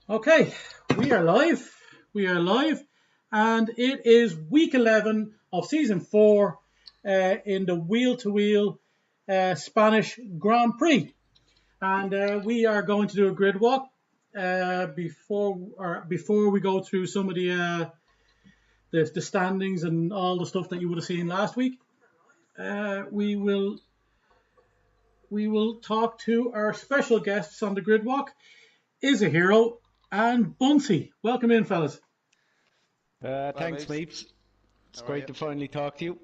Okay, we are live. We are live, and it is week 11 of season 4 in the wheel to wheel Spanish Grand Prix. And we are going to do a grid walk before we go through some of the standings and all the stuff that you would have seen last week. We will talk to our special guests on the grid walk. Is a Hero and Bunsey. Welcome in, fellas. Thanks, Meeps. It's great to finally talk to you.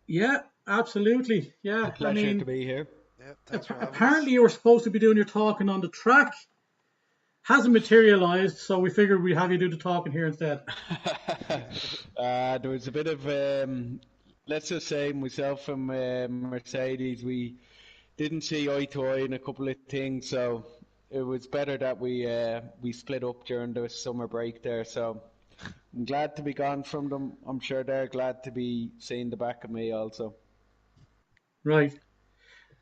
Yeah, absolutely. Yeah, A pleasure to be here. Yeah, thanks for having apparently us. you were supposed to be doing your talking on the track. Hasn't materialized, so we figured we'd have you do the talking here instead. There was a bit of, let's just say, myself and Mercedes, we didn't see eye to eye in a couple of things, so it was better that we split up during the summer break there. So I'm glad to be gone from them. I'm sure they're glad to be seeing the back of me also. Right.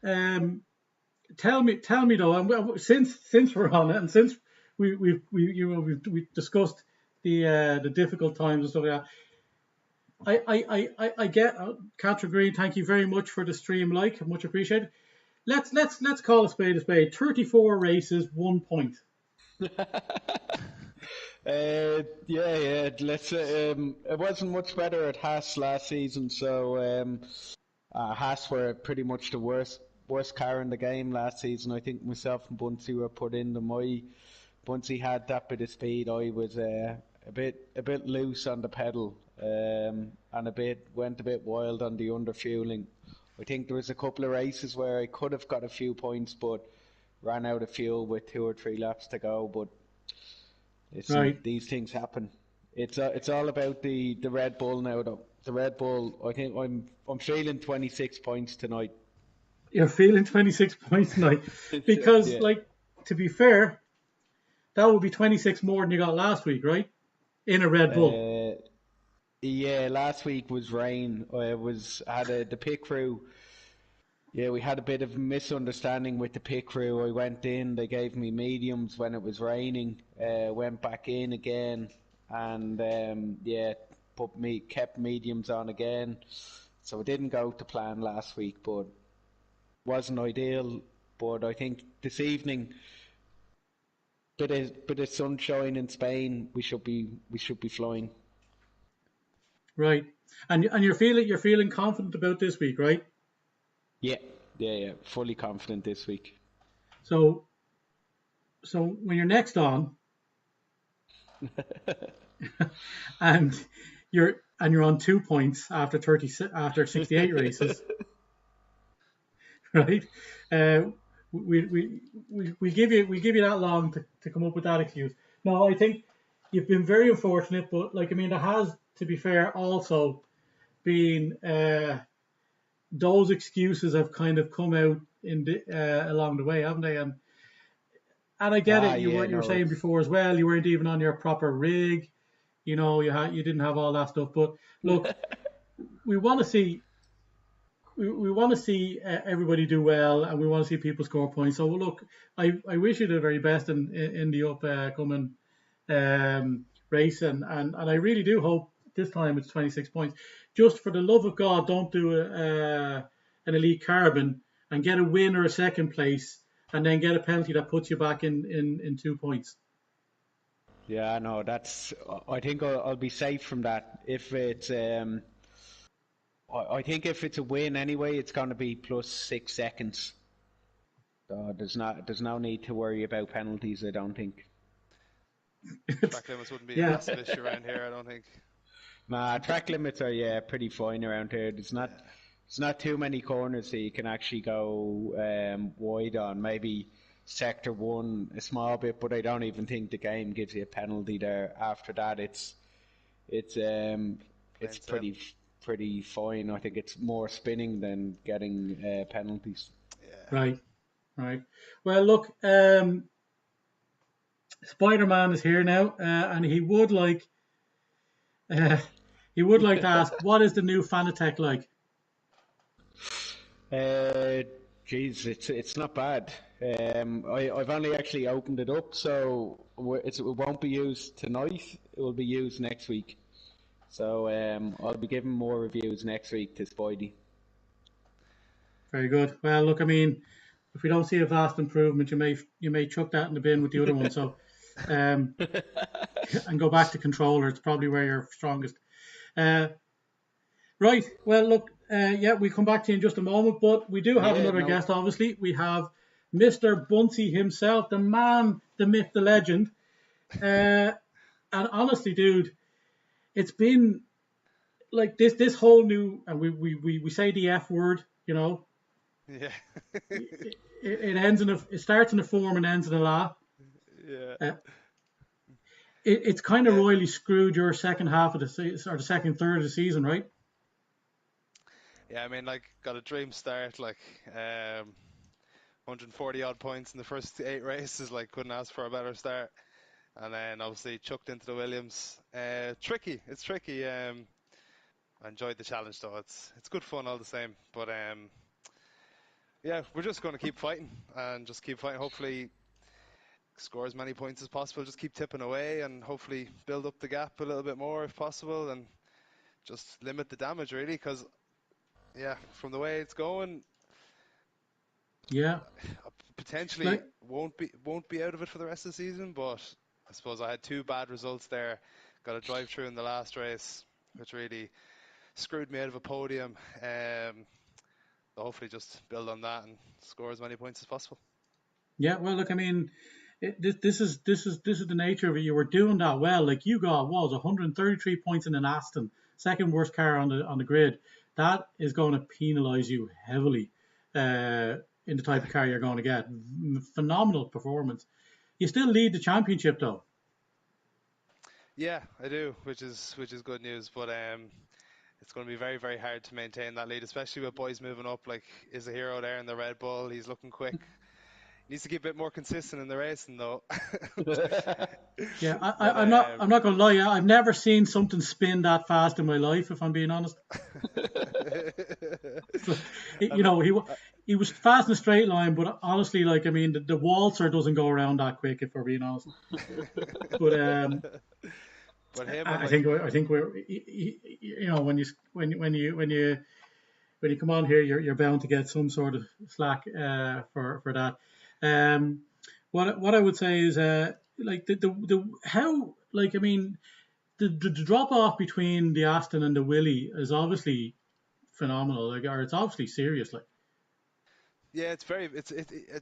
Tell me though. Since we're on it, and since we've discussed the difficult times and stuff like that. I get Catherine Green. Thank you very much for the stream. Much appreciated. Let's call a spade a spade. 34 races, 1 point. Yeah. Let's. It wasn't much better at Haas last season, so Haas were pretty much the worst car in the game last season. I think myself and Bunsey were put in them. Bunsey had that bit of speed. I was a bit loose on the pedal, and went a bit wild on the underfueling. I think there was a couple of races where I could have got a few points, but ran out of fuel with 2 or 3 laps to go. But Right. these things happen. It's all about the Red Bull now, though. The Red Bull. I think I'm feeling 26 points tonight. You're feeling 26 points tonight because, Yeah. to be fair, that would be 26 more than you got last week, right? In a Red Bull. Yeah, last week was rain. The pit crew. Yeah, we had a bit of misunderstanding with the pit crew. I went in, they gave me mediums when it was raining. Went back in again, and kept mediums on again. So it didn't go to plan last week, but wasn't ideal. But I think this evening, bit of sunshine in Spain, we should be flying. Right. And you're feeling confident about this week, right? Yeah. Fully confident this week. So when you're next on, and you're on 2 points after 68 races, right? We give you that long to come up with that excuse. No, I think you've been very unfortunate, but there has, to be fair, also been those excuses have kind of come out along the way, haven't they? And I get it. You were saying before as well. You weren't even on your proper rig. You didn't have all that stuff. But look, we want to see. We want to see everybody do well, and we want to see people score points. So look, I wish you the very best in the upcoming race, and I really do hope this time it's 26 points. Just for the love of God, don't do an elite carbon and get a win or a second place, and then get a penalty that puts you back in 2 points. Yeah, no, I think I'll be safe from that. If it's, I think if it's a win anyway, it's going to be plus 6 seconds. So there's no need to worry about penalties, I don't think. Track limits wouldn't be a massive issue around here, I don't think. Nah, track limits are pretty fine around here. There's not too many corners that you can actually go wide on. Maybe sector 1 a small bit, but I don't even think the game gives you a penalty there. After that, it's pretty fine. I think it's more spinning than getting penalties. Yeah. Right. Well, look, Spider-Man is here now, and he would like to ask, what is the new Fanatec like? Geez, it's not bad. I've only actually opened it up, so it won't be used tonight. It will be used next week. So I'll be giving more reviews next week to Spidey. Very good. Well, look, I mean, if we don't see a vast improvement, you may chuck that in the bin with the other one. So, and go back to controller. It's probably where you're strongest. Uh, right. Well, look. Yeah, we'll come back to you in just a moment, but we do have another guest. Obviously, we have Mr. Bunsey himself, the man, the myth, the legend. And honestly, dude, it's been like this whole new, and we say the F word, you know. Yeah. It ends it starts in a form and ends in a laugh. Yeah. It's kind of royally screwed your second half of the season, or the second third of the season, right? Yeah, I mean, like, got a dream start, like, 140 odd points in the first 8 races, like, couldn't ask for a better start. And then obviously chucked into the Williams. Tricky, it's tricky. I enjoyed the challenge though. It's good fun all the same. But yeah, we're just going to keep fighting and just keep fighting. Hopefully, score as many points as possible. Just keep tipping away and hopefully build up the gap a little bit more if possible, and just limit the damage really. Because yeah, from the way it's going, Yeah. potentially won't be out of it for the rest of the season. But I suppose I had 2 bad results there. Got a drive through in the last race, which really screwed me out of a podium. So hopefully just build on that and score as many points as possible. Yeah. Well, look, I mean, this is the nature of it. You were doing that well. Like you got 133 points in an Aston, second worst car on the grid. That is going to penalise you heavily in the type of car you're going to get. Phenomenal performance. You still lead the championship though. Yeah, I do, which is good news. But it's going to be very, very hard to maintain that lead, especially with boys moving up. Like, is a hero there in the Red Bull? He's looking quick. He needs to get a bit more consistent in the racing, though. Yeah, I'm not gonna lie. I've never seen something spin that fast in my life, if I'm being honest. So, you know, he was fast in a straight line, but honestly, like, I mean, the waltzer doesn't go around that quick, if we're being honest. But but him, I think we're you know, when you come on here, you're bound to get some sort of slack for that. What I would say is like the how, like, I mean, the drop off between the Aston and the Willie is obviously phenomenal, like, or it's obviously serious, like. Yeah, it's very.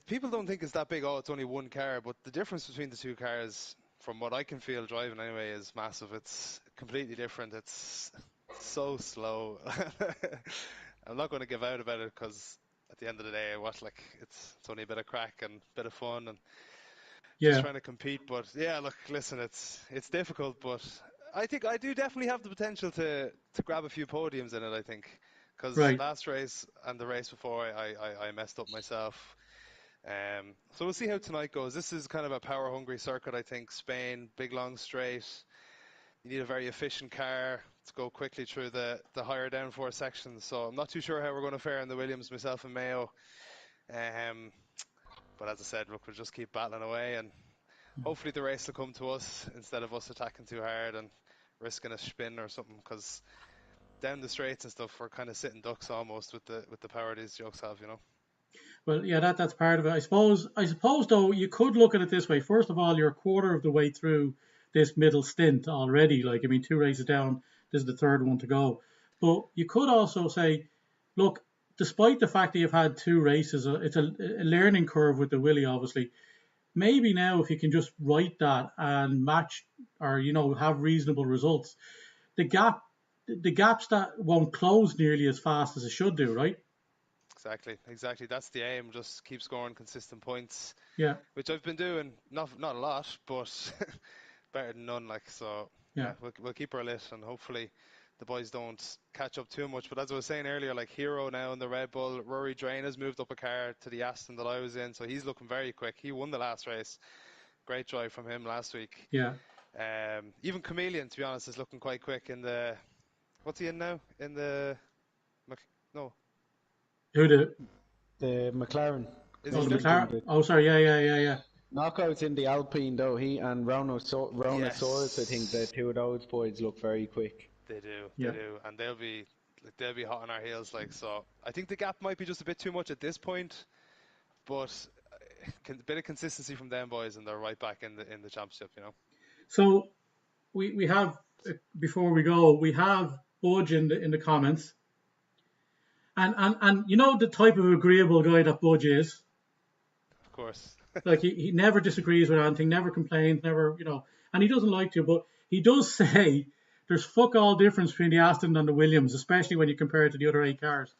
People don't think it's that big. Oh, it's only one car, but the difference between the 2 cars, from what I can feel driving anyway, is massive. It's completely different. It's so slow. I'm not going to give out about it because at the end of the day, it's only a bit of crack and a bit of fun and just trying to compete. But yeah, look, listen, it's difficult, but I think I do definitely have the potential to grab a few podiums in it. I think. Because last race and the race before, I messed up myself. So we'll see how tonight goes. This is kind of a power-hungry circuit, I think. Spain, big long straight. You need a very efficient car to go quickly through the higher downforce sections. So I'm not too sure how we're going to fare in the Williams, myself and Mayo. But as I said, look, we'll just keep battling away, and hopefully the race will come to us instead of us attacking too hard and risking a spin or something. Because down the straights and stuff, we're kind of sitting ducks almost with the power these jokes have, you know. Well, yeah, that's part of it. I suppose though, you could look at it this way. First of all, you're a quarter of the way through this middle stint already. Like, I mean, 2 races down, this is the third one to go. But you could also say, look, despite the fact that you've had 2 races, it's a learning curve with the Willie, obviously. Maybe now, if you can just write that and match, or, you know, have reasonable results, the gaps that won't close nearly as fast as it should do, right? Exactly. That's the aim. Just keep scoring consistent points. Yeah. Which I've been doing, not a lot, but better than none. Like, so. Yeah. We'll keep her lit, and hopefully the boys don't catch up too much. But as I was saying earlier, like, Hero now in the Red Bull, Rory Drain has moved up a car to the Aston that I was in, so he's looking very quick. He won the last race. Great drive from him last week. Yeah. Even Chameleon, to be honest, is looking quite quick in the. What's he in now? In the. No. Who the McLaren? Is he Oh, the Maybe still? he's in McLaren. the Oh, sorry. Yeah. knockouts in the Alpine though. He and Rhinosaurus, I think the Yes, two of those boys look very quick. they do. They Yeah. do, and they'll be hot on our heels. Like so, I think the gap might be just a bit too much at this point, but a bit of consistency from them boys, and they're right back in the championship. So we have before we go, we have Budge in the comments, and you know the type of agreeable guy that Budge is. Of course. Like he never disagrees with anything, never complains, never and he doesn't like to, but he does say there's fuck all difference between the Aston and the Williams, especially when you compare it to the other 8 cars.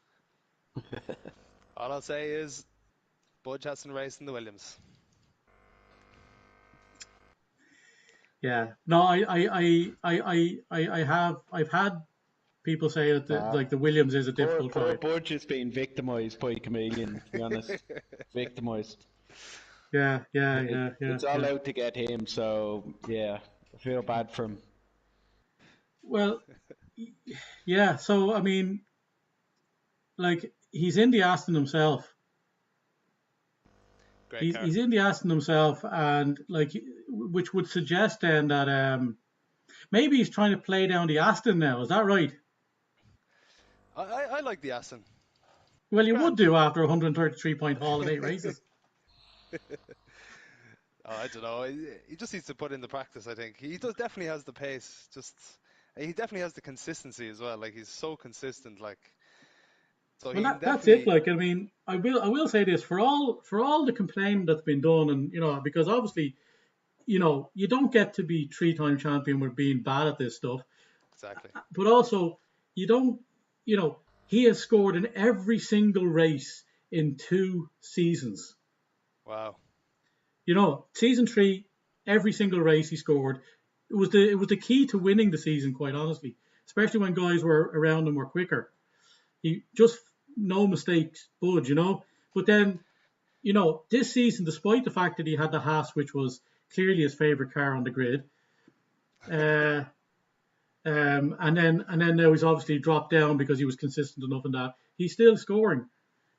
All I'll say is Budge hasn't raced in the Williams. Yeah. No, I've had people say that Nah, like the Williams is a difficult poor ride. Budge is being victimised by Chameleon. To be honest, victimised. Yeah. It's all out to get him. So yeah, I feel bad for him. Well, yeah. So I mean, like he's in the Aston himself. Great He's car. he's in the Aston himself, and like which would suggest then that maybe he's trying to play down the Aston now. Is that right? I like the Aston. Well, you would Grand. do after a 133-point haul in 8 races. Oh, I don't know. He just needs to put in the practice. I think he definitely has the pace. He definitely has the consistency as well. Like he's so consistent. Like so Well, he can that's it. definitely. Like, I mean, I will say this for all the complaining that's been done, and because obviously, you don't get to be 3-time champion with being bad at this stuff, Exactly. but also you don't, he has scored in every single race in 2 seasons. Wow. Season 3, every single race he scored. It was the key to winning the season, quite honestly, especially when guys were around him were quicker. He just no mistakes, Budge. But then, this season, despite the fact that he had the Haas, which was clearly his favorite car on the grid, uh, and then now he's obviously dropped down because he was consistent enough in that. He's still scoring.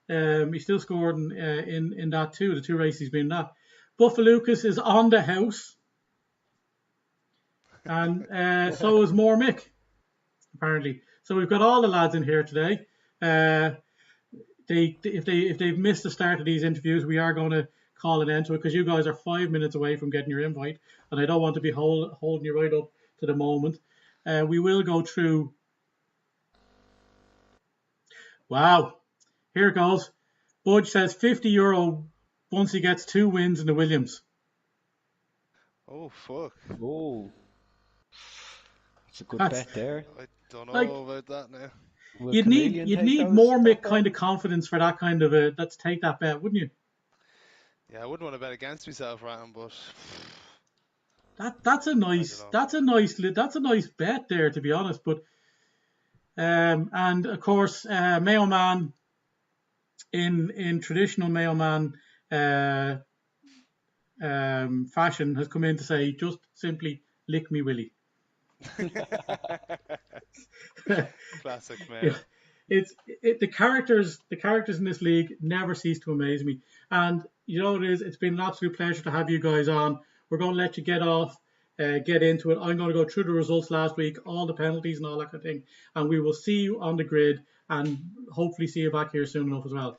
He's still scoring in that too. The 2 races he's been in that. Buffa Lucas is on the house, and so is More Mick, apparently. So we've got all the lads in here today. If they've missed the start of these interviews, we are going to call an end to it because you guys are 5 minutes away from getting your invite, and I don't want to be holding you right up to the moment. We will go through. Wow, here it goes. Budge says €50 once he gets 2 wins in the Williams. Oh fuck. Oh, it's a good That's- bet there. I don't know Like- about that now. Will You'd Chameleon need take those more top Mick bet? kind of confidence for that kind of let's take that bet, wouldn't you? Yeah, I wouldn't want to bet against myself, Ryan, but That's a nice know. that's a nice bet there, to be honest. But and of course Mayo Man in traditional Mayo Man fashion has come in to say just simply lick me willy. classic man. The characters in this league never cease to amaze me, and it's been an absolute pleasure to have you guys on. We're going to let you get off, get into it. I'm going to go through the results last week, all the penalties and all that kind of thing, and we will see you on the grid and hopefully see you back here soon enough as well.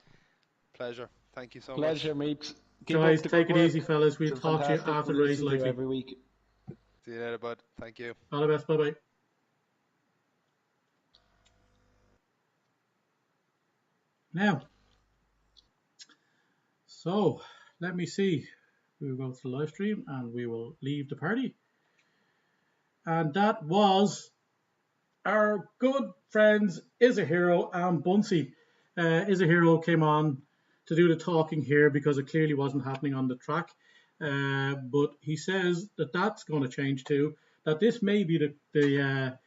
Pleasure. Thank you so Pleasure, much. Meeps. Keep Guys, up the take good it work. easy, fellas. We'll It's talk to you fantastic. after We the race listen to you likely. every week. See you later, bud. Thank you. All the best. Bye bye. Now, so let me see. We will go to the live stream and we will leave the party. And that was our good friends Is a Hero and Bunsey. Is a Hero came on to do the talking here because it clearly wasn't happening on the track. But he says that that's going to change too. That this may be the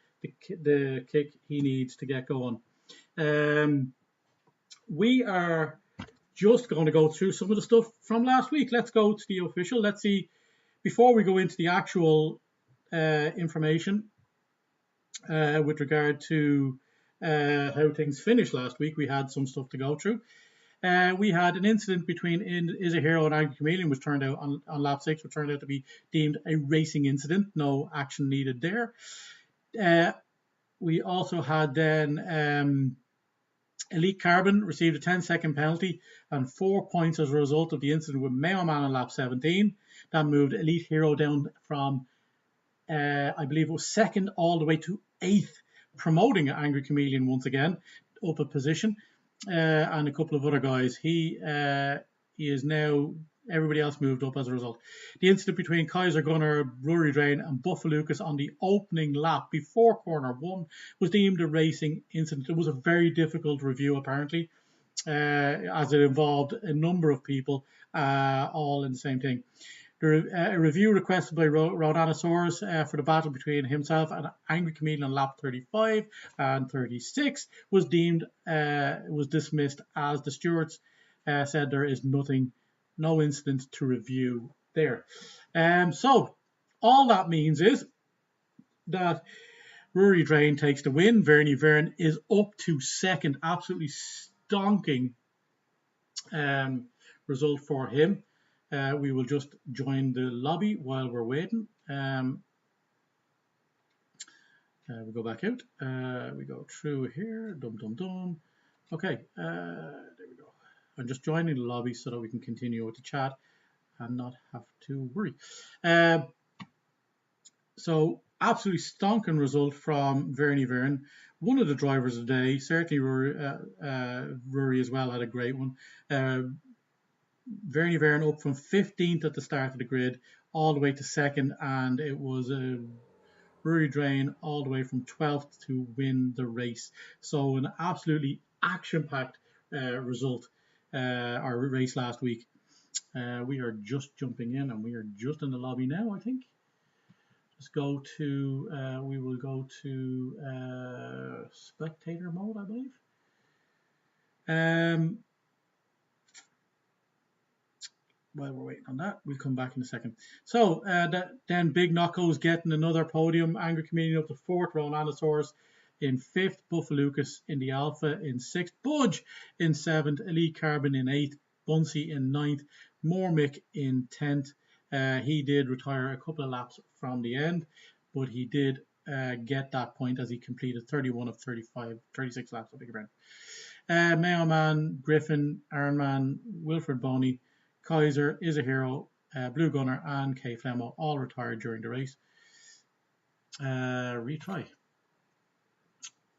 kick he needs to get going. We are just going to go through some of the stuff from last week. Let's go to the official. Let's see, before we go into the actual information with regard to how things finished last week, we had some stuff to go through. We had an incident between Is a Hero and Angry Chameleon, which turned out on lap 6, which turned out to be deemed a racing incident. No action needed there. We also had then Elite Carbon received a 10-second penalty and 4 points as a result of the incident with Mayo Man on lap 17. That moved Elite Hero down from, I believe it was second all the way to 8th, promoting Angry Chameleon once again up a position, and a couple of other guys. He is now, everybody else moved up as a result. The incident between Kaiser Gunner, Rory Drain and Buffalucas on the opening lap before corner 1 was deemed a racing incident. It was a very difficult review apparently, as it involved a number of people all in the same thing. A review requested by Rodanosaurus for the battle between himself and Angry Chameleon on lap 35 and 36 was dismissed as the stewards said there is no incident to review there. So all that means is that Rory Drain takes the win. Vernie Vern is up to second. Absolutely stonking result for him. We will just join the lobby while we're waiting. We go back out. We go through here. Okay, there we go. I'm just joining the lobby so that we can continue with the chat and not have to worry. So absolutely stonking result from Vernie Vern. One of the drivers of the day, certainly Rory as well had a great one. Vernie Vern up from 15th at the start of the grid all the way to second, and it was Rory Drain all the way from 12th to win the race. So an absolutely action-packed result, our race last week. We are just jumping in and we are just in the lobby now, I think. Let's go to, we will go to spectator mode, I believe. While we're waiting on that, we'll come back in a second. So then Big Knocko's getting another podium. Angry Chameleon up to 4th, Ronanosaurus in 5th, Buffalucas in the Alpha in 6th, Budge in 7th, Elite Carbon in 8th, Bunsey in 9th, Mormick in 10th. He did retire a couple of laps from the end, but he did get that point as he completed 31 of 36 laps, I beg your pardon. Mayo Man, Griffin, Ironman, Wilfred Boney, Kaiser, Is a Hero, Blue Gunner, and K Flemo all retired during the race. Retry.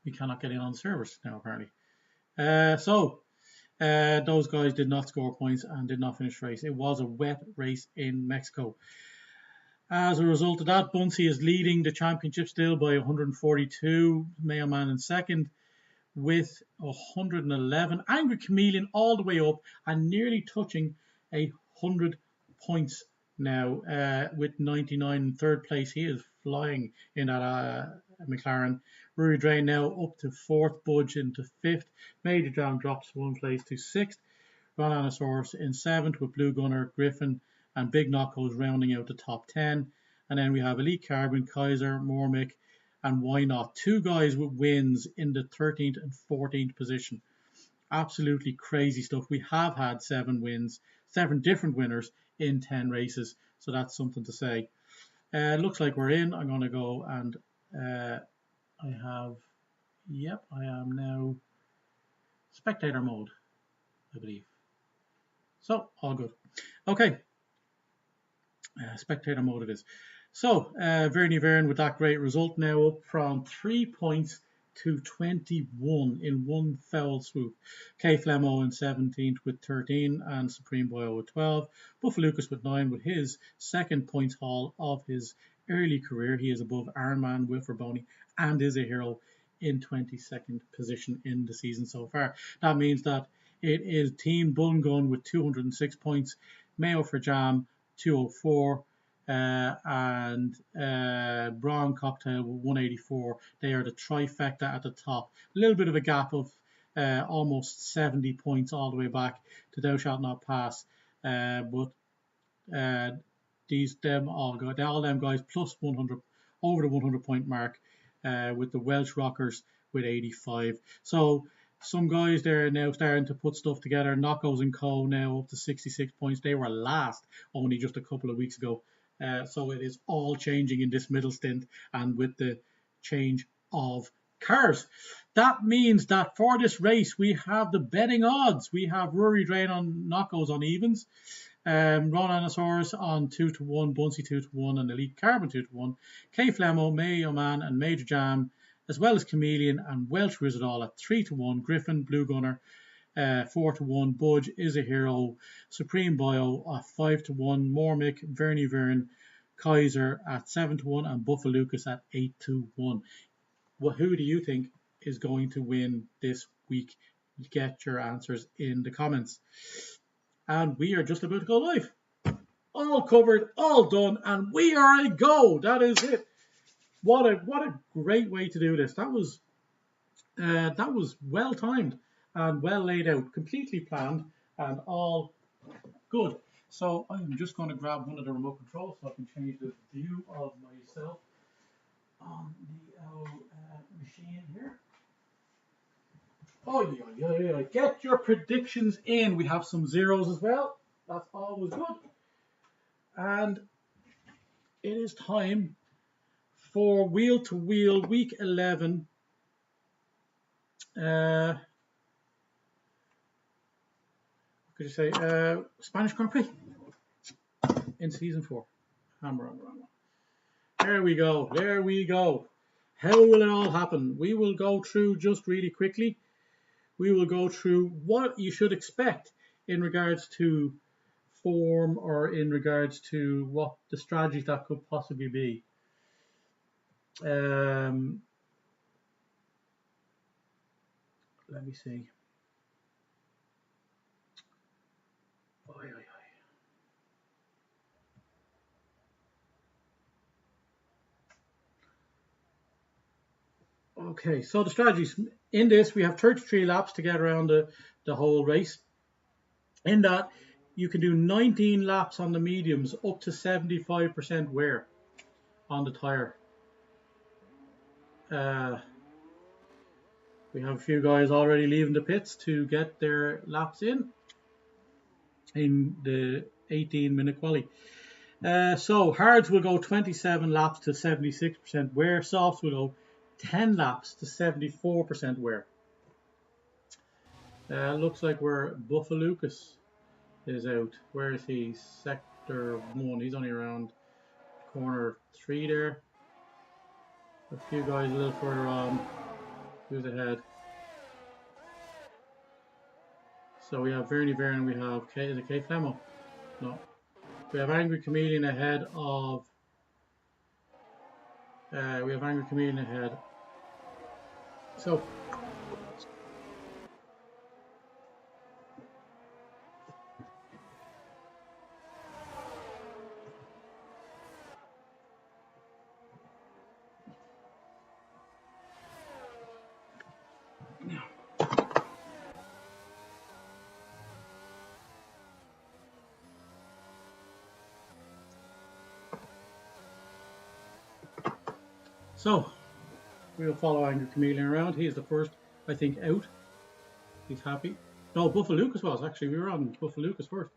We cannot get in on the servers now, apparently. Those guys did not score points and did not finish the race. It was a wet race in Mexico. As a result of that, Bunsey is leading the championship still by 142. Mayo Man in second with 111. Angry Chameleon all the way up and nearly touching 100 points now with 99 in third place. He is flying in that McLaren. Rory Drain now up to 4th, Budge into 5th. Major Jam drops 1 place to 6th. Ronanosaurus in 7th with Blue Gunner, Griffin and Big Knockos rounding out the top 10. And then we have Elite Carbon, Kaiser, Mormick and Why Not. 2 guys with wins in the 13th and 14th position. Absolutely crazy stuff. We have had 7 wins, 7 different winners in 10 races. So that's something to say. Looks like we're in. I'm going to go and I am now spectator mode, I believe. So, all good. Okay. Spectator mode it is. So, Vernie Vern with that great result now up from 3 points to 21 in one foul swoop. K Flemo in 17th with 13 and Supreme Boyo with 12. Buffalucas with 9 with his second points haul of his early career. He is above Ironman, Wilfred Boney and Is a Hero in 22nd position in the season so far. That means that it is Team Bun Gun with 206 points, Mayo for Jam 204, and Braun Cocktail with 184. They are the trifecta at the top. A little bit of a gap of almost 70 points all the way back to Thou Shalt Not Pass, but all them guys plus 100 over the 100 point mark, with the Welsh Rockers with 85. So some guys there now starting to put stuff together. Knockos and Co. now up to 66 points. They were last only just a couple of weeks ago. So it is all changing in this middle stint and with the change of cars. That means that for this race, we have the betting odds. We have Rory Drain on Knockos on evens. Ron Anasaurus on 2-1, Bunsey 2-1, and Elite Carbon 2-1. K Flemo, Mayo Man, and Major Jam, as well as Chameleon and Welsh Wizard all at 3-1. Griffin, Blue Gunner, 4-1. Budge is a hero. Supreme Bio at 5-1. Mormick, Vernie Vern, Kaiser at 7-1, and Buffa Lucas at 8-1. Well, who do you think is going to win this week? Get your answers in the comments. And we are just about to go live. All covered, all done, and we are a go. That is it. What a great way to do this. That was well timed and well laid out, completely planned and all good. So I'm just going to grab one of the remote controls so I can change the view of myself on the machine here. Oh yeah. Get your predictions in. We have some zeros as well. That's always good. And it is time for Wheel to Wheel Week 11. What could you say? Spanish Grand Prix in Season 4. Hammer. There we go. How will it all happen? We will go through just really quickly. We will go through what you should expect in regards to form or in regards to what the strategies that could possibly be. Let me see. Okay, so the strategies. In this, we have 33 laps to get around the whole race. In that, you can do 19 laps on the mediums, up to 75% wear on the tyre. We have a few guys already leaving the pits to get their laps in the 18-minute quali. So hards will go 27 laps to 76% wear. Softs will go 10 laps to 74% wear. Looks like where Buffa Lucas is out. Where is he? Sector 1. He's only around corner 3 there. A few guys a little further on. Who's ahead? So we have Vernie Vern, we have is it K Flemo? No. We have Angry Chameleon ahead of So So, we'll follow Angry Chameleon around. He's the first, I think, out. He's happy. No, Buffa Lucas was, actually. We were on Buffa Lucas first.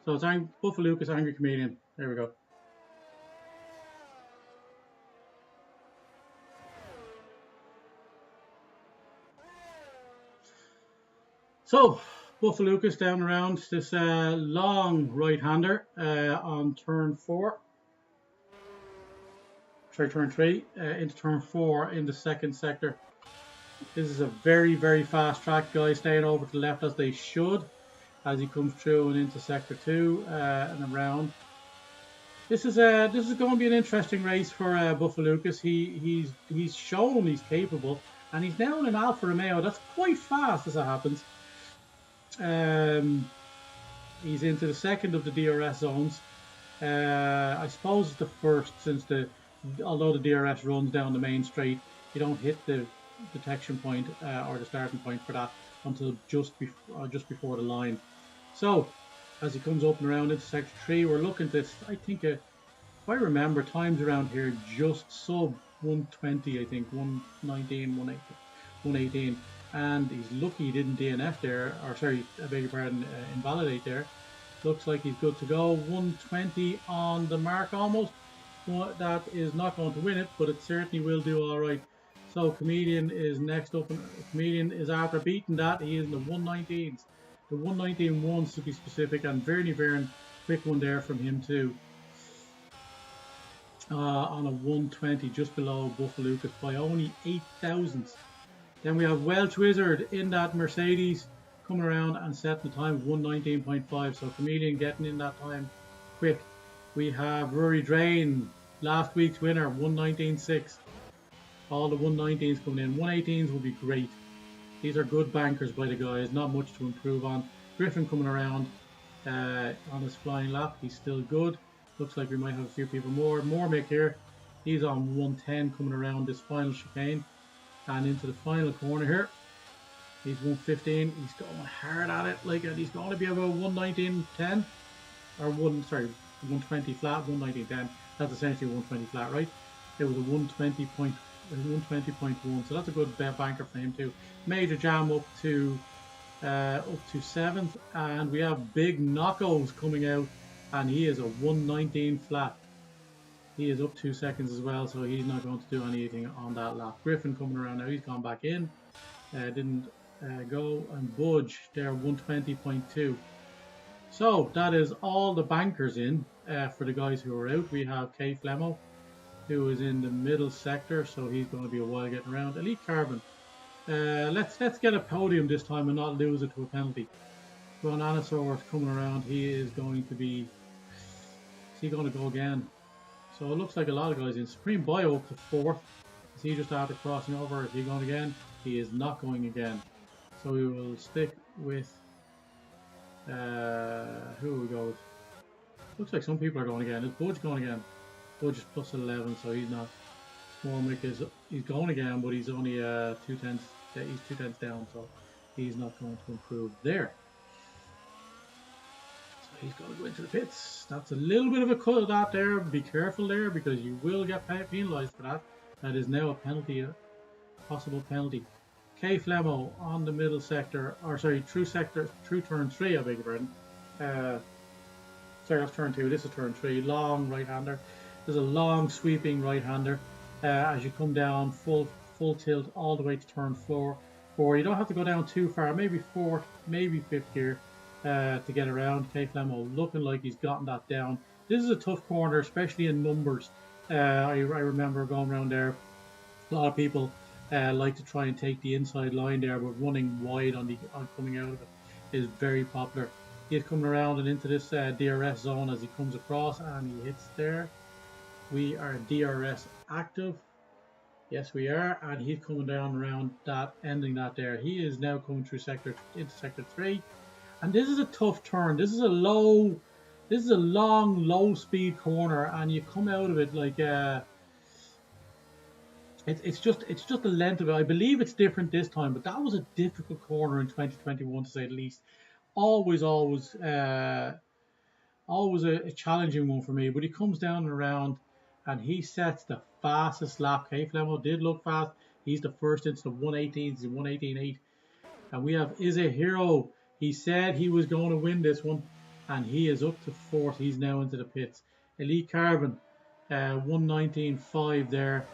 So it's Buffa Lucas, Angry Chameleon. There we go. So, Buffa Lucas down around this long right-hander on turn 4. Turn 3 into turn 4 in the second sector. This is a very, very fast track. Guys staying over to the left as they should as he comes through and into sector 2 and around. This is going to be an interesting race for Buffa Lucas. He's shown he's capable, and he's now in an Alfa Romeo that's quite fast as it happens. He's into the second of the DRS zones. I suppose it's the first, since although the DRS runs down the main straight, you don't hit the detection point or the starting point for that until just before the line. So as he comes up and around into sector 3, we're looking at, I think, if I remember, times around here just sub 120, I think 119, 118. and he's lucky he didn't DNF there, or sorry, I beg your pardon, invalidate there. Looks like he's good to go. 120 on the mark almost. Well, that is not going to win it, but it certainly will do all right. So Comedian is next up, and Comedian is after beating that. He is in the 119s. The 119 ones to be specific, and Vernie Vern, quick one there from him too. On a 120, just below Buffalo Lucas by only 8 thousandths. Then we have Welsh Wizard in that Mercedes coming around and setting the time of 119.5. So Chameleon getting in that time quick. We have Rory Drain, last week's winner, 119.6. All the 119s coming in. 118s will be great. These are good bankers by the guys, not much to improve on. Griffin coming around on his flying lap. He's still good. Looks like we might have a few people more. Mormick here. He's on 110 coming around this final chicane. And into the final corner here. He's 115. He's going hard at it. Like he's going to be about 119.10 or 120 flat, 119.10. That's essentially 120 flat, right? It was a 120.1, so that's a good banker for him too. Major Jam up to 7th, and we have Big Knockos coming out, and he is a 119 flat. He is up 2 seconds as well, so he's not going to do anything on that lap. Griffin coming around now, he's gone back in. Didn't go, and Budge there, 120.2. So that is all the bankers in for the guys who are out. We have K Flemo, who is in the middle sector, so he's going to be a while getting around. Elite Carbon, let's get a podium this time and not lose it to a penalty. Ronanosaurus coming around, he is going to be, is he going to go again? So it looks like a lot of guys in. Supreme Bio up to 4th. Is he just after crossing over? Is he going again? He is not going again. So we will stick with who we go with. Looks like some people are going again. Is Budge going again? Budge is plus 11, so he's not. Mormick is going again, but he's only 2 tenths. He's 2 tenths down, so he's not going to improve there. He's going to go into the pits. That's a little bit of a cut of that there. Be careful there because you will get penalised for that. That is now a penalty, a possible penalty. K Flemo on the middle sector, or sorry, through turn 3, I beg your pardon. Sorry, that's turn 2. This is turn 3. Long right-hander. There's a long sweeping right-hander. As you come down full tilt all the way to turn 4. You don't have to go down too far. Maybe 4th, maybe 5th gear. To get around. K Flemo looking like he's gotten that down. This is a tough corner, especially in numbers. I remember going around there. A lot of people like to try and take the inside line there, but running wide on coming out of it is very popular. He's coming around and into this DRS zone as he comes across, and he hits there. We are DRS active. Yes, we are, and he's coming down around that, ending that there. He is now coming through into sector 3. And this is a tough turn. This is a long, low speed corner, and you come out of it like it's just the length of it. I believe it's different this time, but that was a difficult corner in 2021 to say the least. Always a challenging one for me. But he comes down and around, and he sets the fastest lap. K Flemo did look fast. He's the first into the 118s and 118.8, and we have Is a Hero. He said he was going to win this one, and he is up to 4th. He's now into the pits. Elite Carbon, 119.5 there.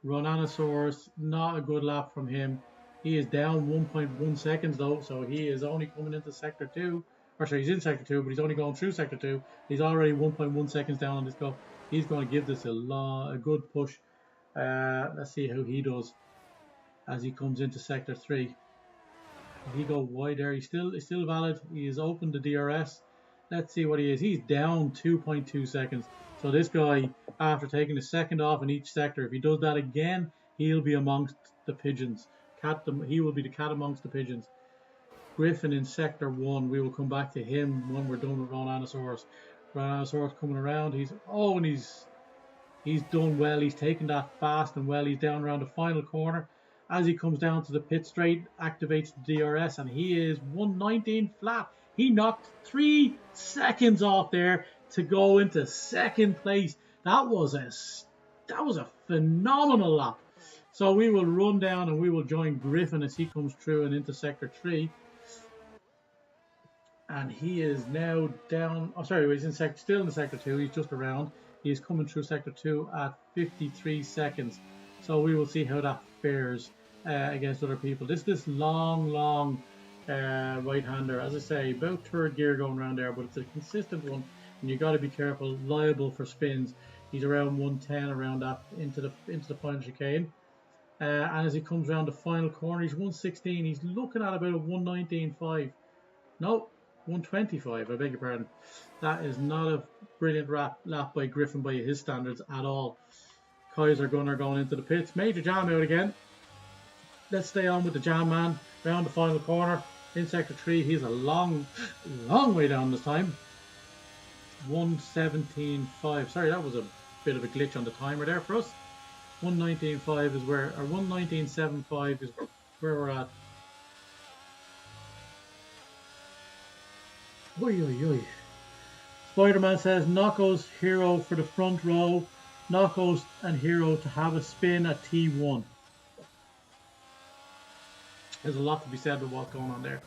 Ronanosaurus, not a good lap from him. He is down 1.1 seconds though, so he is only coming into sector 2. Or sorry, he's in sector 2, but he's only going through sector 2. He's already 1.1 seconds down on this go. He's going to give this a good push. Let's see how he does as he comes into sector 3. He go wide there. He's still valid. He has opened the DRS. Let's see what he is. He's down 2.2 seconds. So this guy, after taking a second off in each sector, if he does that again, he'll be amongst the pigeons. He will be the cat amongst the pigeons. Griffin in sector 1. We will come back to him when we're done with Ronanosaurus. Ronanosaurus coming around. He's done well. He's taken that fast and well. He's down around the final corner. As he comes down to the pit straight, activates the DRS, and he is 119 flat. He knocked 3 seconds off there to go into second place. That was a phenomenal lap. So we will run down and we will join Griffin as he comes through and into Sector 3. And he is now down. Oh, sorry, he's still in Sector 2. He's just around. He's coming through Sector 2 at 53 seconds. So we will see how that fares against other people. This long right-hander, as I say, about third gear going around there, but it's a consistent one, and you got to be careful. Liable for spins. He's around 110 around that into the final chicane. And as he comes around the final corner, he's 116. He's looking at about a 119.5. No, 125, I beg your pardon. That is not a brilliant lap by Griffin by his standards at all. Kaiser Gunner going into the pits. Major Jam out again. Let's stay on with the Jam Man. Round the final corner. In Sector 3, he's a long way down this time. 117.5. Sorry, that was a bit of a glitch on the timer there for us. 119.5 is where, or 119.75 is where we're at. Oi, oi, oi. Spider-Man says, Knocko's Hero for the front row. Knocko's and Hero to have a spin at T1. There's a lot to be said with what's going on there.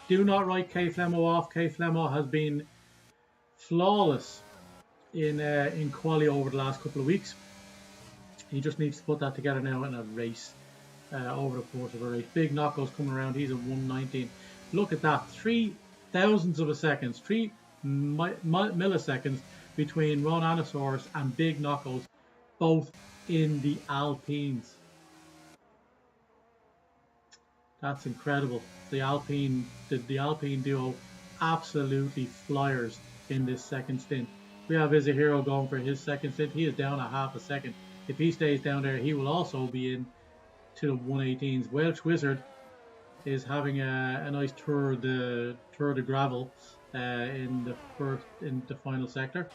Do not write K Flemo off. K Flemo has been flawless in quali over the last couple of weeks. He just needs to put that together now in a race over the course of a race. Big Knocko's coming around. He's at 119. Look at that. 3 thousandths of a second. 3 milliseconds between Ron Anasaurus and Big Knocko's, both in the Alpines. That's incredible. The Alpine duo absolutely flyers in this second stint. We have Izahiro going for his second stint. He is down a half a second. If he stays down there, he will also be in to the 118s. Welsh Wizard is having a nice tour de gravel in the final sector. A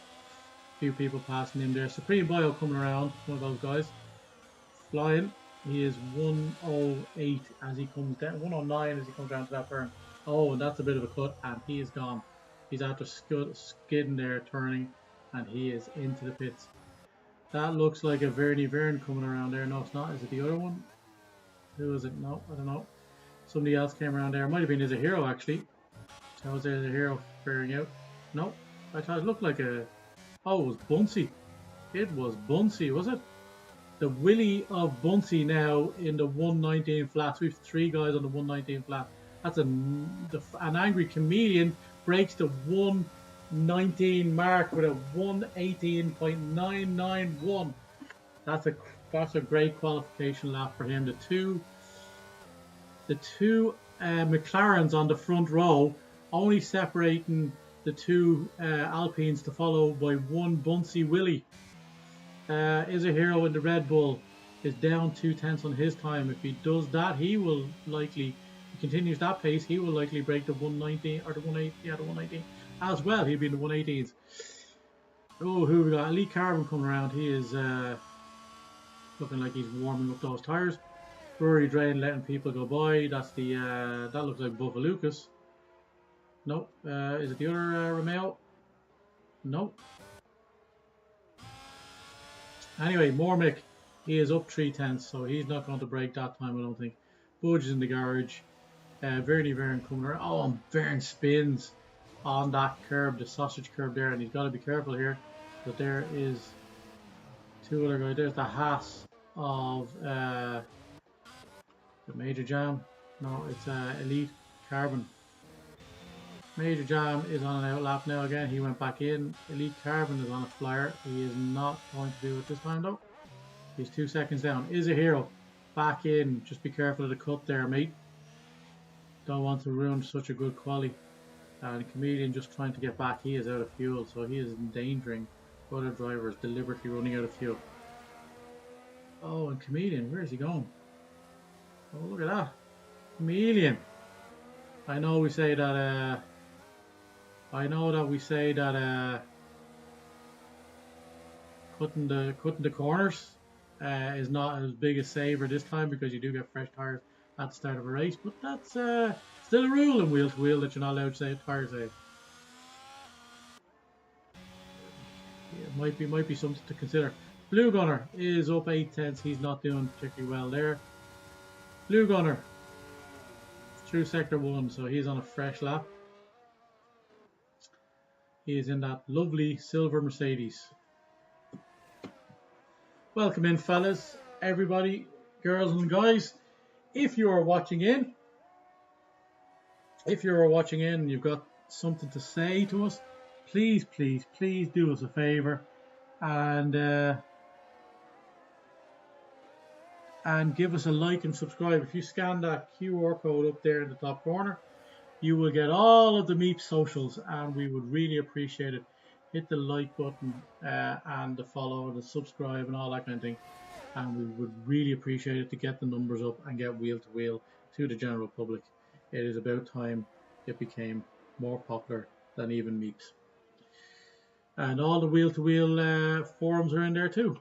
few people passing him there. Supreme Bio coming around, one of those guys, flying. He is 108 as he comes down, 109 as he comes down to that turn. Oh, and that's a bit of a cut, and he is gone. He's after skidding there, turning, and he is into the pits. That looks like a Vernie Vern coming around there. No, it's not. Is it the other one? Who is it? No, I don't know. Somebody else came around there. It might have been Izahiro, actually. How was Izahiro faring out? No, I thought it looked like a... Oh, it was Bunsey. It was Bunsey, was it? The Willie of Bunsey now in the 119 flats. We have 3 guys on the 119 flat. That's an Angry Chameleon breaks the 119 mark with a 118.991. That's a great qualification lap for him. The two McLarens on the front row, only separating the 2 Alpines to follow by 1 Bunsey Willie. Izahiro in the Red Bull is down 2 tenths on his time. If he does that, he continues that pace, he will likely break the 119 or the 118 as well. He'll be in the 118s. Oh, who we got? Elite Carbon coming around. He is looking like he's warming up those tires. Rory Drain letting people go by. That's the that looks like Bubba Lucas. Nope. Is it the other Romeo? Nope. Anyway, Mormick, he is up 3 tenths, so he's not going to break that time, I don't think. Budge is in the garage. Vernie Vern coming around. Oh, and Vern spins on that curb, the sausage curb there, and he's got to be careful here. But there is 2 other guys. There's the Haas of the Major Jam. No, it's Elite Carbon. Major Jam is on an outlap now again. He went back in. Elite Carbon is on a flyer. He is not going to do it this time though. He's 2 seconds down. Izahiro back in. Just be careful of the cut there, mate. Don't want to ruin such a good quali. And Chameleon just trying to get back. He is out of fuel, so he is endangering other drivers deliberately running out of fuel. Oh, and Chameleon, where is he going? Oh, look at that. Chameleon. I know we say that cutting the corners is not as big a saver this time because you do get fresh tires at the start of a race, but that's still a rule in wheel to wheel that you're not allowed to say tire save. Yeah, it might be something to consider. Blue Gunner is up 8/10. He's not doing particularly well there. Blue Gunner through sector 1, so he's on a fresh lap. He is in that lovely silver Mercedes. Welcome in, fellas, everybody, girls and guys. If you are watching in, and you've got something to say to us, please do us a favor and give us a like and subscribe. If you scan that QR code up there in the top corner, you will get all of the Meeps socials, and we would really appreciate it. Hit the like button and the follow and the subscribe and all that kind of thing, and we would really appreciate it to get the numbers up and get Wheel to Wheel to the general public. It is about time it became more popular than even Meeps. And all the Wheel to Wheel forums are in there too,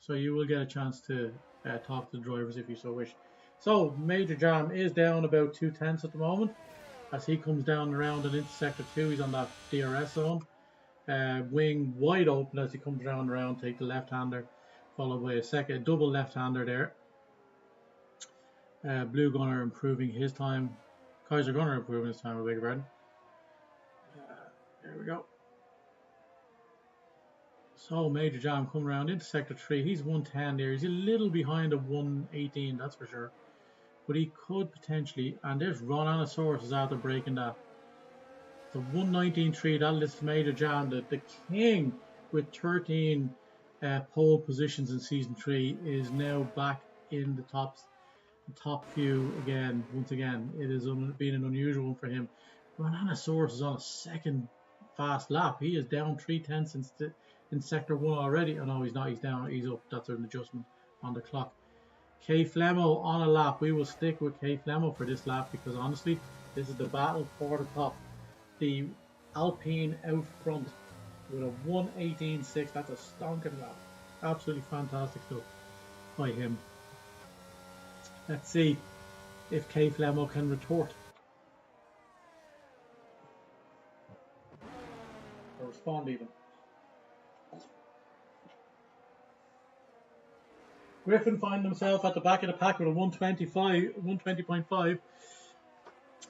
so you will get a chance to talk to the drivers if you so wish. So Major Jam is down about 2/10 at the moment as he comes down around and into sector 2. He's on that DRS zone. Wing wide open as he comes around, take the left-hander, followed by a double left-hander there. Blue Gunner improving his time. Kaiser Gunner improving his time, I beg your pardon. There we go. So Major Jam coming around into sector 3. He's 110 there. He's a little behind a 118, that's for sure. But he could potentially, and there's Ron Anasaurus is after breaking that. The 119.3, that lists Major Jam, the king with 13 pole positions in season 3, is now back in the top few again. Once again, it has been an unusual one for him. Ron Anasaurus is on a second fast lap. He is down 3/10 in sector 1 already. Oh no, he's not. He's down. He's up. That's an adjustment on the clock. K Flemo on a lap. We will stick with K Flemo for this lap because honestly, this is the battle for the top. The Alpine out front with a 118.6. That's a stonking lap. Absolutely fantastic stuff by him. Let's see if K Flemo can retort or respond even. Griffin find himself at the back of the pack with a 120.5.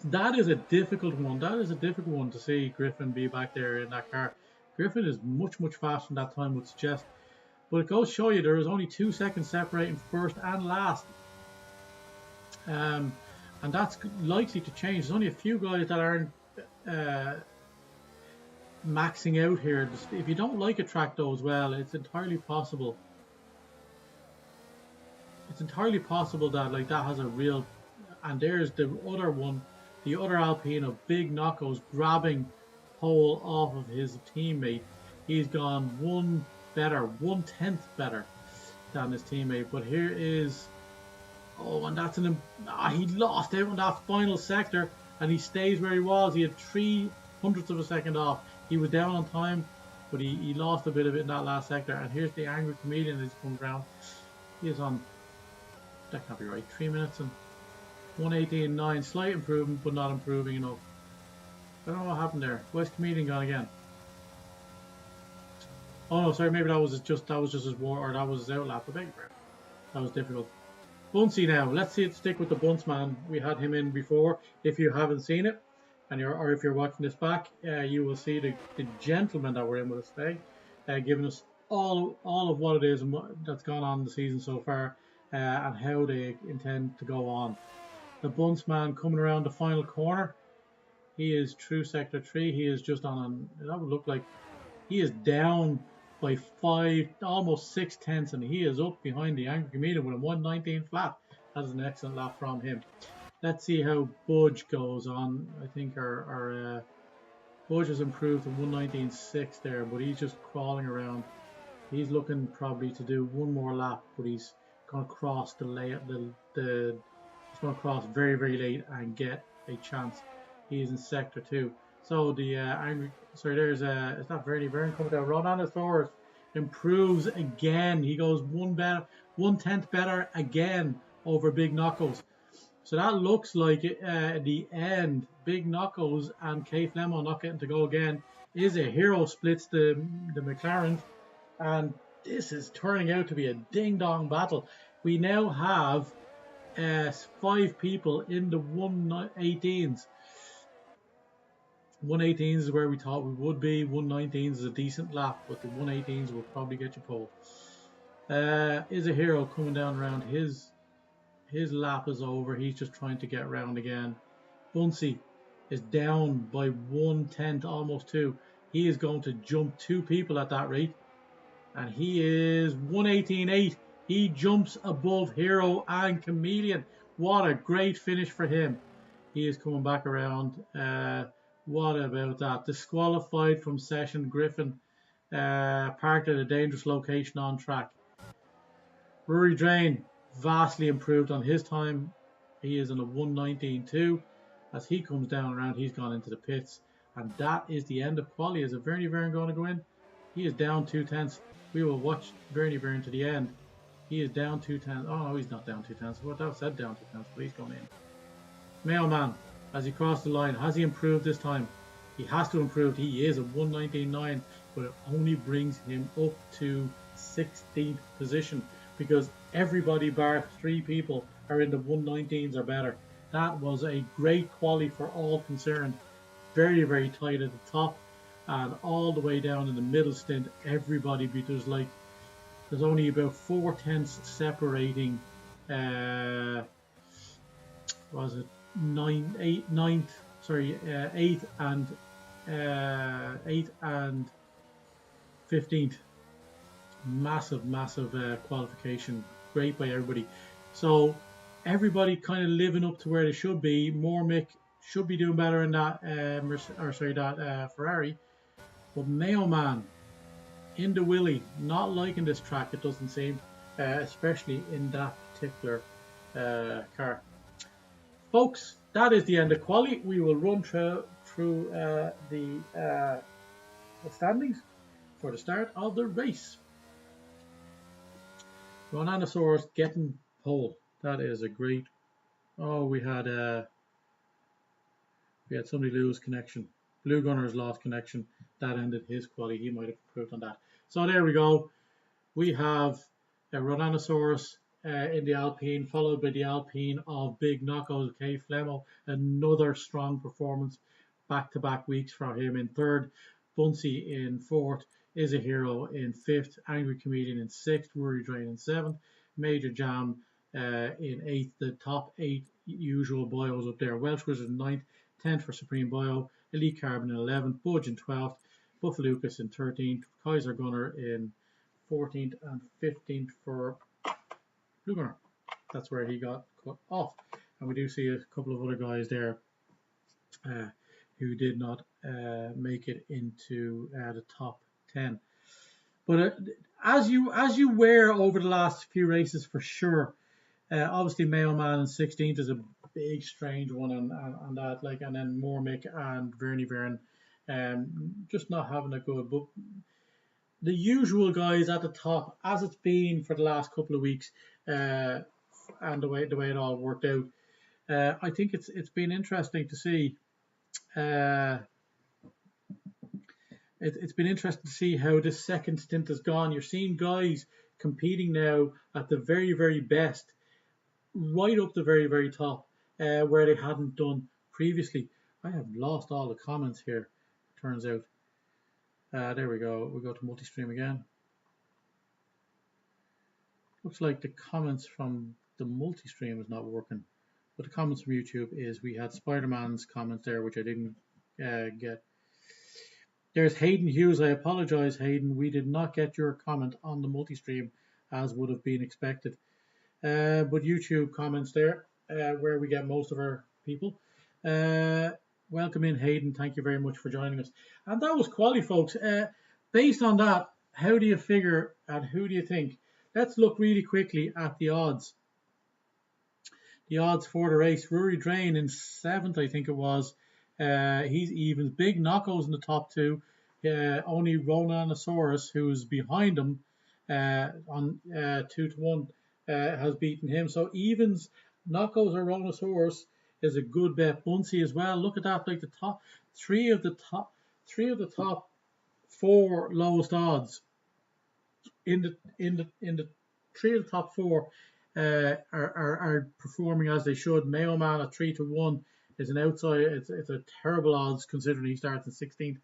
That is a difficult one. That is a difficult one to see Griffin be back there in that car. Griffin is much faster than that time would suggest. But it goes to show you there is only 2 seconds separating first and last. And that's likely to change. There's only a few guys that aren't maxing out here. If you don't like a track though as well, it's entirely possible. It's entirely possible that that has a real, and there's the other one, the other Alpine of Big Knocko's grabbing pole off of his teammate. He's gone 1/10 better than his teammate. But here is, and that's he lost out in that final sector, and he stays where he was. He had 0.03 of a second off. He was down on time, but he lost a bit of it in that last sector. And here's the Angry Chameleon as he comes around. He is on, that can't be right, 3 minutes and 118.9. Slight improvement, but not improving enough. I don't know what happened there. Where's Chameleon gone again? Oh no, sorry, maybe that was just his war, or that was his outlap. I beg your pardon. That was difficult. Bunsey now. Let's see it stick with the Bunce man. We had him in before. If you haven't seen it, or if you're watching this back, you will see the gentlemen that were in with us today, giving us all of what it is and that's gone on in the season so far, and how they intend to go on. The Bunce man coming around the final corner. He is through sector 3. He is just on that would look like he is down by 5, almost 6/10, and he is up behind the Angry Chameleon with a 119 flat. That is an excellent lap from him. Let's see how Budge goes on. I think our Budge has improved to 119.6 there, but he's just crawling around. He's looking probably to do one more lap, but he's going to cross he's going to cross very late and get a chance. He's in sector 2. So the there's it's not Vernie Byrne coming down. Ron Anasaurus improves again. He goes 1/10 better again over Big Knuckles. So that looks like the end. Big Knuckles and K Flemo not getting to go again is a hero. Splits the McLaren, and this is turning out to be a ding-dong battle. We now have 5 people in the 118s. 118s is where we thought we would be. 119s is a decent lap, but the 118s will probably get you pole. Is a hero coming down around. His lap is over. He's just trying to get around again. Bunsey is down by 1/10, almost 2. He is going to jump 2 people at that rate. And he is 118.8. He jumps above Hero and Chameleon. What a great finish for him. He is coming back around. What about that? Disqualified from session. Griffin parked at a dangerous location on track. Rory Drain vastly improved on his time. He is in a 119.2. As he comes down around, he's gone into the pits. And that is the end of quali. Is Vernie Vern going to go in? He is down 2/10. We will watch Vernie Vern to the end. He is down 2/10. Oh, no, he's not down 2/10. What that said down 2/10, but he's going in. Mailman, as he crossed the line, has he improved this time? He has to improve. He is a 119.9, but it only brings him up to 16th position because everybody bar 3 people are in the 119s or better. That was a great quali for all concerned. Very, very tight at the top and all the way down in the middle stint. Everybody, there's only about 4/10 separating. Was it 8th and 15th. Massive qualification. Great by everybody. So everybody kind of living up to where they should be. Mormick should be doing better in that Ferrari, but Mailman in the Willy not liking this track. It doesn't seem, especially in that particular car. Folks, that is the end of quali. We will run through the standings for the start of the race. Ronanosaurus getting pole. That is a great. Oh, we had somebody lose connection. Blue Gunners lost connection. That ended his quali. He might have improved on that. So there we go. We have a Ronanosaurus in the Alpine, followed by the Alpine of Big Knockos, K Flemo. Another strong performance, back-to-back weeks for him in 3rd. Bunsey in 4th. Is a Hero in 5th. Angry Comedian in 6th. Rory Drain in 7th. Major Jam in 8th. The top 8 usual bios up there. Welsh Wizard in 9th. 10th for Supreme Bio. Elite Carbon in 11th. Budge in 12th. Buff Lucas in 13th. Kaiser Gunner in 14th and 15th for Blue Gunner. That's where he got cut off. And we do see a couple of other guys there who did not make it into the top 10. But as you were over the last few races for sure, obviously Mailman in 16th is a big strange one on that, like, and then Mormick and Vernie Vern just not having a good, but the usual guys at the top, as it's been for the last couple of weeks, and the way it all worked out. I think it's been interesting to see. It's been interesting to see how this second stint has gone. You're seeing guys competing now at the very, very best, right up the very, very top, where they hadn't done previously. I have lost all the comments here, turns out. There we go. We go to multi-stream again. Looks like the comments from the multi-stream is not working. But the comments from YouTube is we had Spider-Man's comments there, which I didn't get. There's Hayden Hughes. I apologize, Hayden. We did not get your comment on the multi-stream as would have been expected. But YouTube comments there, where we get most of our people. Welcome in, Hayden. Thank you very much for joining us. And that was quality, folks. Based on that, how do you figure and who do you think? Let's look really quickly at the odds. The odds for the race. Rory Drain in 7th, I think it was. He's even. Big Knockos in the top 2. Only Ronanosaurus, who's behind him on 2-1, has beaten him. So evens, Knockos or Ronanosaurus is a good bet. Bunsey as well. Look at that, like the top three of the top 4 lowest odds in the three of the top four are performing as they should. Mayo Man at 3-1 is an outside. It's a terrible odds considering he starts in 16th.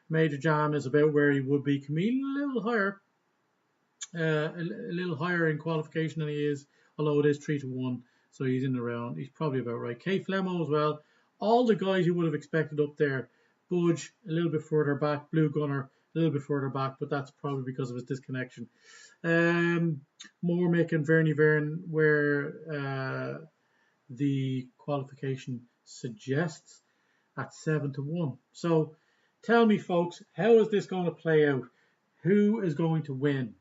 Major Jam is about where he would be. Camille a little higher in qualification than he is, although it is 3-1, so he's in the round. He's probably about right. K Flemo as well. All the guys you would have expected up there. Budge a little bit further back. Blue Gunner a little bit further back, but that's probably because of his disconnection. Mormick and Vernie Vern, where the qualification suggests, at 7-1. So tell me, folks, how is this going to play out? Who is going to win?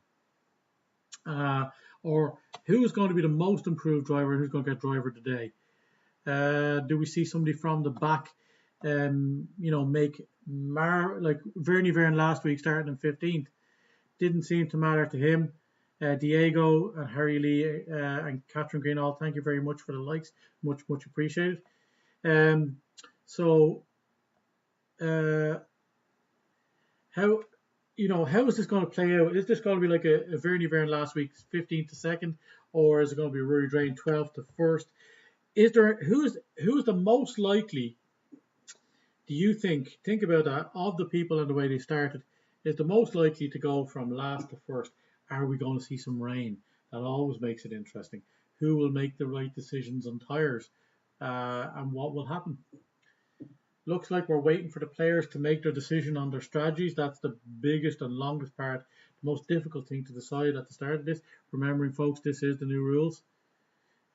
Or who is going to be the most improved driver and who's going to get driver today? Do we see somebody from the back, make like Vernie Vern last week starting in 15th? Didn't seem to matter to him. Diego and Harry Lee and Catherine Greenall, thank you very much for the likes. Much appreciated. How is this going to play out? Is this going to be like a Vernie Vern last week, 15th to 2nd, or is it going to be Rory Drain 12th to 1st? Who's the most likely? Do you think about that, of the people and the way they started, is the most likely to go from last to first? Are we going to see some rain? That always makes it interesting. Who will make the right decisions on tyres, and what will happen? Looks like we're waiting for the players to make their decision on their strategies. That's the biggest and longest part, the most difficult thing to decide at the start of this. Remembering, folks, this is the new rules.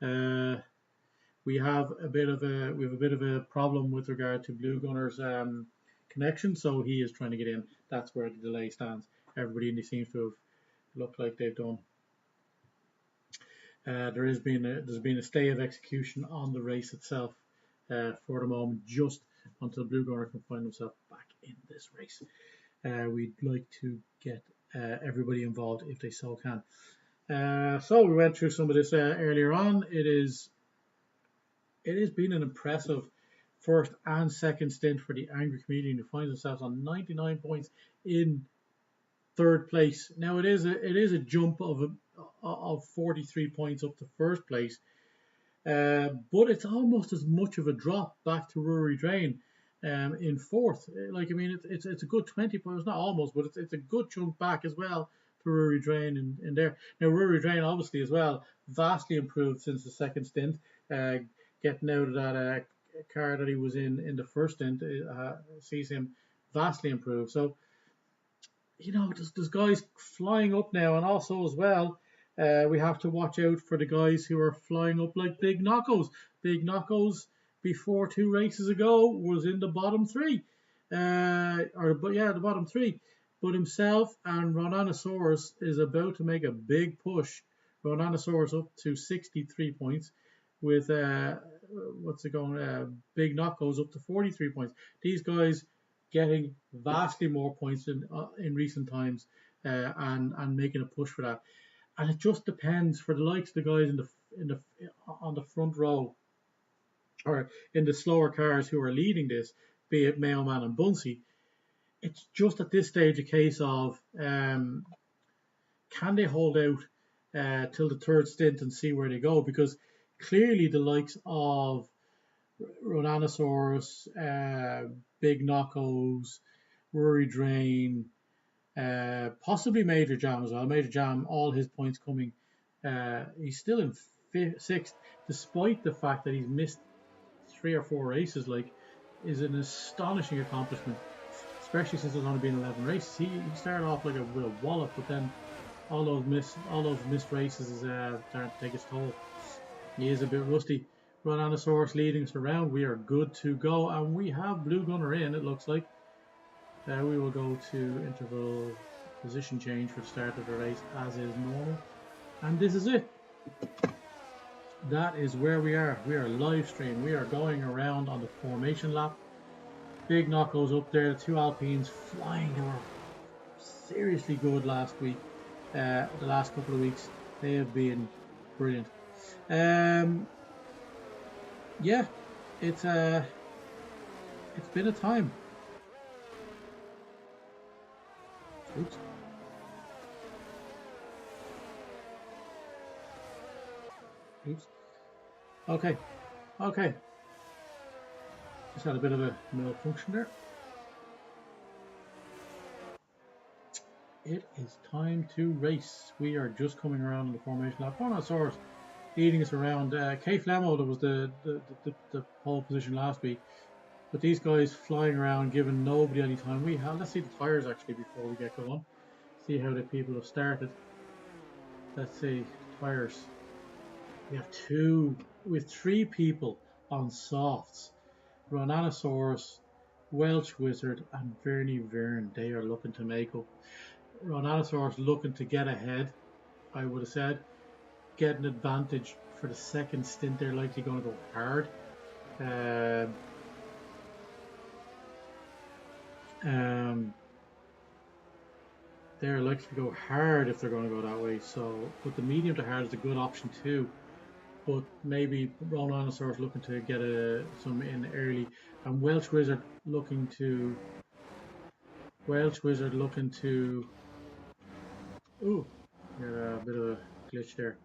We have a bit of a problem with regard to Blue Gunner's connection, so he is trying to get in. That's where the delay stands. Everybody seems to have looked like they've done. There's been a stay of execution on the race itself for the moment, just until Blue Gunner can find himself back in this race. We'd like to get everybody involved if they so can. So we went through some of this earlier on. It has been an impressive first and second stint for the Angry Comedian, who finds themselves on 99 points in third place. Now it is a jump of 43 points up to first place, but it's almost as much of a drop back to Rory Drain in fourth. It's a good 20 points, not almost, but it's a good chunk back as well to Rory Drain in there. Now Rory Drain obviously as well vastly improved since the second stint, getting out of that car that he was in the first stint. Sees him vastly improved. So there's guys flying up now, and also as well, we have to watch out for the guys who are flying up like Big Knockos. Big Knockos, before 2 races ago, was in the bottom 3, the bottom 3. But himself and Ronanosaurus is about to make a big push. Ronanosaurus up to 63 points, with Big Knockos up to 43 points. These guys getting vastly more points in recent times, and making a push for that. And it just depends for the likes of the guys on the front row, or in the slower cars who are leading this, be it Mailman and Bunsey. It's just at this stage a case of can they hold out till the third stint and see where they go, because clearly the likes of Ronanosaurus, Big Knockos, Rory Drain, possibly Major Jam as well. Major Jam, all his points coming. He's still in 6th, despite the fact that he's missed 3 or 4 races. Is an astonishing accomplishment, especially since there's only been 11 races. He started off like a real wallop, but then all those missed races is starting to take its toll. He is a bit rusty. Ronanosaurus leading us around. We are good to go, and we have Blue Gunner in, it looks like. We will go to interval position change for the start of the race, as is normal. And this is it. That is where we are. We are live stream. We are going around on the formation lap. Big Knockos up there. The 2 Alpines flying. They were seriously good last week. The last couple of weeks, they have been brilliant. Yeah, it's been a time. Oops. Oops. Okay. Okay. Just had a bit of a malfunction there. It is time to race. We are just coming around in the formation lap. Brontosaurus leading us around. K Flamo, that was the pole position last week. But these guys flying around, giving nobody any time. Let's see the tires actually before we get going. See how the people have started. Let's see tires. We have three people on softs. Ronanosaurus, Welsh Wizard, and Vernie Vern. They are looking to make up. Ronanosaurus looking to get ahead, I would have said. Get an advantage for the second stint. They're likely going to go hard. They're likely to go hard if they're going to go that way. So, but the medium to hard is a good option too. But maybe Ronanosaurus looking to get some in early, and Welsh Wizard looking to. Ooh, a bit of a glitch there.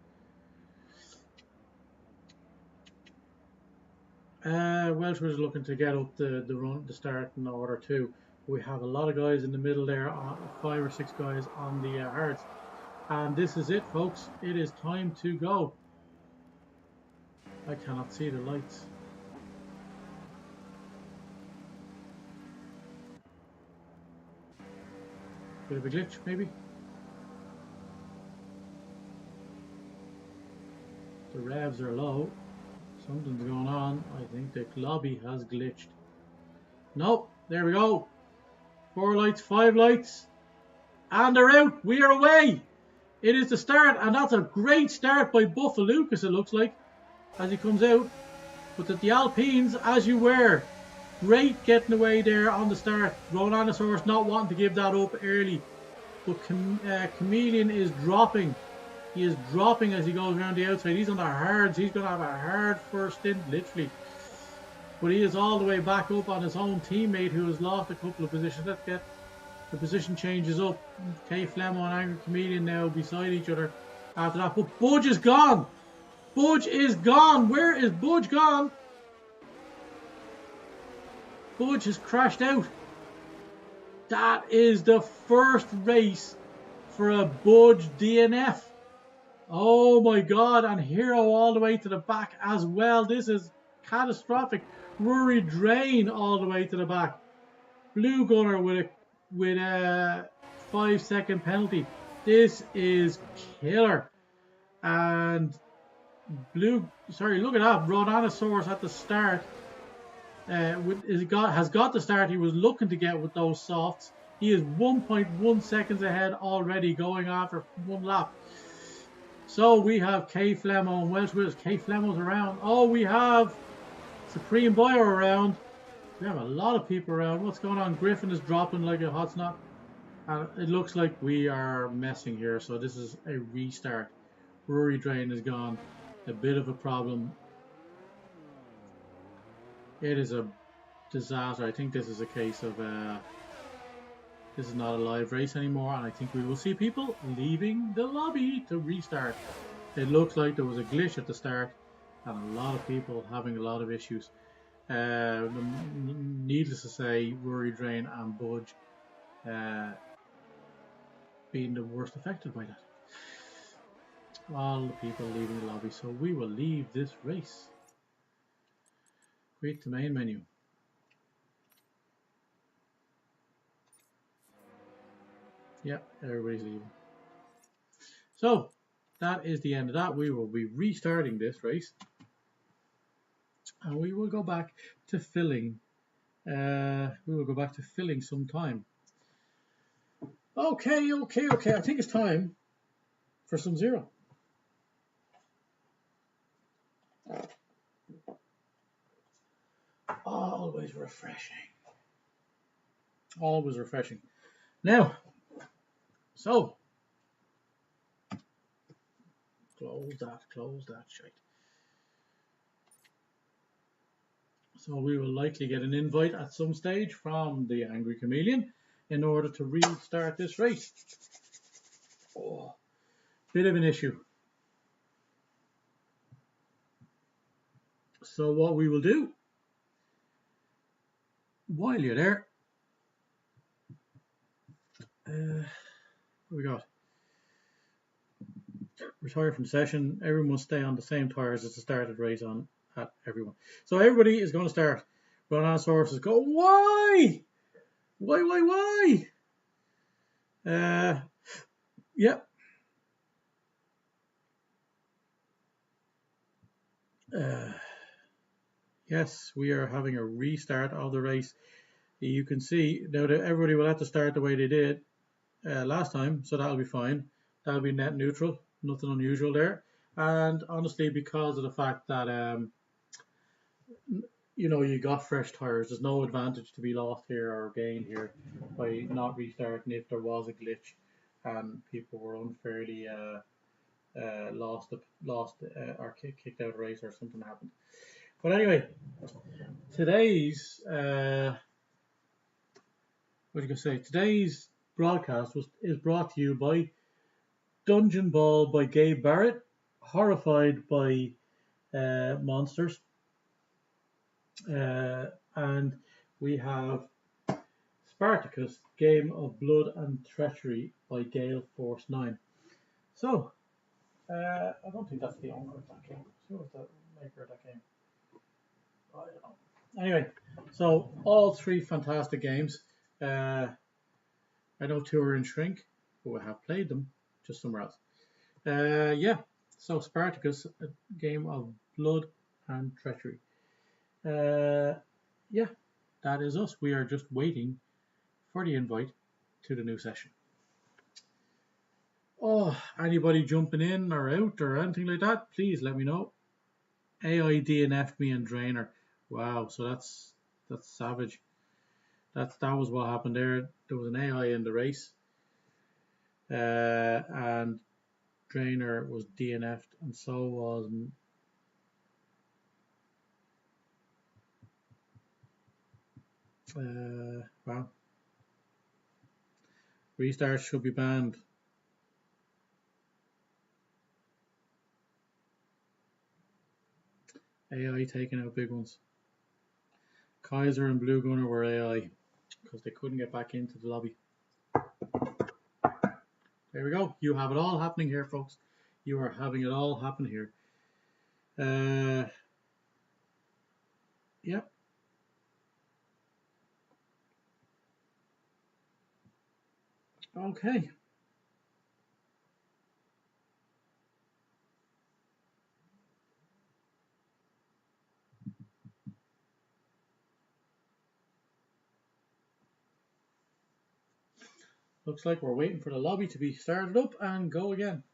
Welsh Wizard looking to get up the start in order too. We have a lot of guys in the middle there, 5 or 6 guys on the hards, and this is it, folks. It is time to go. I cannot see the lights. Bit of a glitch, maybe. The revs are low. Something's going on. I think the lobby has glitched. Nope, there we go. 4 lights, 5 lights, and they're out. We are away. It is the start, and that's a great start by Buffa Lucas, it looks like, as he comes out. But the Alpines, as you were, great getting away there on the start. Ronanosaurus not wanting to give that up early. But Chameleon is dropping. He is dropping as he goes around the outside. He's on the hards. He's going to have a hard first stint, literally. But he is all the way back up on his own teammate who has lost a couple of positions. Let's get the position changes up. K Flemo and Angry Chameleon now beside each other after that. But Budge is gone. Budge is gone. Where is Budge gone? Budge has crashed out. That is the first race for a Budge DNF. Oh my god, and Hero all the way to the back as well. This is catastrophic. Rory Drain all the way to the back. Blue Gunner with a 5-second penalty. This is killer. And look at that. Ronanosaurus at the start has got the start he was looking to get with those softs. He is 1.1 seconds ahead already going after one lap. So we have K Flemo and Welsh Wizards. K Flemo's around. Oh, we have Supreme Bio around. We have a lot of people around. What's going on? Griffin is dropping like a hot snot. And it looks like we are messing here. So this is a restart. Rory Drain is gone. A bit of a problem. It is a disaster. I think this is a case of this is not a live race anymore, and I think we will see people leaving the lobby to restart. It looks like there was a glitch at the start and a lot of people having a lot of issues. Needless to say, Rory Drain and Budge being the worst affected by that. All the people leaving the lobby, so we will leave this race. Create the main menu. Yep, everybody's leaving. So that is the end of that. We will be restarting this race, and we will go back to filling. Some time. Okay. I think it's time for some zero. Always refreshing. Always refreshing. Now, so close that shite. So we will likely get an invite at some stage from the Angry Chameleon in order to restart this race. Oh, bit of an issue. So what we will do, while you're there, what we got? Retire from session. Everyone must stay on the same tires as the started race on at everyone. So everybody is going to start. Brontosaurus go, why? Why? Yep. Yes, we are having a restart of the race. You can see now that everybody will have to start the way they did last time, so that'll be fine. That'll be net neutral, nothing unusual there. And honestly, because of the fact that you got fresh tires, there's no advantage to be lost here or gained here by not restarting if there was a glitch and people were unfairly lost or kicked out of the race or something happened. But anyway, today's today's broadcast is brought to you by Dungeon Ball by Gabe Barrett, Horrified by Monsters, and we have Spartacus, Game of Blood and Treachery by Gale Force 9. So, I don't think that's the owner of that game. Who was the maker of that game? I don't know. Anyway, so all three fantastic games. I know two are in Shrink, but I have played them just somewhere else. Yeah, so Spartacus, a Game of Blood and Treachery. Yeah, that is us. We are just waiting for the invite to the new session. Oh, anybody jumping in or out or anything like that, please let me know. AI DNF'd me and Drainer. Wow, so that's savage. That was what happened there. There was an AI in the race, and Drainer was DNF'd, and so was wow. Restart should be banned. AI taking out big ones. Kaiser and Blue Gunner were AI because they couldn't get back into the lobby. There we go. You have it all happening here, folks. You are having it all happen here. Yep. Okay. Looks like we're waiting for the lobby to be started up and go again.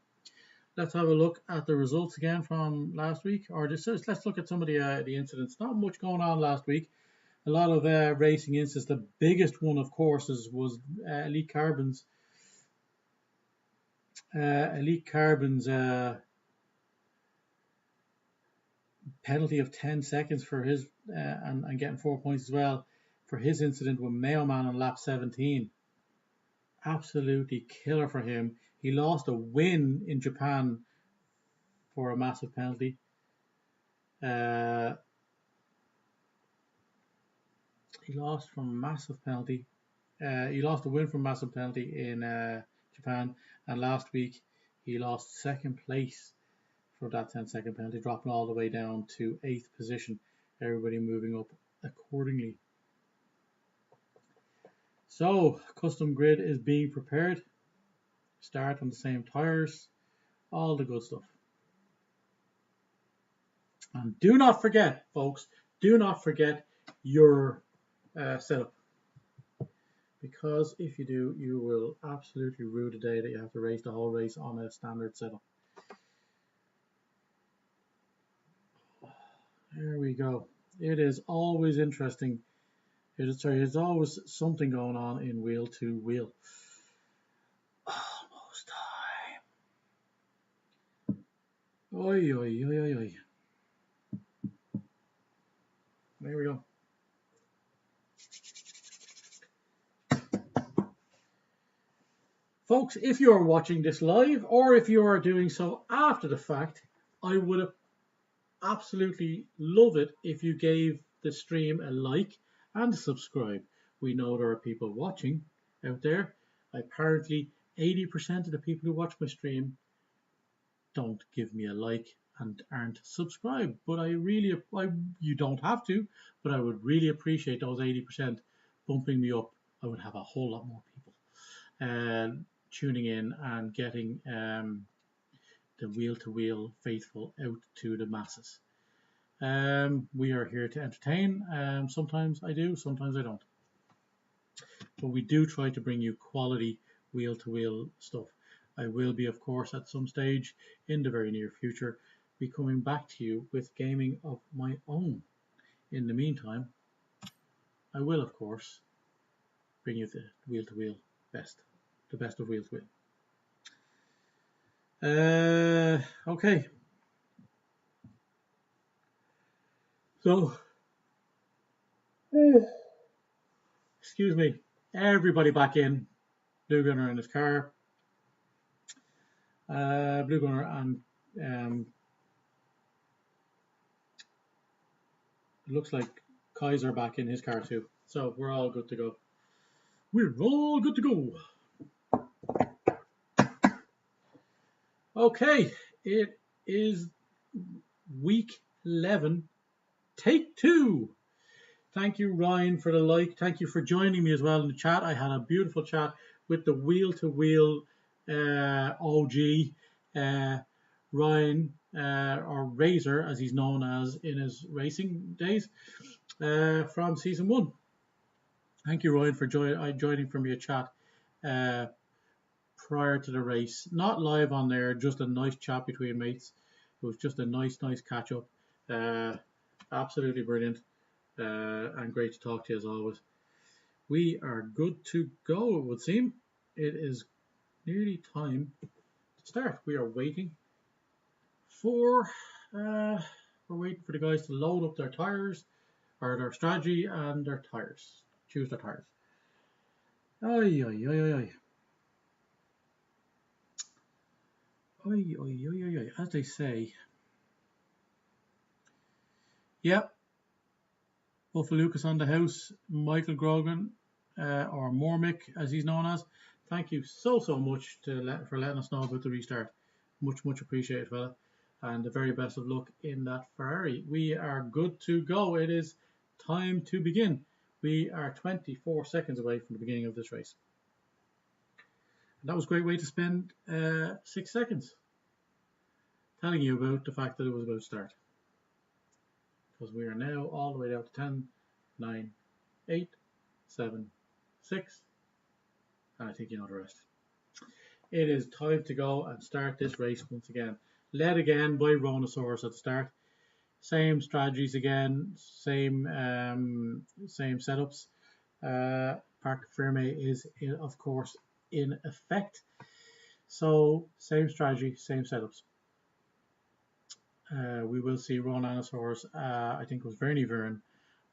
Let's have a look at the results again from last week, or just let's look at some of the incidents. Not much going on last week. A lot of racing incidents. The biggest one, of course, was Elite Carbon's penalty of 10 seconds for his and getting 4 points as well for his incident with Mayoman on lap 17. Absolutely killer for him. He lost a win in Japan for a massive penalty. He lost from a massive penalty. He lost a win from massive penalty in Japan, and last week he lost second place for that 10-second penalty, dropping all the way down to 8th position. Everybody moving up accordingly. So, custom grid is being prepared. Start on the same tires, all the good stuff. And do not forget, folks, do not forget your setup. Because if you do, you will absolutely rue the day that you have to race the whole race on a standard setup. There we go. It is always interesting. There's always something going on in wheel to wheel. Almost time. Oi, oi, oi, oi, oi. There we go. Folks, if you're watching this live or if you are doing so after the fact, I would absolutely love it if you gave the stream a like and a subscribe. We know there are people watching out there. Apparently, 80% of the people who watch my stream don't give me a like and aren't subscribed. But you don't have to, but I would really appreciate those 80% bumping me up. I would have a whole lot more people tuning in and getting the wheel to wheel faithful out to the masses. We are here to entertain. Sometimes I do, sometimes I don't. But we do try to bring you quality wheel to wheel stuff. I will be, of course, at some stage in the very near future, be coming back to you with gaming of my own. In the meantime, I will, of course, bring you the wheel to wheel best, the best of wheel to wheel. Okay. So, excuse me, everybody back in. Blue Gunner in his car. Blue Gunner and it looks like Kaiser back in his car too. So we're all good to go. We're all good to go. Okay, it is week 11, take 2. Thank you, Ryan, for the like. Thank you for joining me as well in the chat. I had a beautiful chat with the wheel to wheel OG, Ryan, or Razor, as he's known as in his racing days, from season 1. Thank you, Ryan, for joining from your chat prior to the race. Not live on there, just a nice chat between mates. It was just a nice catch up. Absolutely brilliant and great to talk to you as always. We are good to go, it would seem. It is nearly time to start. We are waiting for the guys to load up their tires, or their strategy and their tires. Choose their tires. Oi, oi, oi, oi, oi. Oi, oi, oi, oi, oi. As they say. Yep. Buffalo Lucas on the house. Michael Grogan, or Mormick, as he's known as. Thank you so much for letting us know about the restart. Much appreciated, fella. And the very best of luck in that Ferrari. We are good to go. It is time to begin. We are 24 seconds away from the beginning of this race. And that was a great way to spend 6 seconds telling you about the fact that it was about to start. Because we are now all the way down to 10, 9, 8, 7, 6, and I think you know the rest. It is time to go and start this race once again. Led again by Rhonosaurus at the start. Same strategies again, same setups. Parc Ferme is, of course, in effect. So, same strategy, same setups. We will see Rhonosaurus, I think it was Vernie Vern,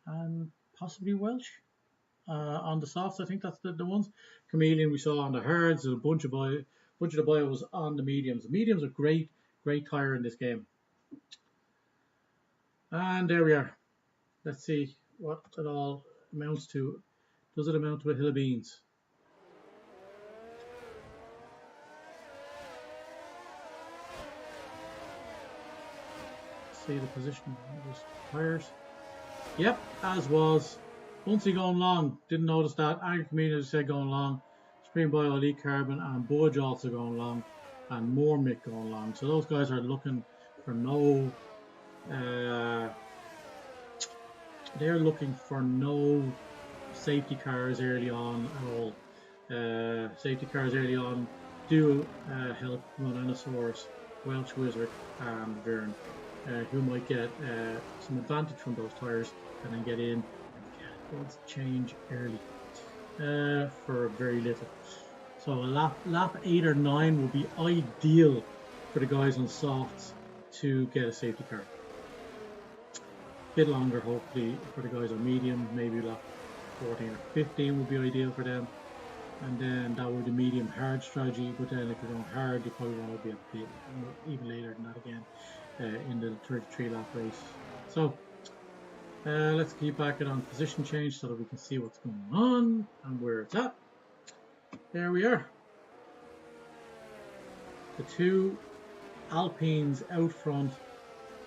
and possibly Welsh on the softs. I think that's the ones. Chameleon we saw on the hards, and a bunch of the bios on the mediums. The mediums are great tire in this game. And there we are. Let's see what it all amounts to. Does it amount to a hill of beans? See the position of his tires. Yep, as was. Bunsey going long. Didn't notice that. Angry Chameleon, as I said, going long. Supreme Bio, Elite Carbon, and Budge also going long. And Mormick going long. So those guys are looking for no... they're looking for no safety cars early on at all. Safety cars early on do help Rhonosaurus, Welsh Wizard, and Vern, who might get some advantage from those tires and then get in and get those change early for very little. So a lap 8 or 9 will be ideal for the guys on softs to get a safety car. Bit longer, hopefully, for the guys on medium. Maybe lap 14 or 15 would be ideal for them. And then that would be the medium hard strategy. But then if you're going hard, you probably want to be able to beat even later than that again. in the 33 lap race. So let's keep back it on position change so that we can see what's going on and where it's at. There we are. The two Alpines out front,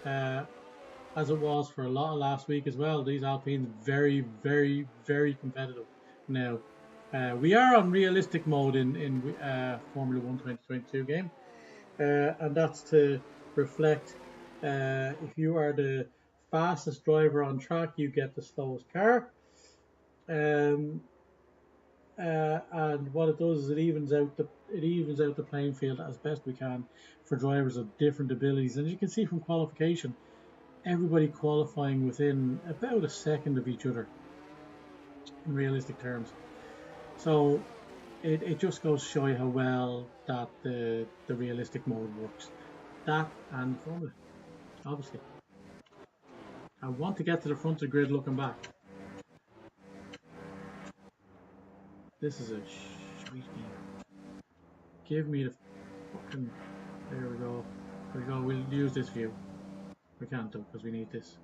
as it was for a lot of last week as well. These Alpines very, very, very competitive. Now, we are on realistic mode in Formula 1 2022 game, and that's to reflect if you are the fastest driver on track, you get the slowest car. And what it does is it evens out the playing field as best we can for drivers of different abilities. And as you can see from qualification, everybody qualifying within about a second of each other in realistic terms. So it just goes to show you how well that the realistic mode works. That and Formula, obviously. I want to get to the front of the grid looking back. This is a sweet game. Give me the fucking... There we go. There we go. We'll use this view. We can't though, because we need this.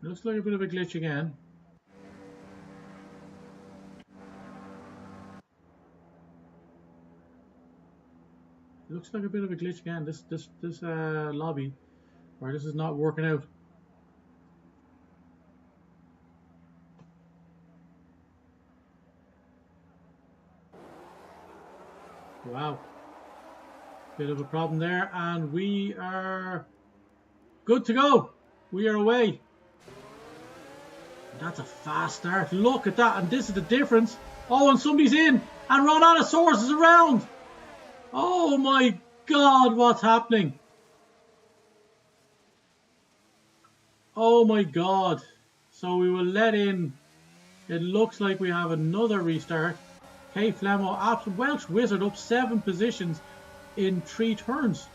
It looks like a bit of a glitch again. It looks like a bit of a glitch again. This lobby, or this is not working out. Wow. Bit of a problem there, and we are good to go. We are away. That's a fast start. Look at that, and this is the difference. Oh, and somebody's in, and Ronaldosaurus is around. Oh my God, what's happening? Oh my God. So we will let in. It looks like we have another restart. K Flemo, Welsh Wizard up 7 positions in 3 turns.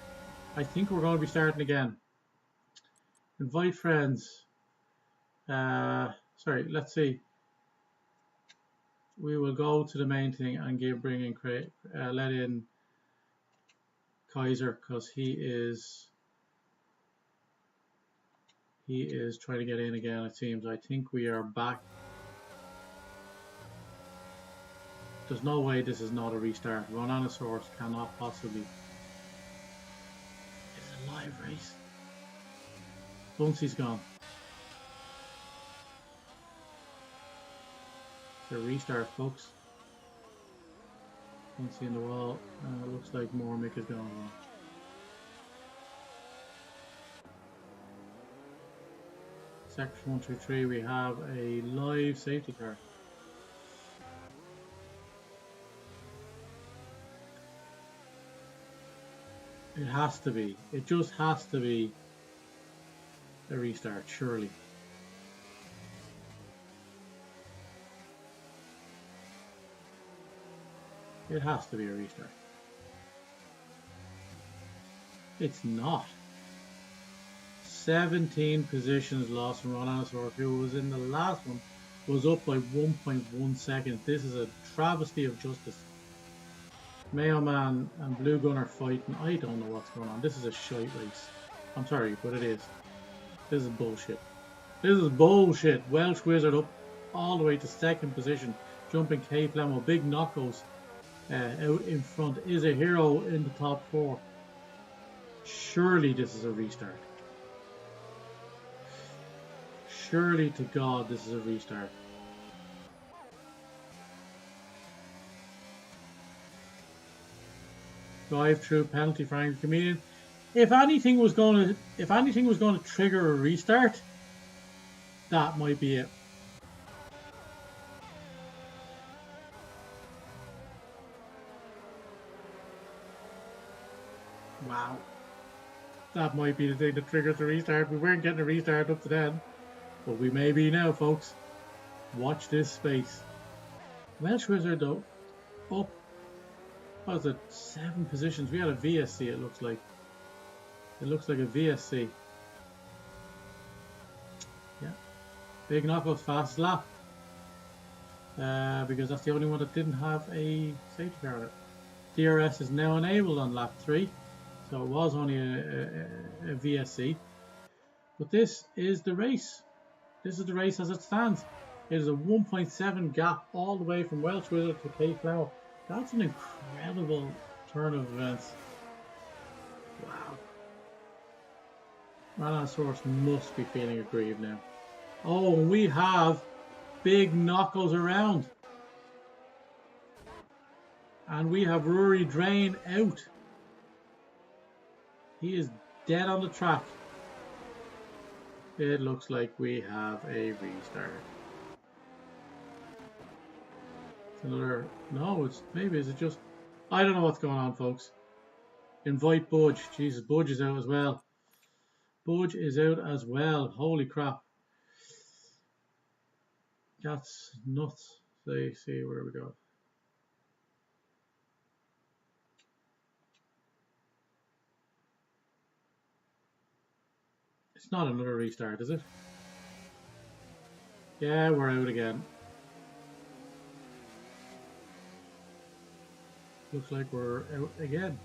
I think we're going to be starting again. Invite friends. Sorry, let's see. We will go to the main thing and let in Kaiser, because he is trying to get in again, it seems. I think we are back. There's no way this is not a restart. Ronaldosaurus cannot possibly. It's a live race. Buncey's gone. It's a restart, folks. Buncey in the wall. It looks like more Mick is going on. Sector 123, we have a live safety car. It has to be. It just has to be a restart, surely. It has to be a restart. It's not. 17 positions lost from Ronaldosaurus, who was in the last one, was up by 1.1 seconds. This is a travesty of justice. Mayo Man and Blue Gun are fighting. I don't know what's going on. This is a shite race. I'm sorry, but it is. This is bullshit. This is bullshit. Welsh Wizard up all the way to 2nd position. Jumping K Flemo. Big Knockos out in front. Is a hero in the top 4. Surely this is a restart. Surely to God this is a restart. Drive through penalty Frank Comedian. If anything was going to trigger a restart, that might be it. Wow. That might be the thing that triggers the restart. We weren't getting a restart up to then, but we may be now, folks. Watch this space. Welsh Wizard though, up. What was it? 7 positions. We had a VSC, it looks like. It looks like a VSC. Yeah. Big Knockout, fast lap. because that's the only one that didn't have a safety car on it. DRS is now enabled on lap 3, so it was only a VSC. But this is the race. This is the race as it stands. It is a 1.7 gap all the way from Welsh Wizard to Cape Flower. That's an incredible turn of events. Wow. Rhinoceros must be feeling aggrieved now. Oh, we have big knuckles around. And we have Rory Drain out. He is dead on the track. It looks like we have a restart. It's another... No, it's... Maybe is it just... I don't know what's going on, folks. Invite Budge. Jesus, Budge is out as well. Budge is out as well. Holy crap. That's nuts. Let's see where we go. It's not another restart, is it? Yeah, we're out again. Looks like we're out again.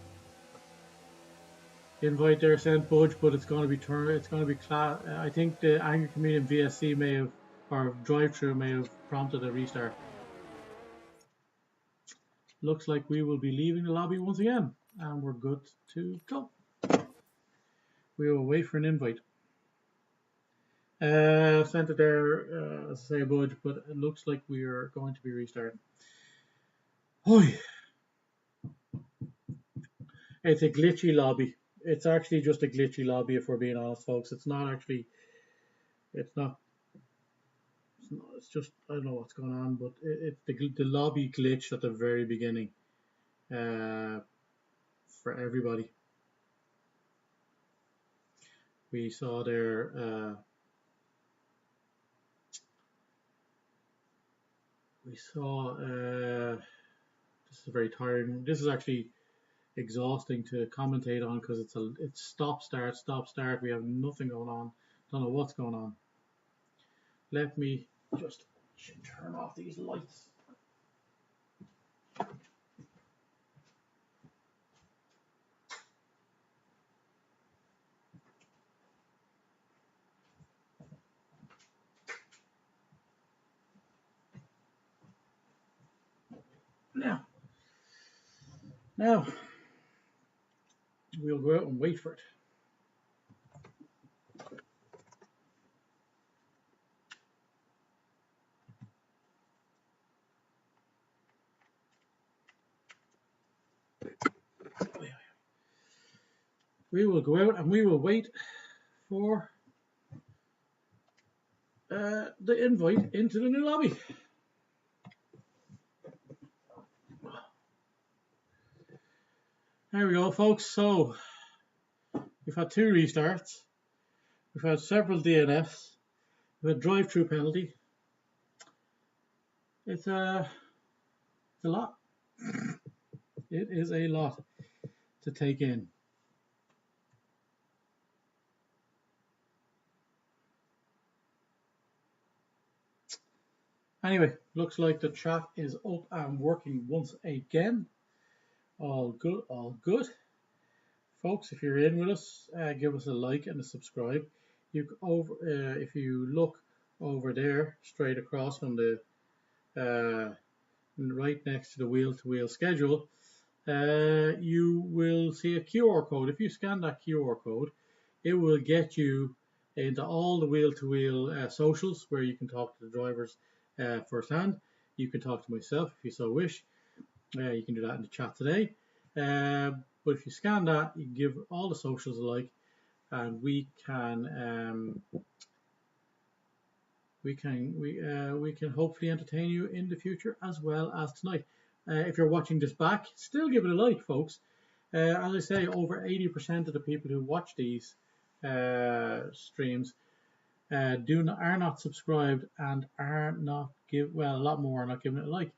Invite there sent Budge, but it's going to be It's going to be class. I think the Angry Comedian VSC may have, or drive-through may have prompted a restart. Looks like we will be leaving the lobby once again, and we're good to go. We will wait for an invite. Sent it there, as I say, Budge, but it looks like we are going to be restarting. Oi. It's a glitchy lobby. It's actually just a glitchy lobby, if we're being honest, folks. It's not actually. It's not. It's just, I don't know what's going on, but it's the lobby glitched at the very beginning, for everybody. We saw there. We saw. This is very tiring. This is actually exhausting to commentate on because it's stop start. We have nothing going on. Don't know what's going on. Let me just turn off these lights. Now, we'll go out and wait for it. We will go out and we will wait for the invite into the new lobby. There we go, folks. So we've had 2 restarts. We've had several DNFs. We've had drive-through penalty. It's a lot. It is a lot to take in. Anyway, looks like the chat is up and working once again. All good, all good. Folks, if you're in with us, give us a like and a subscribe. If you look over there, straight across from the right next to the wheel-to-wheel schedule, you will see a QR code. If you scan that QR code, it will get you into all the wheel-to-wheel socials where you can talk to the drivers firsthand. You can talk to myself if you so wish. You can do that in the chat today. But if you scan that, you can give all the socials a like, and we can hopefully entertain you in the future as well as tonight. If you're watching this back, still give it a like, folks. As I say, over 80% of the people who watch these streams are not subscribed and are not a lot more are not giving it a like.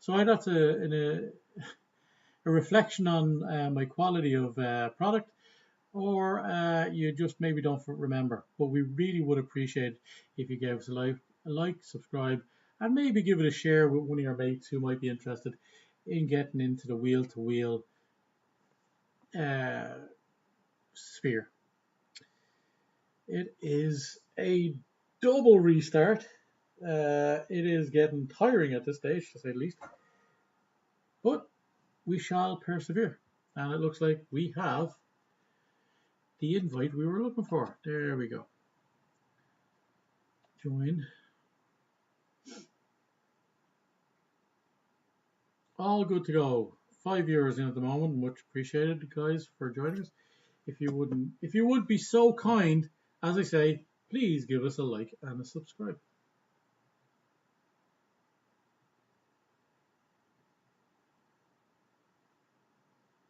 So that's a reflection on my quality of product, or you just maybe don't remember. But we really would appreciate if you gave us a like, subscribe, and maybe give it a share with one of your mates who might be interested in getting into the wheel-to-wheel sphere. It is a double restart. It is getting tiring at this stage, to say the least. But we shall persevere. And it looks like we have the invite we were looking for. There we go. Join. All good to go. €5 in at the moment. Much appreciated, guys, for joining us. If you would be so kind, as I say, please give us a like and a subscribe.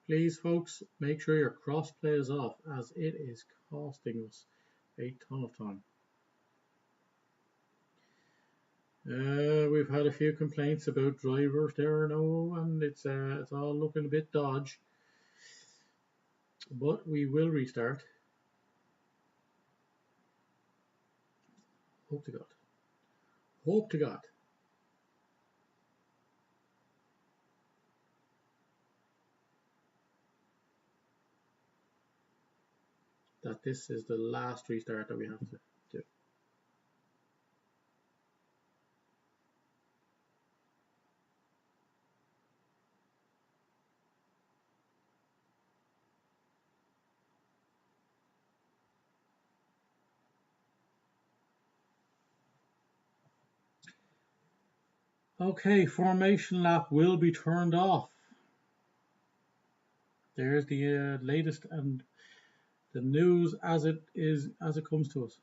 Please, folks, make sure your crossplay is off, as it is costing us a ton of time. We've had a few complaints about drivers there now, and it's all looking a bit dodgy. But we will restart. Hope to God. Hope to God. That this is the last restart that we have to do. Okay, formation lap will be turned off. There's the latest and the news as it comes to us.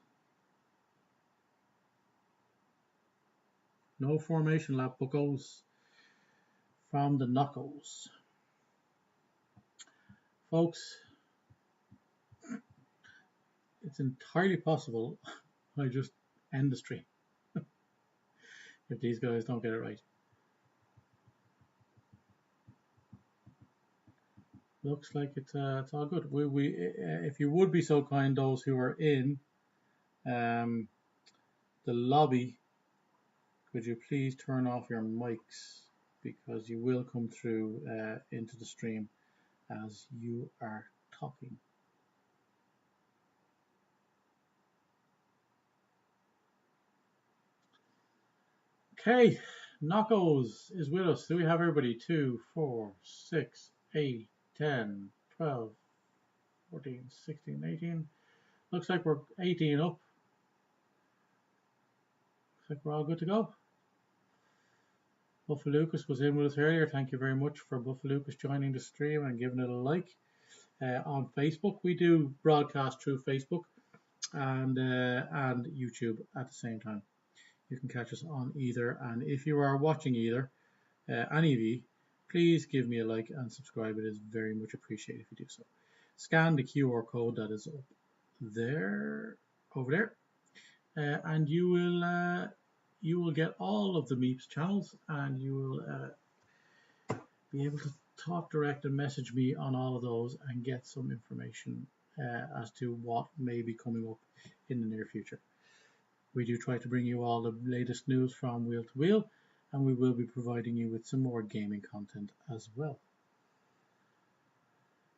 No formation lap goes from the knuckles. Folks, it's entirely possible I just end the stream if these guys don't get it right. Looks like it's all good. If you would be so kind, those who are in the lobby, could you please turn off your mics, because you will come through into the stream as you are talking. Okay, Knockos is with us. Do we have everybody? 2, 4, 6, 8, 10, 12, 14, 16, 18. Looks like we're 18 up. Looks like we're all good to go. Buffalo Lucas was in with us earlier. Thank you very much for Buffalo Lucas joining the stream and giving it a like. On Facebook, we do broadcast through Facebook and YouTube at the same time. You can catch us on either, and if you are watching either, any of you, please give me a like and subscribe. It is very much appreciated if you do so. Scan the QR code that is up there, over there, and you will get all of the Meeps channels, and you will be able to talk direct and message me on all of those and get some information as to what may be coming up in the near future. We do try to bring you all the latest news from wheel to wheel, and we will be providing you with some more gaming content as well.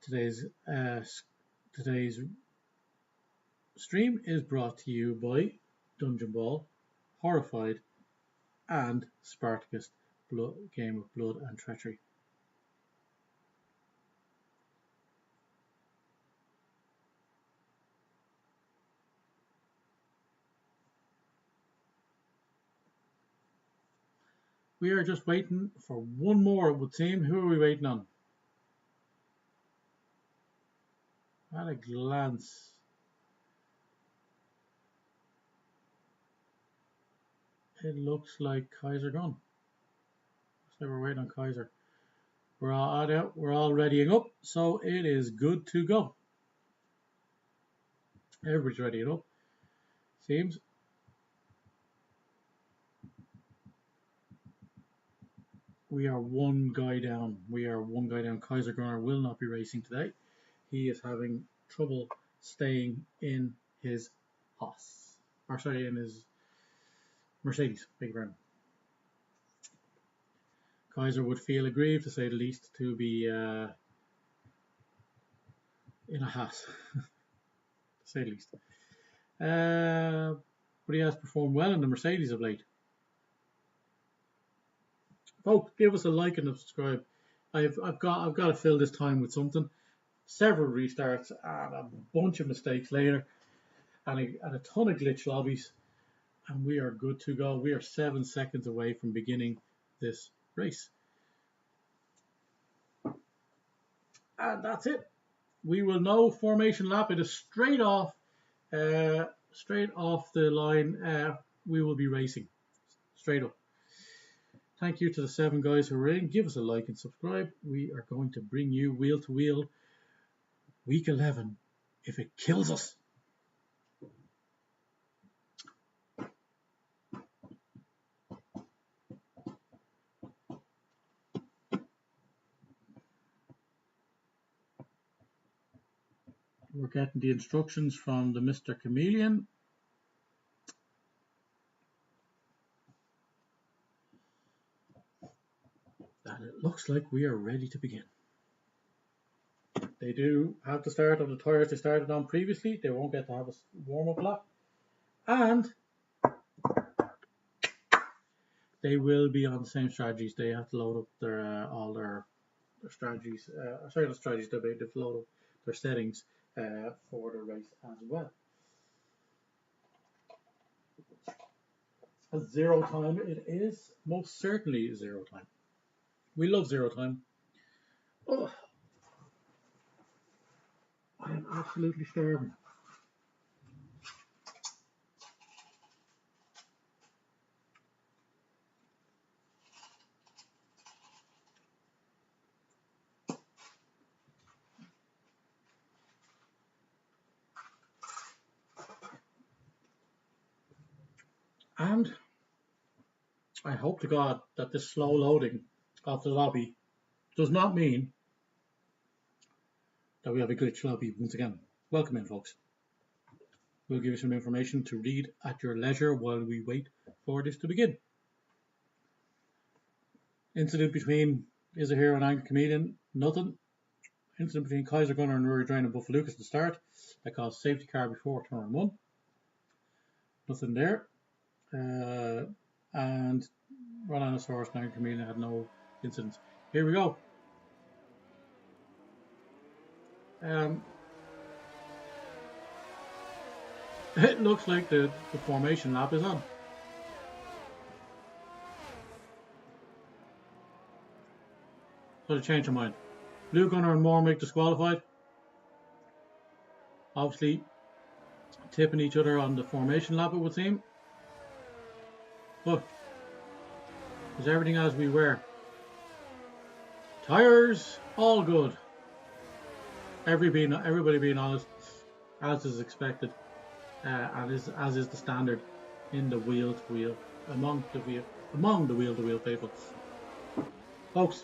Today's stream is brought to you by Dungeon Ball, Horrified, and Spartacus Game of Blood and Treachery. We are just waiting for one more, it would seem. Who are we waiting on? At a glance, it looks like Kaiser gone. Looks like we're waiting on Kaiser. We're all out. We're all readying up, so it is good to go. Everybody's readying up. Seems. We are one guy down. Kaiser Gunnar will not be racing today. He is having trouble staying in his in his Mercedes. Big round. Kaiser would feel aggrieved, to say the least, to be in a hat, to say the least. But he has performed well in the Mercedes of late. Folks, give us a like and a subscribe. I've got to fill this time with something. Several restarts and a bunch of mistakes later, and a ton of glitch lobbies, and we are good to go. We are 7 seconds away from beginning this race, and that's it. We will know formation lap. It is straight off the line. We will be racing straight up. Thank you to the 7 guys who are in. Give us a like and subscribe. We are going to bring you wheel to wheel week 11 if it kills us. We're getting the instructions from the Mr. Chameleon. And it looks like we are ready to begin. They do have to start on the tyres they started on previously. They won't get to have a warm-up lap. And they will be on the same strategies. They have to load up their all their strategies. Not strategies. They have to load up their settings for the race as well. A zero time it is. Most certainly zero time. We love zero time. Oh, I am absolutely starving. And I hope to God that this slow loading of the lobby does not mean that we have a glitch lobby once again. Welcome in, folks. We'll give you some information to read at your leisure while we wait for this to begin. Incident between Is a Hero and Angry Chameleon, nothing. Incident between Kaiser Gunner and Rory Drain and Buff Lucas at the start. That caused safety car before turn 1. Nothing there. And Rolanosaurus and Angry Chameleon had no incidents. Here we go. It looks like the formation lap is on. So they changed their mind. Blue Gunner and Mormick disqualified. Obviously tipping each other on the formation lap, it would seem. But is everything as we were? Tires, all good. Everybody being honest, as is expected, and as is the standard in the wheel to wheel among the wheel to wheel faithful. Folks,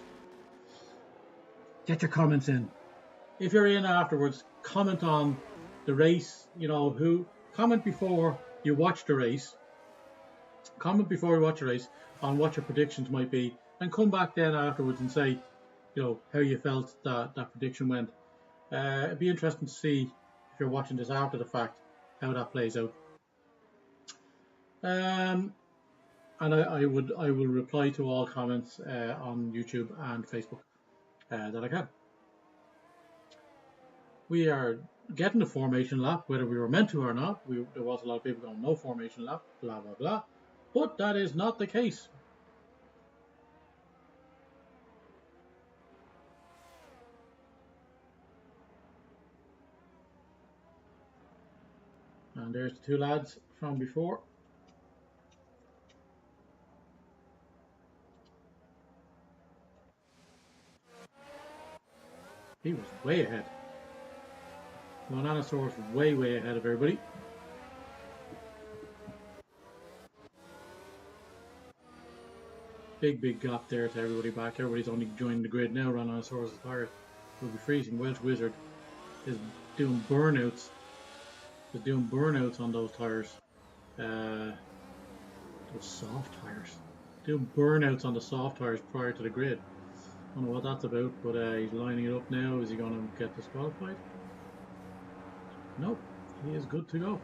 get your comments in. If you're in afterwards, comment on the race. Comment before you watch the race. Comment before you watch the race on what your predictions might be, and come back then afterwards and say, how you felt that prediction went. It'd be interesting to see, if you're watching this after the fact, how that plays out. And I will reply to all comments on YouTube and Facebook that I can. We are getting the formation lap, whether we were meant to or not. There was a lot of people going, no formation lap, blah blah blah, but that is not the case. And there's the 2 lads from before. He was way ahead. Monanosaurus was way ahead of everybody. Big gap there to everybody back. Everybody's only joining the grid now. Monanosaurus is tired. Will be freezing. Welsh Wizard is doing burnouts. On those tires. Those soft tires. doing burnouts on the soft tires prior to the grid. I don't know what that's about, but he's lining it up now. Is he going to get disqualified? Nope, he is good to go.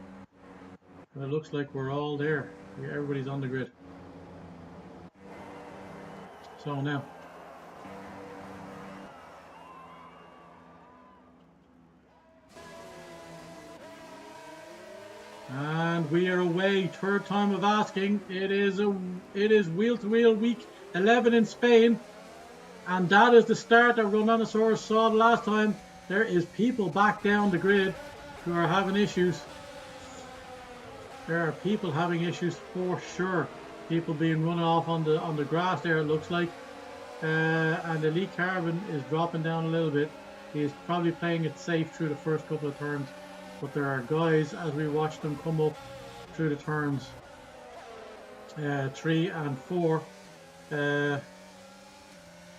And it looks like we're all there. Everybody's on the grid. So now, and we are away. Third time of asking. It is wheel to wheel week 11 in Spain, and that is the start that Ronanosaurus saw the last time. There is people back down the grid who are having issues. There are people having issues for sure. People being run off on the grass there, it looks like. And Elite Carbon is dropping down a little bit. He is probably playing it safe through the first couple of turns. But there are guys, as we watch them come up through the turns 3 and 4,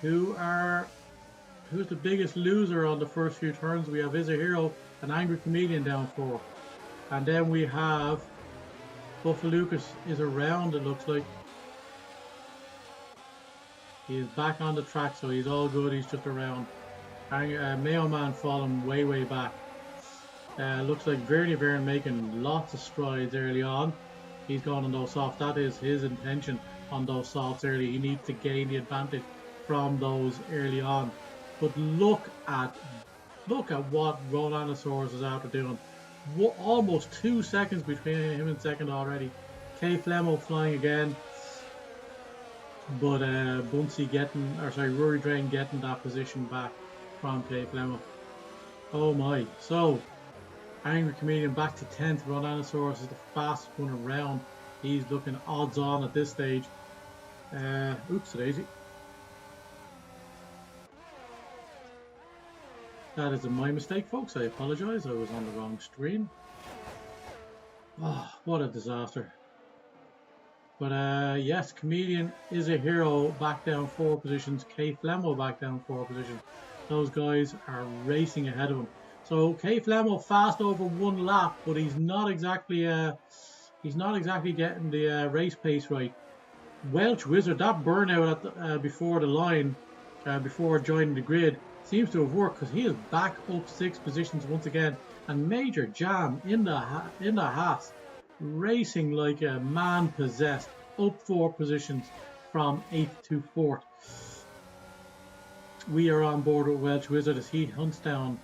who's the biggest loser on the first few turns. We have Is a Hero, an Angry Comedian down 4. And then we have Buffalo Lucas is around, it looks like. He is back on the track, so he's all good. He's just around. Mayo Man falling way back. Looks like Vern making lots of strides early on. He's gone on those softs. That is his intention on those softs early. He needs to gain the advantage from those early on. But look at what Rolanosaurus is after doing. Almost 2 seconds between him and second already. K Flemo flying again. But Rory Drain getting that position back from K Flemo. Oh my. So, Angry Comedian back to 10th. Rodanosaurus is the fastest one around. He's looking odds on at this stage. Oops, daisy. That is my mistake, folks. I apologise. I was on the wrong screen. Oh, what a disaster. But yes, Comedian Is a Hero back down 4 positions. K Flemo back down 4 positions. Those guys are racing ahead of him. So K Flemo fast over 1 lap, but he's not exactly getting the race pace right. Welsh Wizard, that burnout at before the line, before joining the grid, seems to have worked because he is back up 6 positions once again. And Major Jam in the Haas, racing like a man possessed, up 4 positions from 8th to 4th. We are on board with Welsh Wizard as he hunts down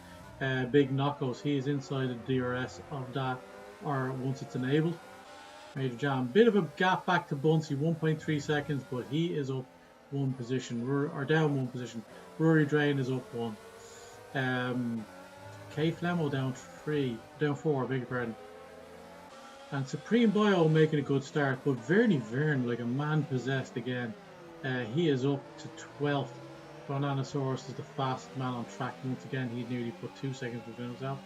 Big Knockos. He is inside the DRS of that, or once it's enabled. Major Jam, bit of a gap back to Bunsey, 1.3 seconds, but he is up 1 position, or down 1 position. Rory Drain is up 1. K Flemo down 4, beg your pardon. And Supreme Bio making a good start, but Vern like a man possessed again. He is up to 12th. Ronanosaurus is the fastest man on track once again. He nearly put 2 seconds between himself.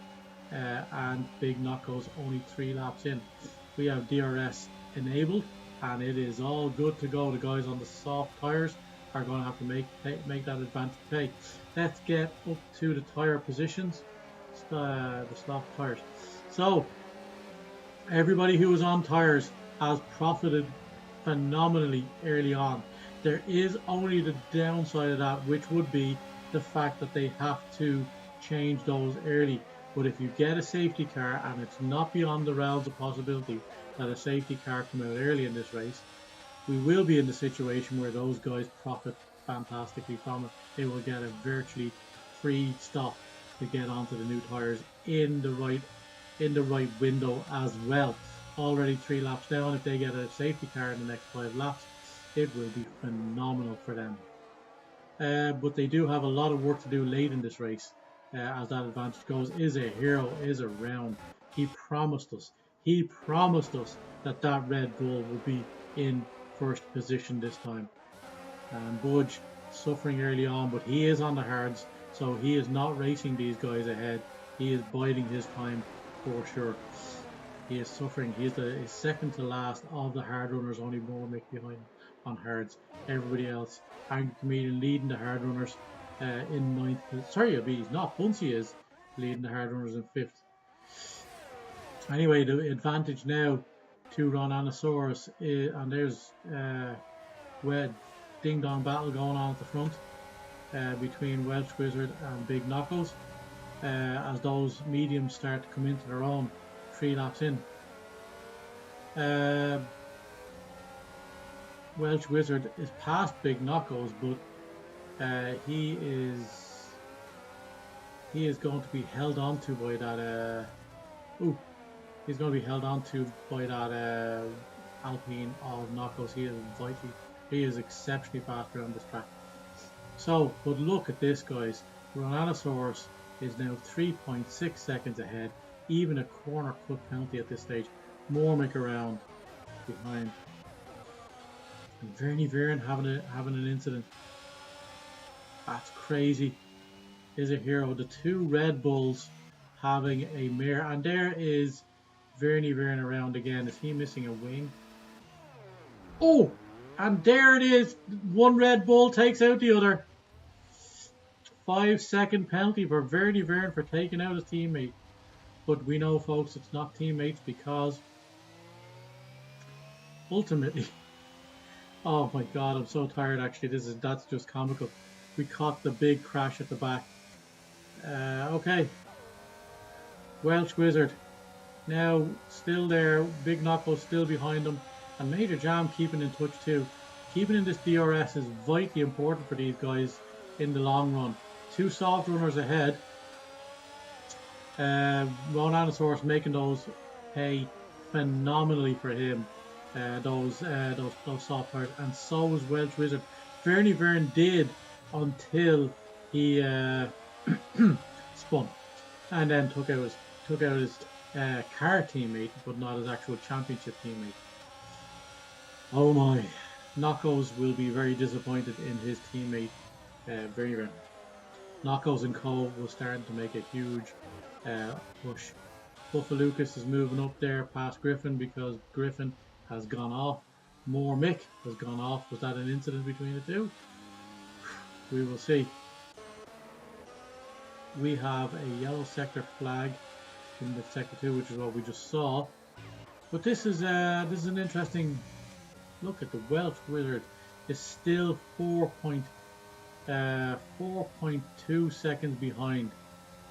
And Big Knocko's only 3 laps in. We have DRS enabled, and it is all good to go. The guys on the soft tires are going to have to make that advantage pay. Let's get up to the tire positions, the soft tires. So everybody who was on tires has profited phenomenally early on. There is only the downside of that, which would be the fact that they have to change those early. But if you get a safety car, and it's not beyond the realms of possibility that a safety car come out early in this race, we will be in the situation where those guys profit fantastically from it. They will get a virtually free stop to get onto the new tyres in the right window as well. Already 3 laps down. If they get a safety car in the next 5 laps, it will be phenomenal for them. But they do have a lot of work to do late in this race. As that advantage goes, Is a Hero is around. He promised us that Red Bull would be in first position this time. And Budge suffering early on, but he is on the hards, so he is not racing these guys ahead. He is biding his time for sure. He is suffering. He is second to last of the hard runners, only Mormick behind on hards. Everybody else, Angry Comedian leading the hard runners in 9th. Sorry, he's not. Bunsey is leading the hard runners in 5th. Anyway, the advantage now to Ronanosaurus and there's ding dong battle going on at the front between Welsh Wizard and Big Knuckles as those mediums start to come into their own 3 laps in. Welsh Wizard is past Big Knuckles, but he is going to be held onto by that. He's going to be held onto by that Alpine of Knuckles. He is exceptionally fast around this track. So, but look at this, guys. Ronanosaurus is now 3.6 seconds ahead, even a corner cut penalty at this stage. Mormick around behind. And Vernie Viren having an incident. That's crazy. Is a hero. The 2 Red Bulls having a mare, and there is Vernie Viren around again. Is he missing a wing? Oh, and there it is. 1 Red Bull takes out the other. 5-second penalty for Vernie Viren for taking out his teammate. But we know, folks, it's not teammates because ultimately, oh my god, I'm so tired actually. That's just comical. We caught the big crash at the back. Okay. Welsh Wizard now still there. Big Knuckles still behind him. And Major Jam keeping in touch too. Keeping in this DRS is vitally important for these guys in the long run. 2 soft runners ahead. Ronanosaurus making those pay phenomenally for him. Those soft tires, and so was Welsh Wizard. Vernie Viren did until he spun and then took out his car teammate, but not his actual championship teammate. Oh my, Knuckles will be very disappointed in his teammate Vernie Viren. Knuckles and Co will start to make a huge push. Buffa Lucas is moving up there past Griffin because Griffin has gone off. Mick has gone off. Was that an incident between the two? We will see. We have a yellow sector flag in the sector 2, which is what we just saw. But this is an interesting look at the Welsh Wizard. Is still 4.2 seconds behind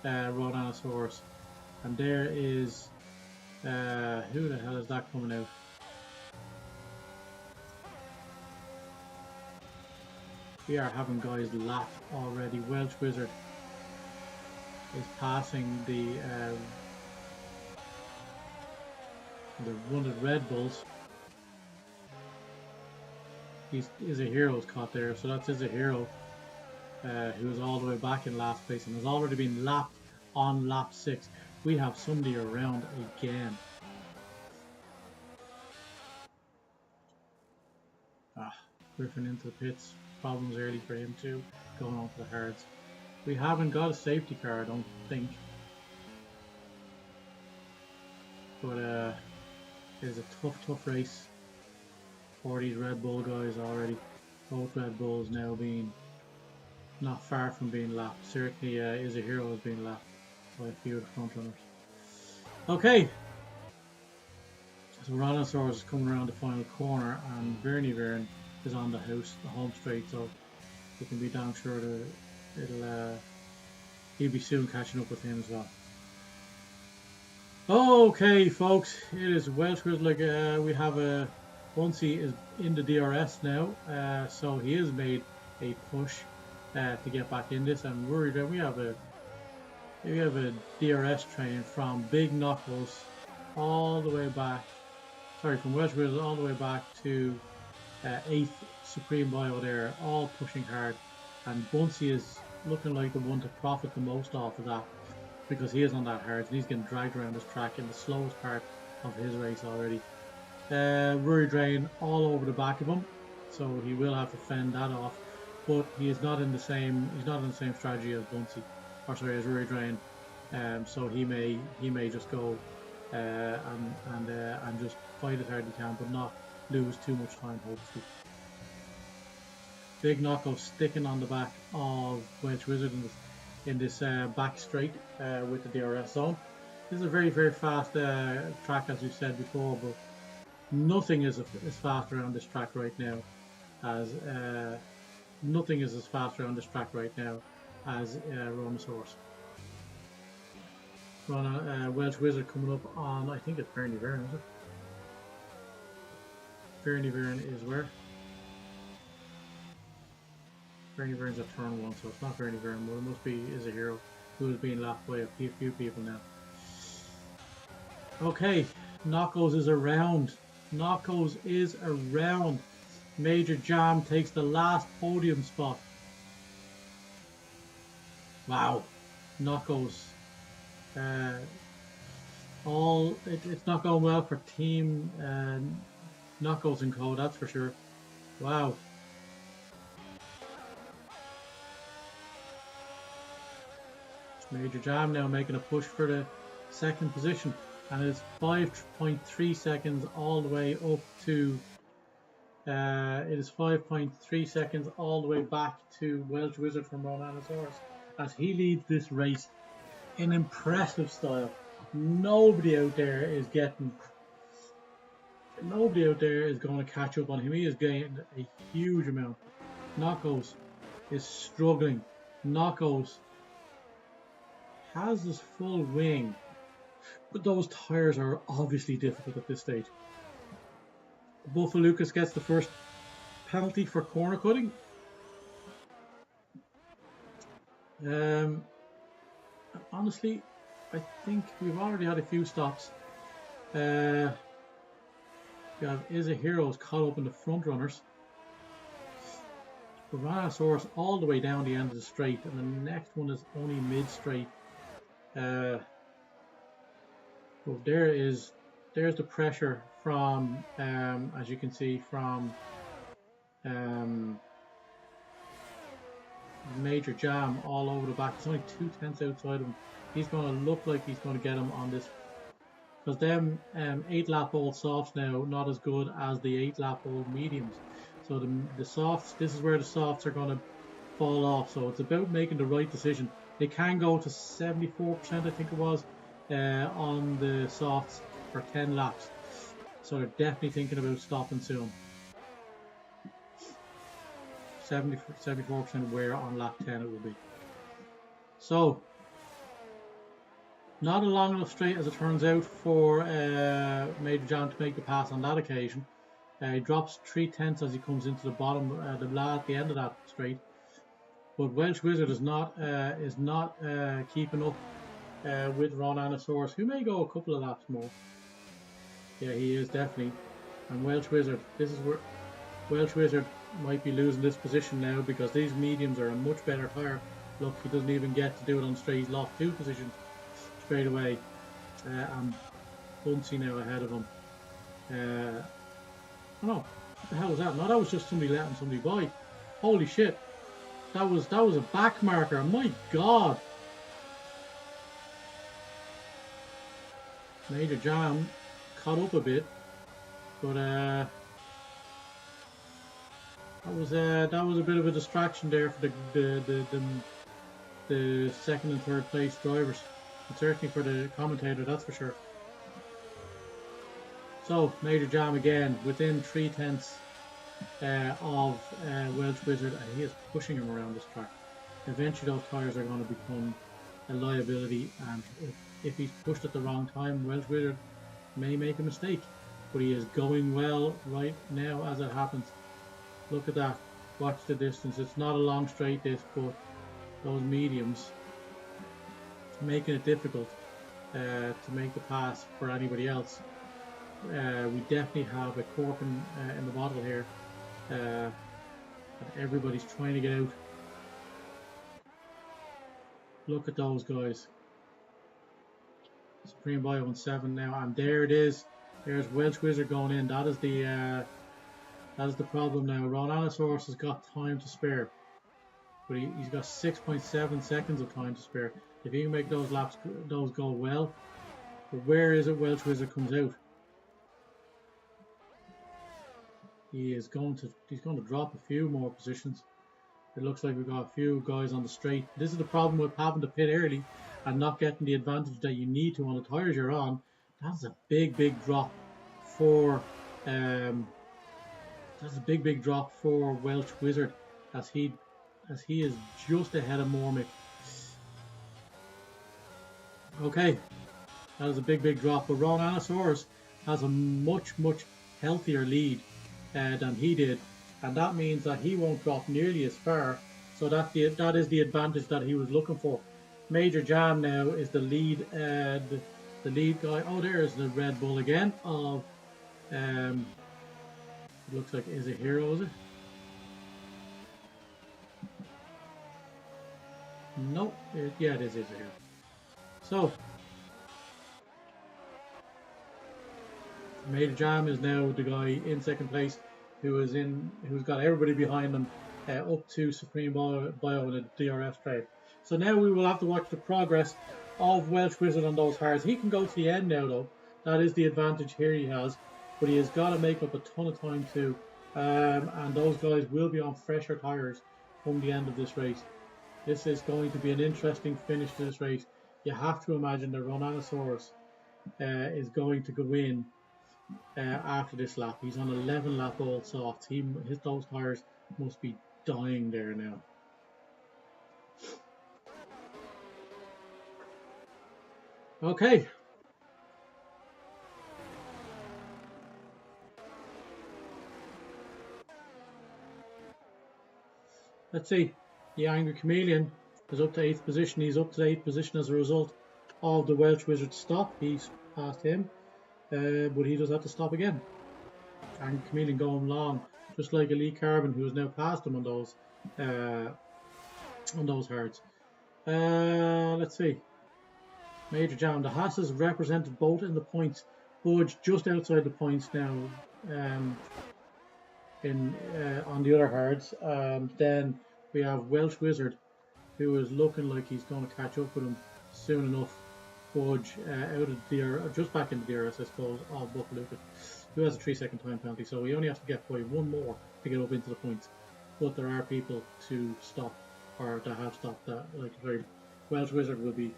Ronanosaurus, and there is who the hell is that coming out? We are having guys lapped already. Welsh Wizard is passing the one of the Red Bulls. Is a Hero's caught there, so that's Is a Hero who is all the way back in last place and has already been lapped on lap 6. We have somebody around again. Griffin into the pits. Problems early for him too, going on to the hards. We haven't got a safety car, I don't think. But it is a tough race for these Red Bull guys already. Both Red Bulls now being not far from being lapped. Certainly Is a Hero has been lapped by a few of the front runners. Okay. So Ronanosaurus is coming around the final corner and Vernie Viren is on the home straight, so we can be damn sure that he'll be soon catching up with him as well. Okay, folks, it is Welsh Wizard. We have a Bunsey is in the DRS now, so he has made a push to get back in this. I'm worried that we have a DRS train from Big Knuckles all the way back. Sorry, from Welsh Wizard all the way back to 8th Supreme Bio there, all pushing hard, and Bunsey is looking like the one to profit the most off of that because he is on that hard and he's getting dragged around this track in the slowest part of his race already. Rory Drain all over the back of him, so he will have to fend that off, but he is not in the same strategy as Bunsey, or sorry, as Rory Drain, so he may just go and just fight as hard as he can, but not lose too much time, hopefully. Big Knuckles sticking on the back of Welsh Wizard in this back straight with the DRS zone. This is a very, very fast track, as we've said before, but nothing is fast around this track right now. as nothing is as faster on this track right now as Rhonosaurus. Welsh Wizard coming up on, I think it's Bernie Vern, is it? Bernie Vern is where? Bernie Vern's at turn 1, so it's not Bernie Vern, but it must be Is a Hero, who is being lapped by a few people now. Okay, Knockos is around. Knockos is around. Major Jam takes the last podium spot. Wow, Knockos. It's not going well for Team Knockos and Co. That's for sure. Wow. Major Jam now making a push for the second position, and it's 5.3 seconds all the way up to. It is 5.3 seconds all the way back to Welsh Wizard from Ronanosaurus as he leads this race in impressive style. Nobody out there is going to catch up on him. He is getting a huge amount. Knockos is struggling. Knockos has his full wing, but those tires are obviously difficult at this stage. Buffalucas gets the first penalty for corner cutting. Honestly, I think we've already had a few stops. We have Is a Heroes caught up in the front runners. Tyrannosaurus all the way down the end of the straight, and the next one is only mid straight. But there's the pressure from, as you can see, from Major Jam all over the back. It's only 2/10 outside of him. He's going to look like he's going to get him on this, because them 8-lap old softs now not as good as the 8-lap old mediums. So the softs, this is where the softs are going to fall off. So it's about making the right decision. They can go to 74%, I think it was, on the softs for 10 laps. So they're definitely thinking about stopping soon. 74% wear on lap 10 it will be. So, not a long enough straight as it turns out for Major Jam to make the pass on that occasion. He drops 3/10 as he comes into the bottom, the end of that straight. But Welsh Wizard is not keeping up with Ronanosaurus, who may go a couple of laps more. Yeah, he is definitely. And Welsh Wizard, this is where Welsh Wizard might be losing this position now, because these mediums are a much better tire. Look, he doesn't even get to do it on straight. He's lost 2 positions straight away. And Bunsey now ahead of him. Oh no, what the hell was that? No, that was just somebody letting somebody by. Holy shit. That was a back marker. My God. Major Jam caught up a bit, but that was a bit of a distraction there for the second and third place drivers, and certainly for the commentator, that's for sure. So Major Jam again within 3/10 of Welsh Wizard, and he is pushing him around this track. Eventually those tyres are going to become a liability, and if he's pushed at the wrong time, Welsh Wizard may make a mistake. But he is going well right now as it happens. Look at that. Watch the distance. It's not a long straight this, but those mediums making it difficult to make the pass for anybody else. We definitely have a cork in the bottle here. And everybody's trying to get out. Look at those guys. Supreme Bio on 7 now, and there it is. There's Welsh Wizard going in. That is the problem now. Ronanosaurus has got time to spare, but he's got 6.7 seconds of time to spare. If he can make those laps go well, but where is it Welsh Wizard comes out? He's going to drop a few more positions. It looks like we've got a few guys on the straight. This is the problem with having to pit early and not getting the advantage that you need to on the tyres you're on. That's a big drop for That's a big drop for Welsh Wizard as he is just ahead of Mormick. Okay, that is a big drop, but Ronanosaurus has a much healthier lead than he did, and that means that he won't drop nearly as far. So that is the advantage that he was looking for. Major Jam now is the lead the lead guy. Oh, there's the Red Bull again of it looks like, is it Hero, is it? No, yeah, it is a Hero. So Major Jam is now the guy in second place who's got everybody behind them up to Supreme Bio in the DRS trade. So now we will have to watch the progress of Welsh Wizard on those hards. He can go to the end now though. That is the advantage here he has. But he has got to make up a ton of time too. And those guys will be on fresher tyres come the end of this race. This is going to be an interesting finish to this race. You have to imagine that Ronanosaurus is going to go in after this lap. He's on 11 lap all soft. Those tyres must be dying there now. Okay. Let's see. The Angry Chameleon is up to 8th position. He's up to 8th position as a result of the Welsh Wizard stop. He's passed him, but he does have to stop again. Angry Chameleon going long, just like Elite Carbon, who has now passed him on those hards. Let's see. Major Jam. The Haas is represented both in the points. Budge just outside the points now. On the other hards, and then we have Welsh Wizard, who is looking like he's going to catch up with him soon enough. Budge out of just back into DRS, I suppose, of Buckaluka, who has a 3-second time penalty, so he only has to get by one more to get up into the points. But there are people to stop, or that have stopped that. Like, Welsh Wizard will be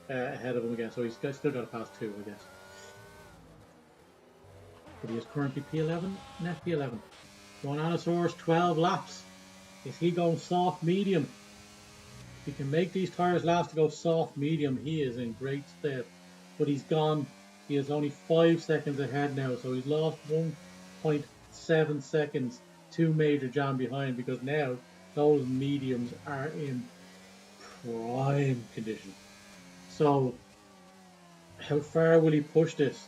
ahead of him again, so he's still got to pass 2, I guess. But he is currently P11, net P11. Ronanosaurus 12 laps. Is he going soft medium? If he can make these tyres last to go soft medium, he is in great stead. But he's gone. He is only 5 seconds ahead now, so he's lost 1.7 seconds to Major Jam behind, because now those mediums are in prime condition. So how far will he push this?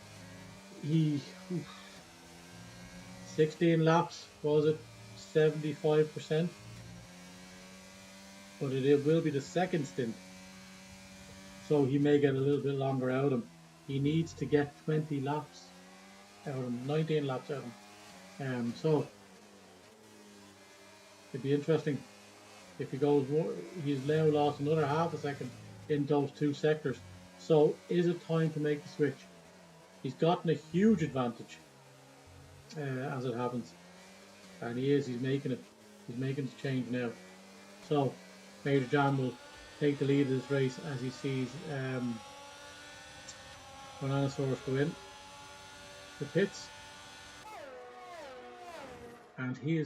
16 laps, was it? 75%. But it will be the second stint, so he may get a little bit longer out of him. He needs to get 20 laps out of him, 19 laps out of him. So it'd be interesting if he goes more. He's now lost another half a second in those 2 sectors. So is it time to make the switch? He's gotten a huge advantage as it happens, and he's making it. He's making the change now. So Major Jam will take the lead of this race as he sees Ronanosaurus go in the pits, and we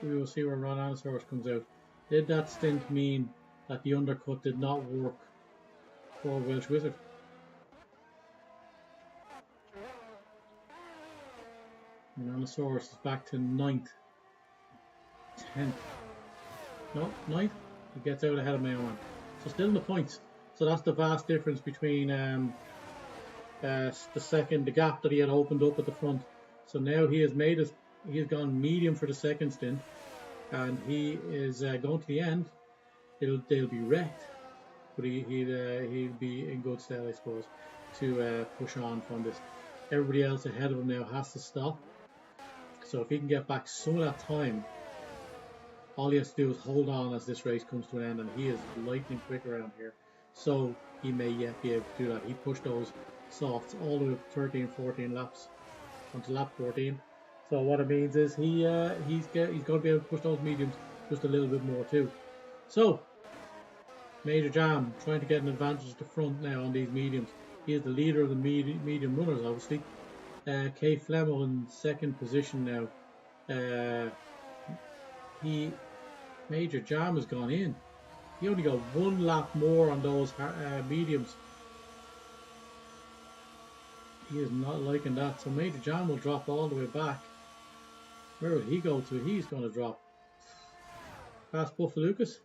will see where Ronanosaurus comes out. Did that stint mean that the undercut did not work for Welsh Wizard? Ronanosaurus is back to 9th, 10th. No, 9th. He gets out ahead of Mayoman. So still in the points. So that's the vast difference between the gap that he had opened up at the front. So now he has gone medium for the second stint, and he is going to the end. They'll be wrecked, but he'll be in good stead, I suppose, to push on from this. Everybody else ahead of him now has to stop. So if he can get back some of that time, all he has to do is hold on as this race comes to an end, and he is lightning quick around here. So he may yet be able to do that. He pushed those softs all the way up 13, 14 laps onto lap 14. So what it means is he's going to be able to push those mediums just a little bit more too. So Major Jam trying to get an advantage at the front now on these mediums. He is the leader of the medium runners, obviously. K Flemo in second position now. Major Jam has gone in. He only got 1 lap more on those mediums. He is not liking that. So Major Jam will drop all the way back. Where will he go to? He's going to drop past Buffalucas.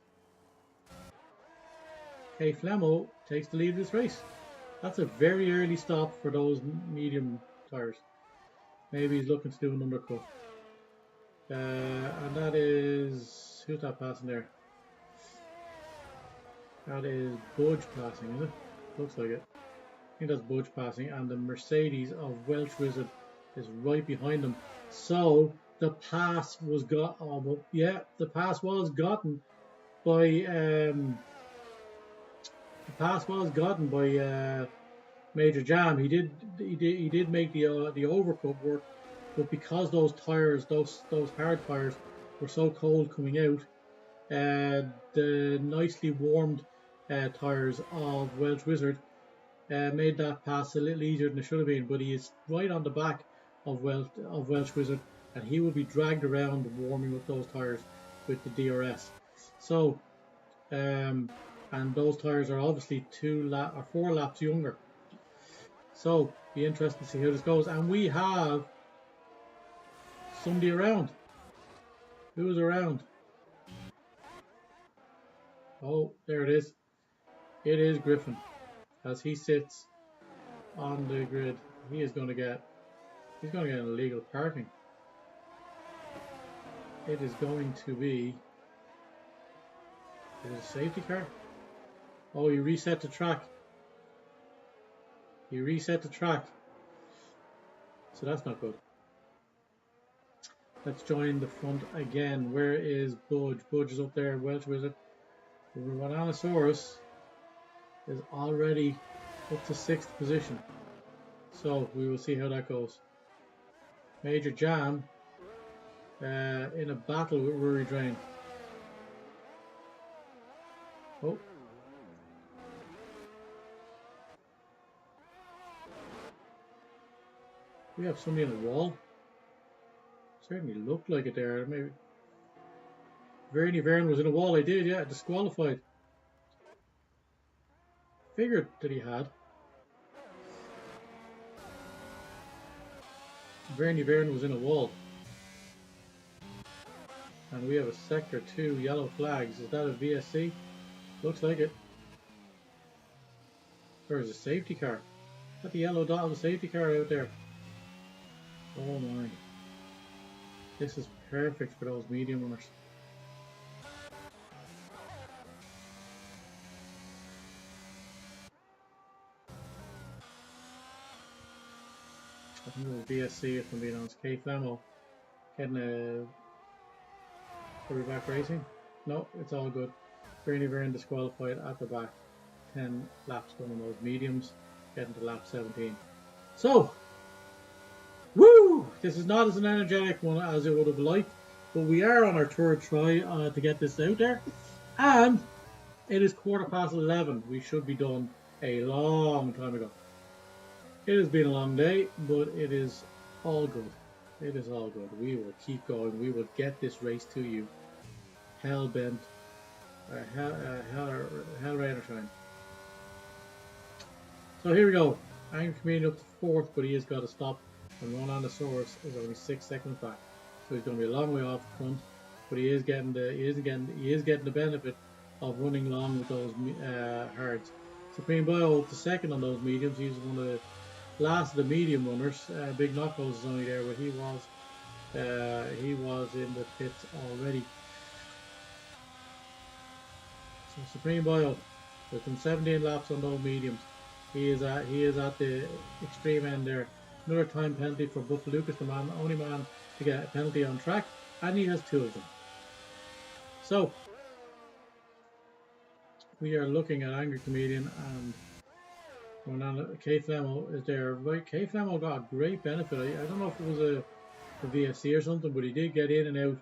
K Flemo takes the lead of this race. That's a very early stop for those medium tyres. Maybe he's looking to do an undercut. And that is... Who's that passing there? That is Budge passing, is it? Looks like it. I think that's Budge passing. And the Mercedes of Welsh Wizard is right behind them. So the pass was got. Oh, well, yeah, the pass was gotten by. The pass was gotten by Major Jam. He did make the overcut work, but because those tires, those hard tires, were so cold coming out, the nicely warmed tires of Welsh Wizard made that pass a little easier than it should have been. But he is right on the back of Welsh Wizard, and he will be dragged around warming up those tires with the DRS. So, and those tires are obviously 4 laps younger. So, be interested to see how this goes. And we have somebody around. Who's around? Oh, there it is. It is Griffin. As he sits on the grid, he's going to get an illegal parking. It is going to be... Is it a safety car? Oh, he reset the track. He reset the track. So that's not good. Let's join the front again. Where is Budge? Budge is up there, Welsh Wizard. Rhinoceros is already up to 6th position. So we will see how that goes. Major Jam in a battle with Rory Drain. Oh. We have somebody on the wall. Certainly looked like it there. Maybe Vernie Verne was in a wall. I did, yeah, disqualified. Figured that he had. Vernie Verne was in a wall. And we have a sector 2 yellow flags. Is that a VSC? Looks like it. Or is it a safety car? Is that the yellow dot of a safety car out there? Oh my. This is perfect for those medium runners. I think it was BSC if I'm being honest. K Flemo getting a... Are we back racing? No, it's all good. Bernie Verne disqualified at the back. 10 laps done on those mediums, getting to lap 17. So, woo! This is not as an energetic one as it would have liked, but we are on our third try to get this out there. And it is 11:15. We should be done a long time ago. It has been a long day, but it is all good. It is all good. We will keep going. We will get this race to you. Hell bent. Hell rain or shine. So here we go. Angry Comedian up to 4th, but he has got to stop. And Rhinoceros is only 6 seconds back. So he's going to be a long way off the front. But he is getting the benefit of running long with those hards. Supreme Bio up to 2nd on those mediums. He's one of the last of the medium runners. Big Knuckles is only there, but he was in the pits already. So Supreme Bio, within 17 laps on those mediums, he is at the extreme end there. Another time penalty for Buffalucas, the only man to get a penalty on track, and he has 2 of them. So we are looking at Angry Comedian and K Flemo is there. Right, K Flemo got a great benefit. I don't know if it was a VSC or something, but he did get in and out,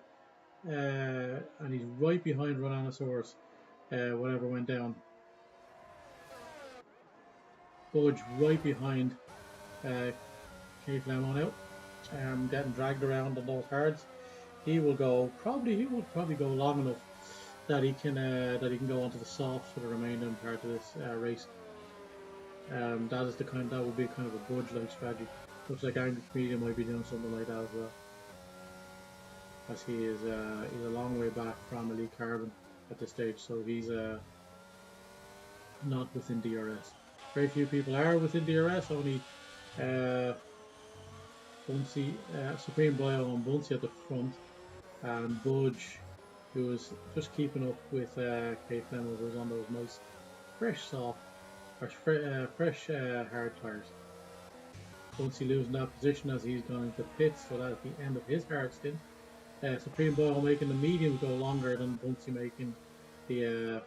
and he's right behind Rhinoceros. Whatever went down. Budge right behind Keith Lemon out, getting dragged around on those hards. He will probably go long enough that he can go onto the softs for the remaining part of this race. That would be kind of a budge-like strategy. Looks like Angry Comedian might be doing something like that as well, as he's a long way back from Elite Carbon at this stage, so he's not within DRS. Very few people are within DRS. Only Bunsey, Supreme Bio and Bunsey at the front, and Budge, who was just keeping up with Kate Fleming, who was on those nice, fresh, soft, or fresh hard tires. Bunsey losing that position as he's gone into pits, so that's the end of his hard stint. Supreme Boyle making the mediums go longer than Bunsey making the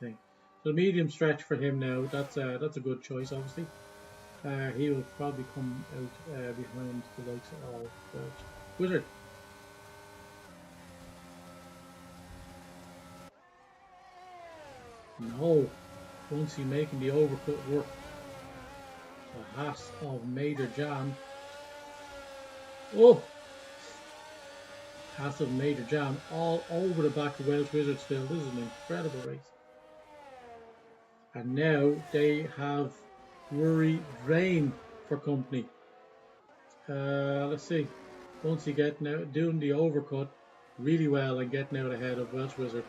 thing. So the medium stretch for him now. That's a good choice, obviously. He will probably come out behind the likes of Wizard. No, Bunsey making the overcut work. The Haas of Major Jam. Oh! Haas of Major Jam all over the back of Welsh Wizard still. This is an incredible race. And now they have Rory Drain for company. Let's see. Bunsey doing the overcut really well and getting out ahead of Welsh Wizard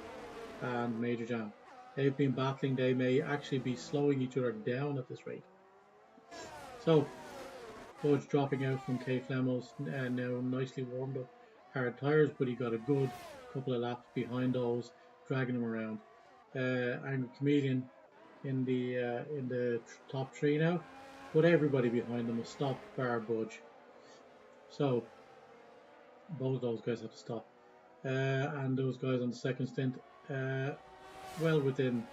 and Major Jam. They've been battling. They may actually be slowing each other down at this rate. So, Budge dropping out from K Flemmo's now nicely warmed up hard tyres, but he got a good couple of laps behind those, dragging him around. Angry Comedian in the top three now, but everybody behind them has stopped bar Budge. So both those guys have to stop, and those guys on the second stint, well within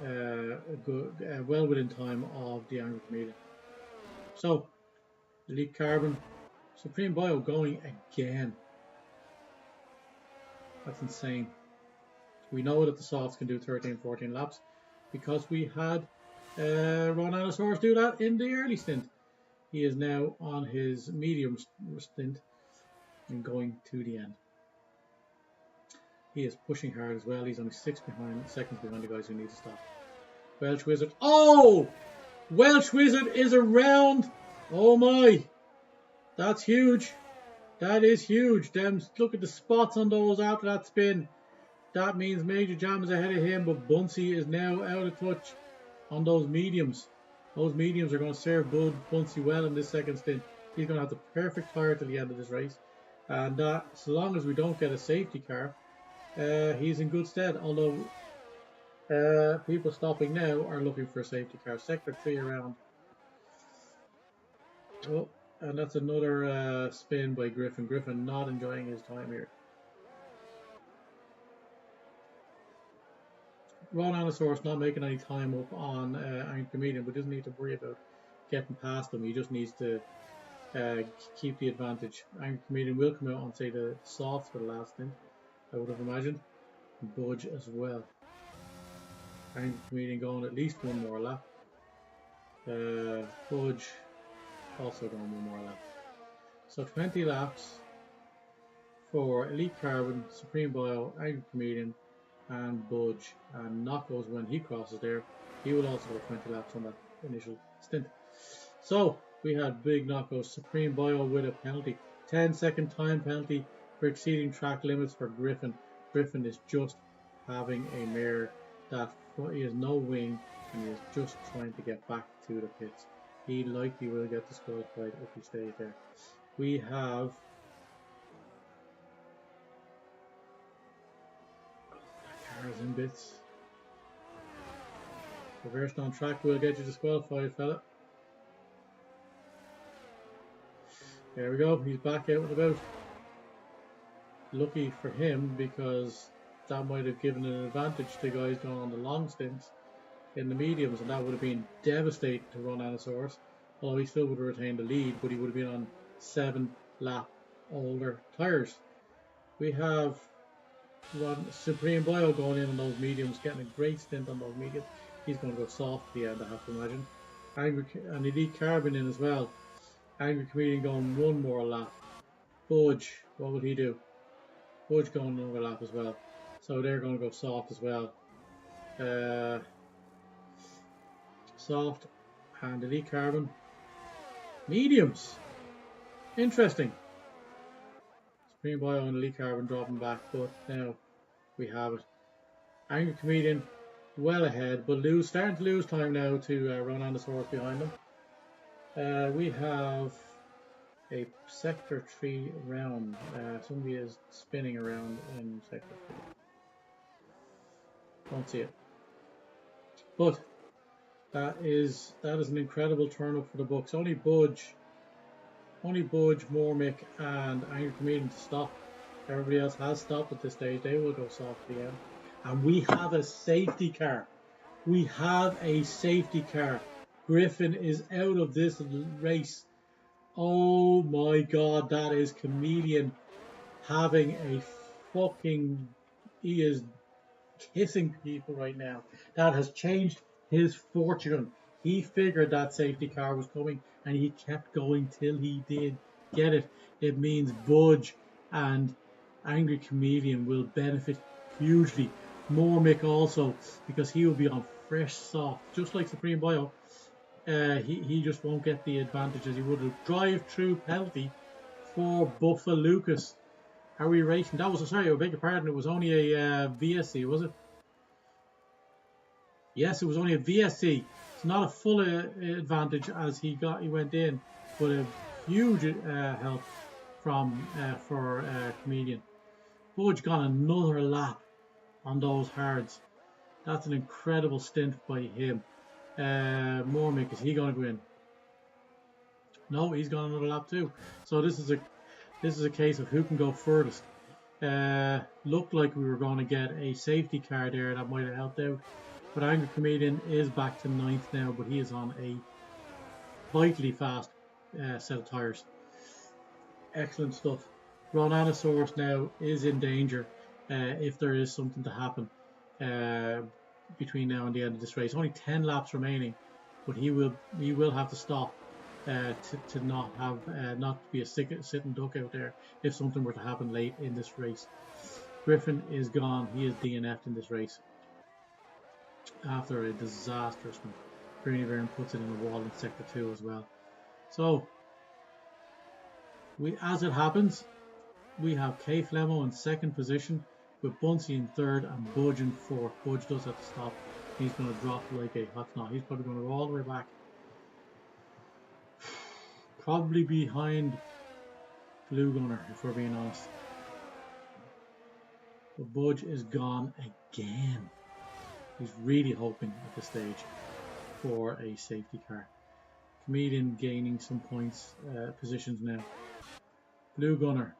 time of the Angry Comedian. So Elite Carbon, Supreme Bio going again. That's insane. We know that the softs can do 13-14 laps because we had Ron Allosaurus do that in the early stint. He is now on his medium stint and going to the end. He is pushing hard as well. He's only 6 seconds behind the guys who need to stop. Welsh Wizard. Oh! Welsh Wizard is around. Oh my. That's huge. That is huge. Look at the spots on those after that spin. That means Major Jam is ahead of him, but Bunsey is now out of touch on those mediums. Those mediums are going to serve Bunsey well in this second stint. He's going to have the perfect tyre to the end of this race. And so long as we don't get a safety car, he's in good stead. Although people stopping now are looking for a safety car. Sector 3 around. Oh, and that's another spin by Griffin. Griffin not enjoying his time here. Ron Allosaurus not making any time up on Angry Comedian, but doesn't need to worry about getting past him. He just needs to keep the advantage. Angry Comedian will come out on, say, the softs for the last stint, I would have imagined. Budge as well. Angry Comedian going at least one more lap. Budge also going one more lap. So 20 laps for Elite Carbon, Supreme Bio, Angry Comedian, and Budge, and Knockos when he crosses there. He will also go 20 laps on that initial stint. So we had big Knockos, Supreme Bio with a penalty, 10-second time penalty for exceeding track limits for Griffin. Griffin is just having a mare that he has no wing and he is just trying to get back to the pits. He likely will get disqualified if he stays there. We have cars in bits. Reversed on track will get you disqualified, fella. There we go, he's back out and about. Lucky for him, because that might have given an advantage to guys going on the long stints in the mediums, and that would have been devastating to Ron Allosaurus. Although he still would have retained the lead, but he would have been on 7 lap older tyres. We have Supreme Bio going in on those mediums, getting a great stint on those mediums. He's going to go soft at the end, I have to imagine. And Elite Carbon in as well. Angry Comedian going one more lap. Budge, what will he do? Budge going another lap as well. So they're going to go soft as well. Soft and Elite Carbon. Mediums. Interesting. Supreme Bio and Elite Carbon dropping back, but now we have it. Angry Comedian well ahead, but starting to lose time now to Ronandosaurus behind them. We have a sector 3 round. Somebody is spinning around in sector 3. Don't see it. But that is an incredible turn up for the books. Only Budge, Mormick, and Angry Comedian to stop. Everybody else has stopped at this stage. They will go soft again. And we have a safety car. We have a safety car. Griffin is out of this race. Oh my god, that is Comedian having a fucking... He is kissing people right now. That has changed his fortune. He figured that safety car was coming and he kept going till he did get it. It means Budge and Angry Comedian will benefit hugely. Mormick also, because he will be on fresh soft, just like Supreme Bio. He just won't get the advantage as he would have. Drive-through penalty for Buffa Lucas. Are we racing? That was sorry, I beg your pardon. It was only a VSC, was it? Yes, it was only a VSC. It's not a full advantage as he went in, but a huge help from for Comedian. Budge got another lap on those hards. That's an incredible stint by him. Mormick, is he going to go in? No, he's got another lap too. So this is a case of who can go furthest. Looked like we were going to get a safety car there that might have helped out. But Angry Comedian is back to 9th now, but he is on a vitally fast set of tyres. Excellent stuff. Ronanosaurus now is in danger if there is something to happen between now and the end of this race. Only 10 laps remaining, but he will have to stop to not have not be a sitting duck out there if something were to happen late in this race. Griffin is gone. He is DNF'd in this race after a disastrous one. Greeny Baron puts it in the wall in sector 2 as well. So as it happens, we have K Flemo in 2nd position with Bunsey in 3rd and Budge in 4th. Budge does have to stop. He's going to drop like a hot knot. He's probably going to go all the way back. Probably behind Blue Gunner, if we're being honest. But Budge is gone again. He's really hoping at this stage for a safety car. Comedian gaining some points, positions now. Blue Gunner.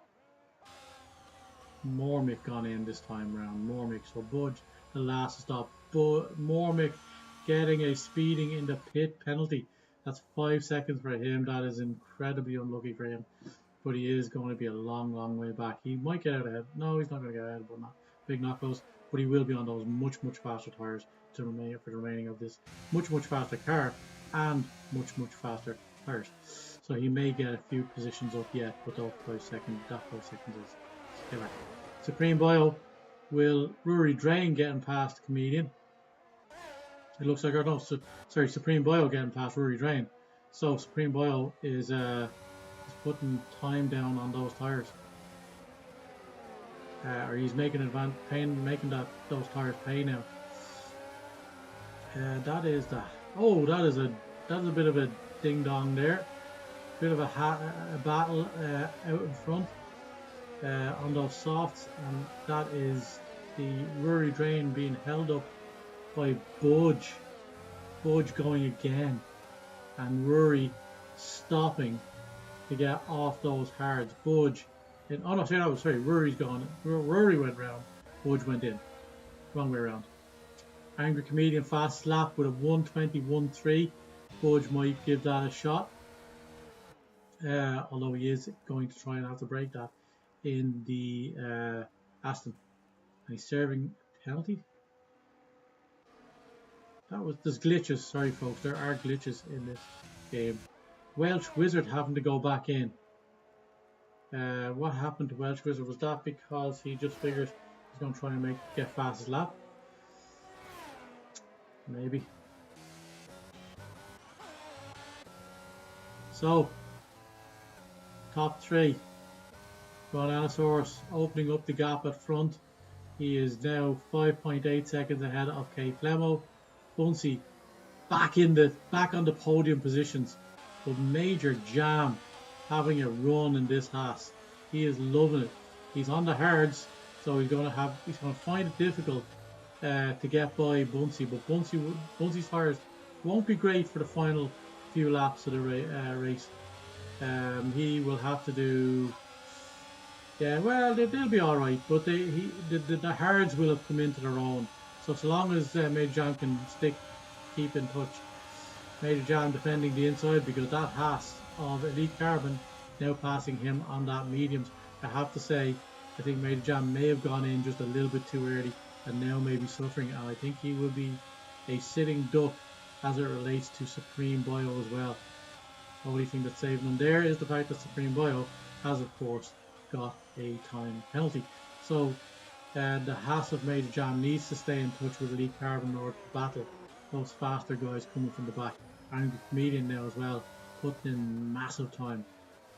Mormick gone in this time round. Mormick, so Budge the last stop. Mormick getting a speeding in the pit penalty. That's 5 seconds for him. That is incredibly unlucky for him. But he is going to be a long, long way back. He might get out ahead. No, he's not going to get ahead, but not big knockouts. But he will be on those much, much faster tyres for the remaining of this much, much faster car and much, much faster tyres. So he may get a few positions up yet, but that 5 seconds is killer. Supreme Bio will Rory Drain getting past Comedian. It looks like, Supreme Bio getting past Rory Drain. So Supreme Bio is putting time down on those tyres. Or he's making those tyres pay now. That is a bit of a ding dong there. Bit of a battle out in front on those softs, and that is the Rory Drain being held up by Budge. Budge going again, and Rory stopping to get off those hards. Budge. Rory's gone. Rory went round. Budge went in. Wrong way around. Angry Comedian fast slap with a 1:21.3. Budge might give that a shot. Although he is going to try and have to break that in the Aston. And he's serving penalty. there's glitches. Sorry, folks, there are glitches in this game. Welsh Wizard having to go back in. What happened to Welsh Wizard? Was that because he just figures he's going to try and get fastest lap? Maybe. So, top 3. Rodanosaurus opening up the gap at front. He is now 5.8 seconds ahead of K Flemo. Bunsey back on the podium positions, but Major Jam having a run in this Haas. He is loving it. He's on the hards, so he's going to find it difficult to get by Bunsey. But Bunsey's tires won't be great for the final few laps of the race. He will have to do. Yeah, well, they'll be all right, but the hards will have come into their own. So long as Major Jam can keep in touch. Major Jam defending the inside because that Haas of Elite Carbon now passing him on that mediums. I have to say, I think Major Jam may have gone in just a little bit too early and now may be suffering, and I think he will be a sitting duck as it relates to Supreme Bio as well. The only thing that's saving him there is the fact that Supreme Bio has, of course, got a time penalty. So the Haas of Major Jam needs to stay in touch with Elite Carbon in order to battle those faster guys coming from the back. And the Comedian now as well, putting in massive time.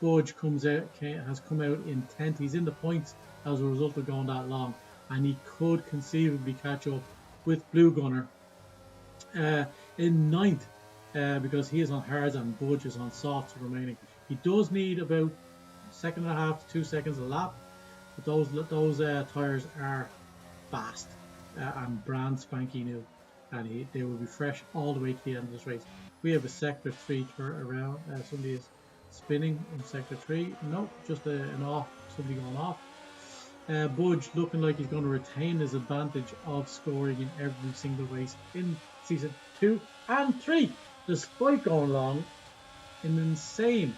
Budge has come out in 10th. He's in the points as a result of going that long, and he could conceivably catch up with Blue Gunner in 9th because he is on hards and Budge is on softs remaining. He does need about 1.5 to 2 seconds a lap, but those tires are fast and brand spanky new, and they will be fresh all the way to the end of this race. We have a sector 3 turn around. Somebody is spinning in sector 3. Nope, just an off. Somebody going off. Budge looking like he's going to retain his advantage of scoring in every single race in season 2 and 3, despite going along an insane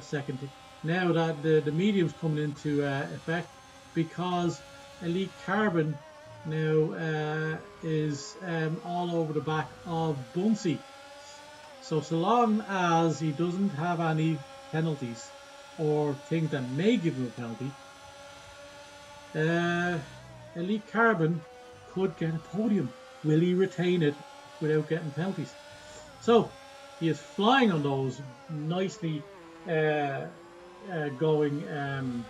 second. Now that the medium's coming into effect, because Elite Carbon now is all over the back of Bunsey. So long as he doesn't have any penalties or things that may give him a penalty, Elite Carbon could get a podium. Will he retain it without getting penalties? So he is flying on those nicely going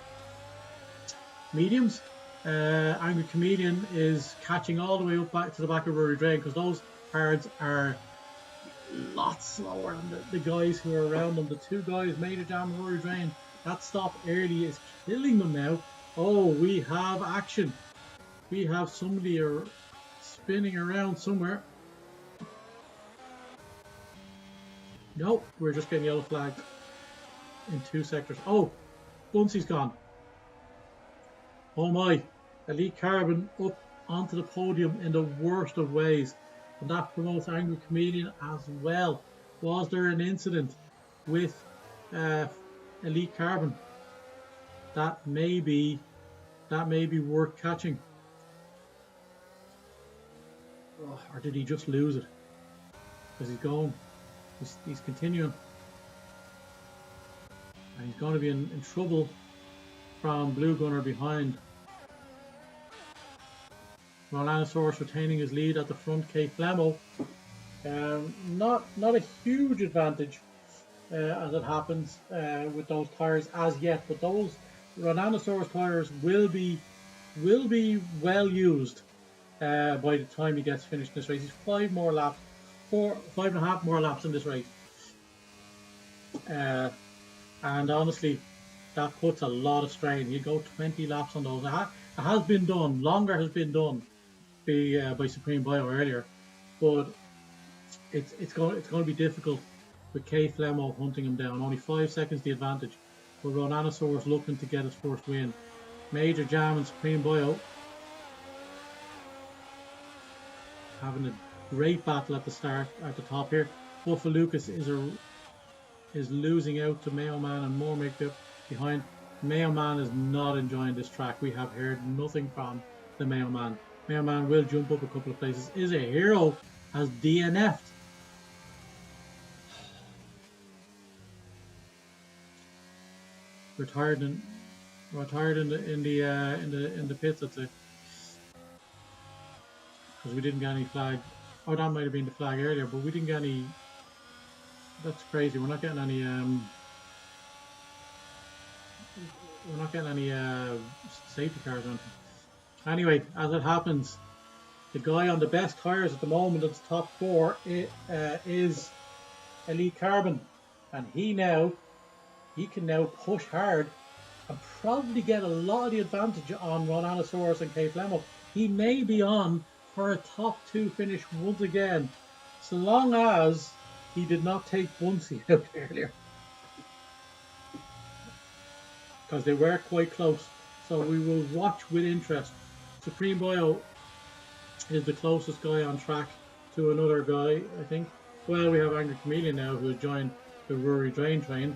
mediums. Angry Comedian is catching all the way up back to the back of Rory Drain because those hards are a lot slower than the guys who are around them. The two guys, Major Jam and Rory Drain, that stop early is killing them now. Oh, we have action. We have somebody spinning around somewhere. Nope, we're just getting yellow flagged in 2 sectors. Oh, Bunsey's gone. Oh my, Elite Carbon up onto the podium in the worst of ways. And that promotes Angry Comedian as well. Was there an incident with Elite Carbon? That may be worth catching. Oh, or did he just lose it? Because he's going. He's continuing. And he's going to be in trouble from Blue Gunner behind. Rolanosaurus retaining his lead at the front. K Flemo. Not a huge advantage as it happens with those tires as yet, but those Rolanosaurus tires will be well used by the time he gets finished in this race. He's 5.5 more laps in this race. And honestly, that puts a lot of strain. You go 20 laps on those. It has been done. Longer has been done by Supreme Bio earlier, but it's going to be difficult with K Flemo hunting him down. Only 5 seconds the advantage. But Rolanosaurus looking to get his first win. Major Jam and Supreme Bio having a great battle at the top here. Buffa Lucas is losing out to Mayo Man and more makeup behind. Mayo Man is not enjoying this track. We have heard nothing from the Mayo Man. Mailman will jump up a couple of places. Is a Hero has DNF'd. Retired in the pits, I'd say, because we didn't get any flag. Oh, that might have been the flag earlier, but we didn't get any. That's crazy. We're not getting any. We're not getting any safety cars or anything. Anyway, as it happens, the guy on the best tires at the moment, that's top 4, is Elite Carbon, and he can now push hard and probably get a lot of the advantage on Ronanosaurus and K Flemo. He may be on for a top 2 finish once again, so long as he did not take Bunsey out earlier, because they were quite close. So we will watch with interest. Supreme Bio is the closest guy on track to another guy, I think. Well, we have Angry Chameleon now, who has joined the Rory Drain train.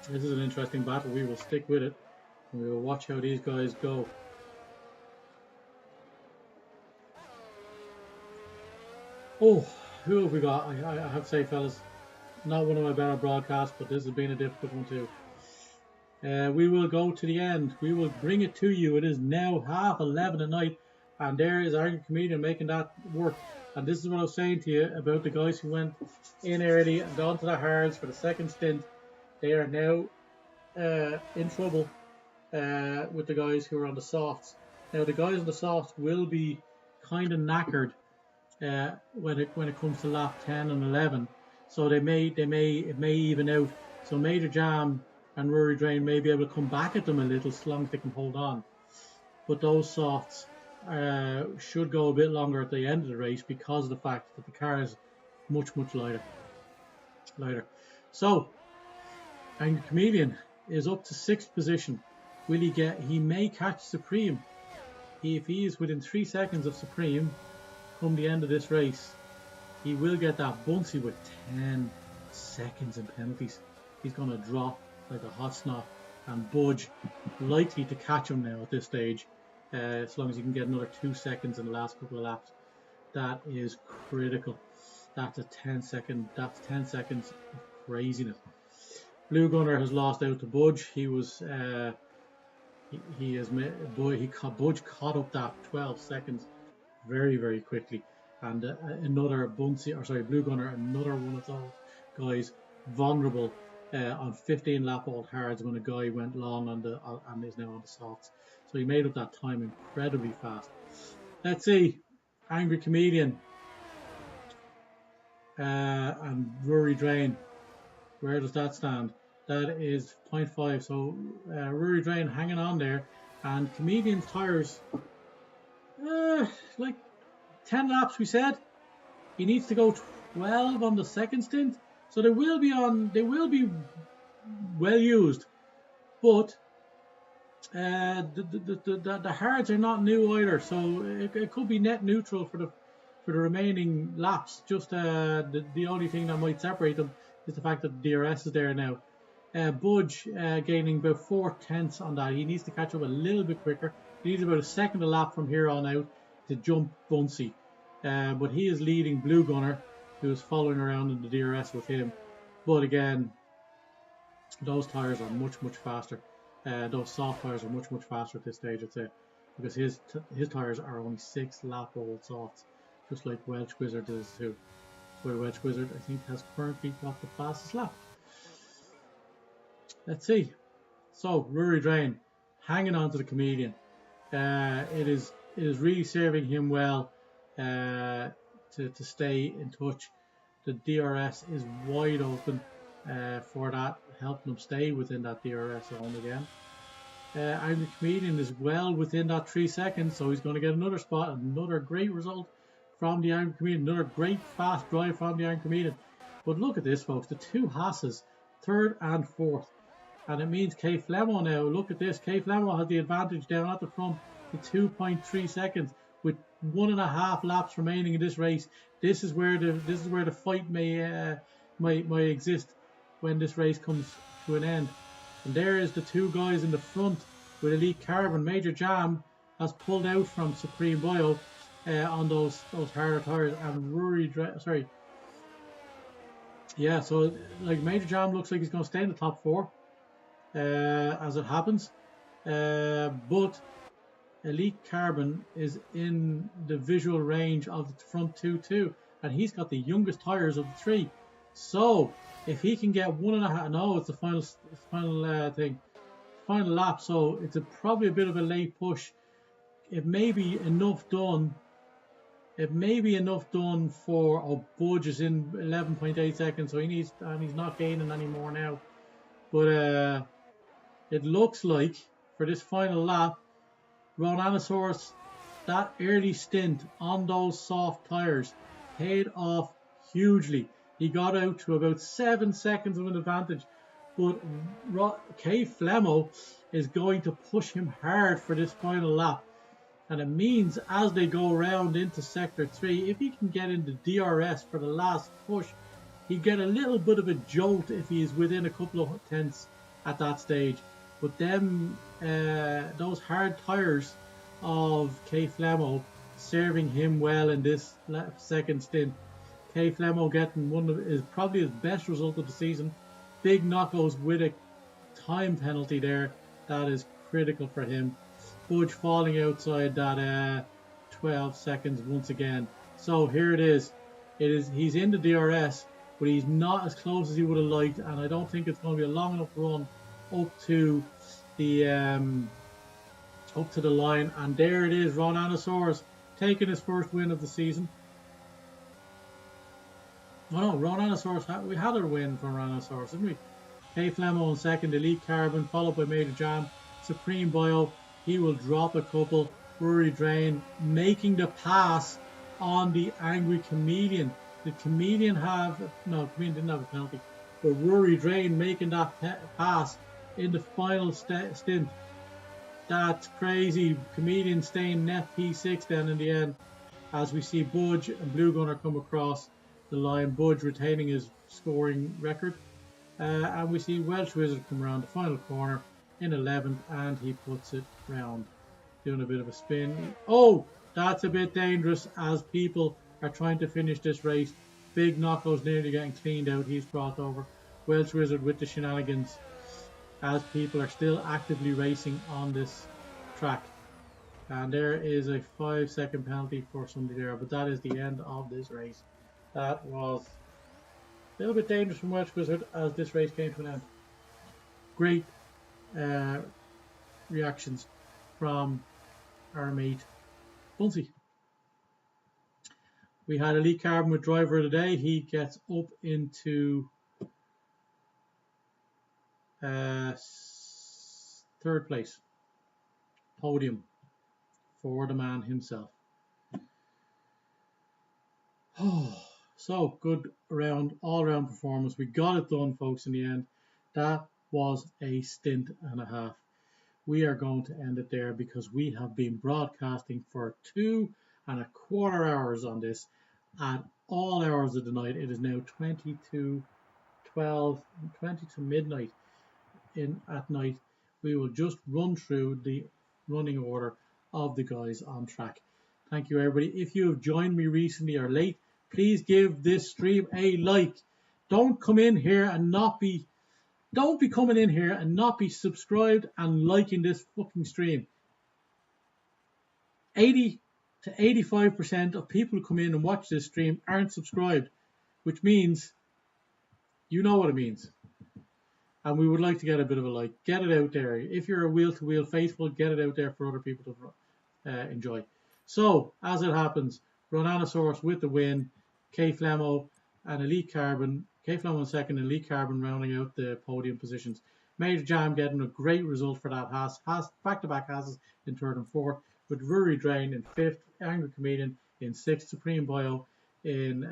This is an interesting battle. We will stick with it, and we will watch how these guys go. Oh, who have we got? I have to say, fellas, not one of my better broadcasts, but this has been a difficult one too. We will go to the end. We will bring it to you. It is now 11:30 at night, and there is Angry Comedian making that work. And this is what I was saying to you about the guys who went in early and gone to the hards for the second stint. They are now in trouble with the guys who are on the softs. Now the guys on the softs will be kind of knackered when it comes to lap 10 and 11, so it may even out. So Major Jam and Rory Drain may be able to come back at them a little, as long as they can hold on. But those softs should go a bit longer at the end of the race, because of the fact that the car is much lighter. So Angry Chameleon is up to 6th position. Will he get? He may catch Supreme. If he is within 3 seconds of Supreme come the end of this race, he will get that Bunsey with 10 seconds in penalties. He's going to drop like a hot snot, and Budge likely to catch him now at this stage, as long as he can get another 2 seconds in the last couple of laps. That is critical. That's 10 seconds of craziness. Blue Gunner has lost out to Budge. Budge caught up that 12 seconds very quickly, and another Blue Gunner, another one of those guys vulnerable on 15 lap old hards when a guy went long on and is now on the softs. So he made up that time incredibly fast. Let's see, Angry Comedian and Rory Drain, where does that stand? That is 0.5. So Rory Drain hanging on there, and Comedian's tires, like 10 laps we said. He needs to go 12 on the second stint, so they will be well used, but the hards are not new either, so it could be net neutral for the remaining laps. Just the only thing that might separate them is the fact that the DRS is there now. Budge gaining about 4/10 on that. He needs to catch up a little bit quicker. He needs about a second a lap from here on out to jump Bunsey. But he is leading Blue Gunner, who is following around in the DRS with him. But again, those tires are much faster. Those soft tires are much faster at this stage, I'd say, because his tires are only 6 lap old softs, just like Welsh Wizard is too. Where Welsh Wizard, I think, has currently got the fastest lap. Let's see. So Rory Drain hanging on to the Comedian. It is really serving him well to stay in touch. The DRS is wide open for that, helping him stay within that DRS zone again. And the Comedian is well within that 3 seconds, so he's going to get another spot. Another great result from the Angry Comedian. Another great fast drive from the Angry Comedian. But look at this, folks. The two Haas's, 3rd and 4th. And it means K Flemo now. Look at this. K Flemo has the advantage down at the front with 2.3 seconds, with 1.5 laps remaining in this race. This is where the fight may exist. when this race comes to an end. And there is the two guys in the front with Elite Carbon. Major Jam has pulled out from Supreme Bio on those harder tires, and so like Major Jam looks like he's going to stay in the top 4 as it happens, but Elite Carbon is in the visual range of the front two too, and he's got the youngest tires of the 3. So if he can get 1.5, no, it's the final final lap. So it's probably a bit of a late push. It may be enough done. For Budge is in 11.8 seconds, so he's not gaining any more now. But it looks like for this final lap, Ronanosaurus, that early stint on those soft tires paid off hugely. He got out to about 7 seconds of an advantage, but K Flemo is going to push him hard for this final lap. And it means as they go around into Sector 3, if he can get into DRS for the last push, he'd get a little bit of a jolt if he is within a couple of tenths at that stage. But them, those hard tyres of K Flemo serving him well in this second stint. K Flemo getting probably his best result of the season. Big knockouts with a time penalty there. That is critical for him. Budge falling outside that 12 seconds once again. So here it is. He's in the DRS, but he's not as close as he would have liked, and I don't think it's going to be a long enough run up to the line. And there it is, Ronanosaurus taking his first win of the season. Oh no, Ronanosaurus, we had a win from Ronanosaurus, didn't we? K Flemo in second, Elite Carbon, followed by Major Jam. Supreme Bio, he will drop a couple. Rory Drain making the pass on the Angry Chameleon. Did Chameleon Chameleon didn't have a penalty, but Rory Drain making that pass in the final stint. That's crazy. Chameleon staying net P6 then in the end, as we see Budge and Blue Gunner come across the line. Budge retaining his scoring record. And we see Welsh Wizard come around the final corner in 11th, and he puts it round, doing a bit of a spin. Oh, that's a bit dangerous as people are trying to finish this race. Big knockouts nearly getting cleaned out. He's brought over. Welsh Wizard with the shenanigans as people are still actively racing on this track. And there is a 5-second penalty for somebody there, but that is the end of this race. That was a little bit dangerous from Welsh Wizard as this race came to an end. Great reactions from our mate Bunsey. We had Elite Carbon with driver of the day. He gets up into third place, podium for the man himself. So good all-round performance. We got it done, folks, in the end. That was a stint and a half. We are going to end it there because we have been broadcasting for 2.25 hours on this at all hours of the night. It is now 20 to midnight at night. We will just run through the running order of the guys on track. Thank you, everybody. If you have joined me recently or late, please give this stream a like. Don't come in here and not be coming in here and not be subscribed and liking this fucking stream. 80 to 85% of people who come in and watch this stream aren't subscribed, which means you know what it means. And we would like to get a bit of a like. Get it out there. If you're a wheel-to-wheel faithful, get it out there for other people to enjoy. So, as it happens, Ronanosaurus with the win, K Flemo and Elite Carbon. K Flemo in second, and Elite Carbon rounding out the podium positions. Major Jam getting a great result for that Haas back-to-back Haas in third and fourth, with Rory Drain in fifth, Angry Comedian in sixth, Supreme Bio in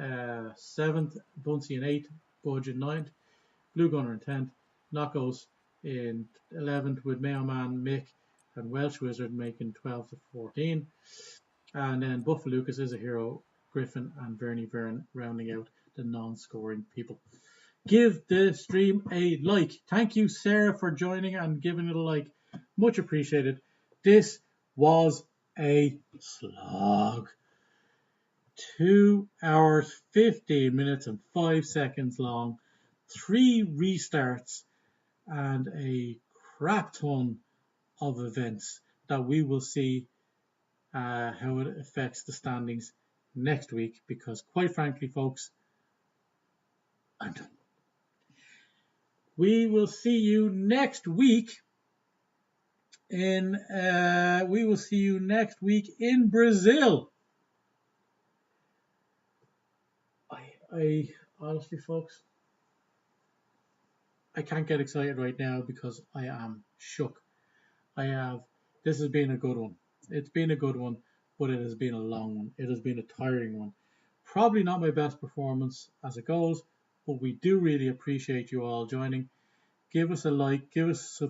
seventh, Bunsey in eighth, Budge in ninth, Blue Gunner in 10th, Knockos in 11th, with Mayo Man, Mick and Welsh Wizard making 12 to 14. And then Buffalo Lucas is a hero, Griffin and Bernie Byrne rounding out the non-scoring people. give the stream a like. Thank you, Sarah, for joining and giving it a like. Much appreciated. This was a slog. 2 hours, 15 minutes, and 5 seconds long. 3 restarts and a crap ton of events that we will see how it affects the standings next week, because quite frankly, folks, I'm done. We will see you next week in Brazil. I honestly, folks, I can't get excited right now because I am shook. This has been a good one. It's been a good one, but it has been a long one. It has been a tiring one. Probably not my best performance as it goes, but we do really appreciate you all joining. Give us a like, give us a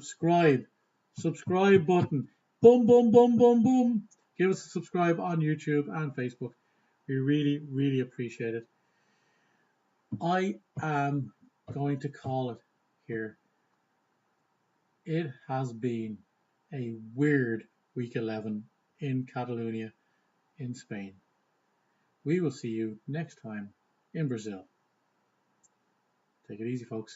subscribe button. Boom, boom, boom, boom, boom. Give us a subscribe on YouTube and Facebook. We really, really appreciate it. I am going to call it here. It has been a weird week 11 in Catalonia, in Spain. We will see you next time in Brazil. Take it easy, folks.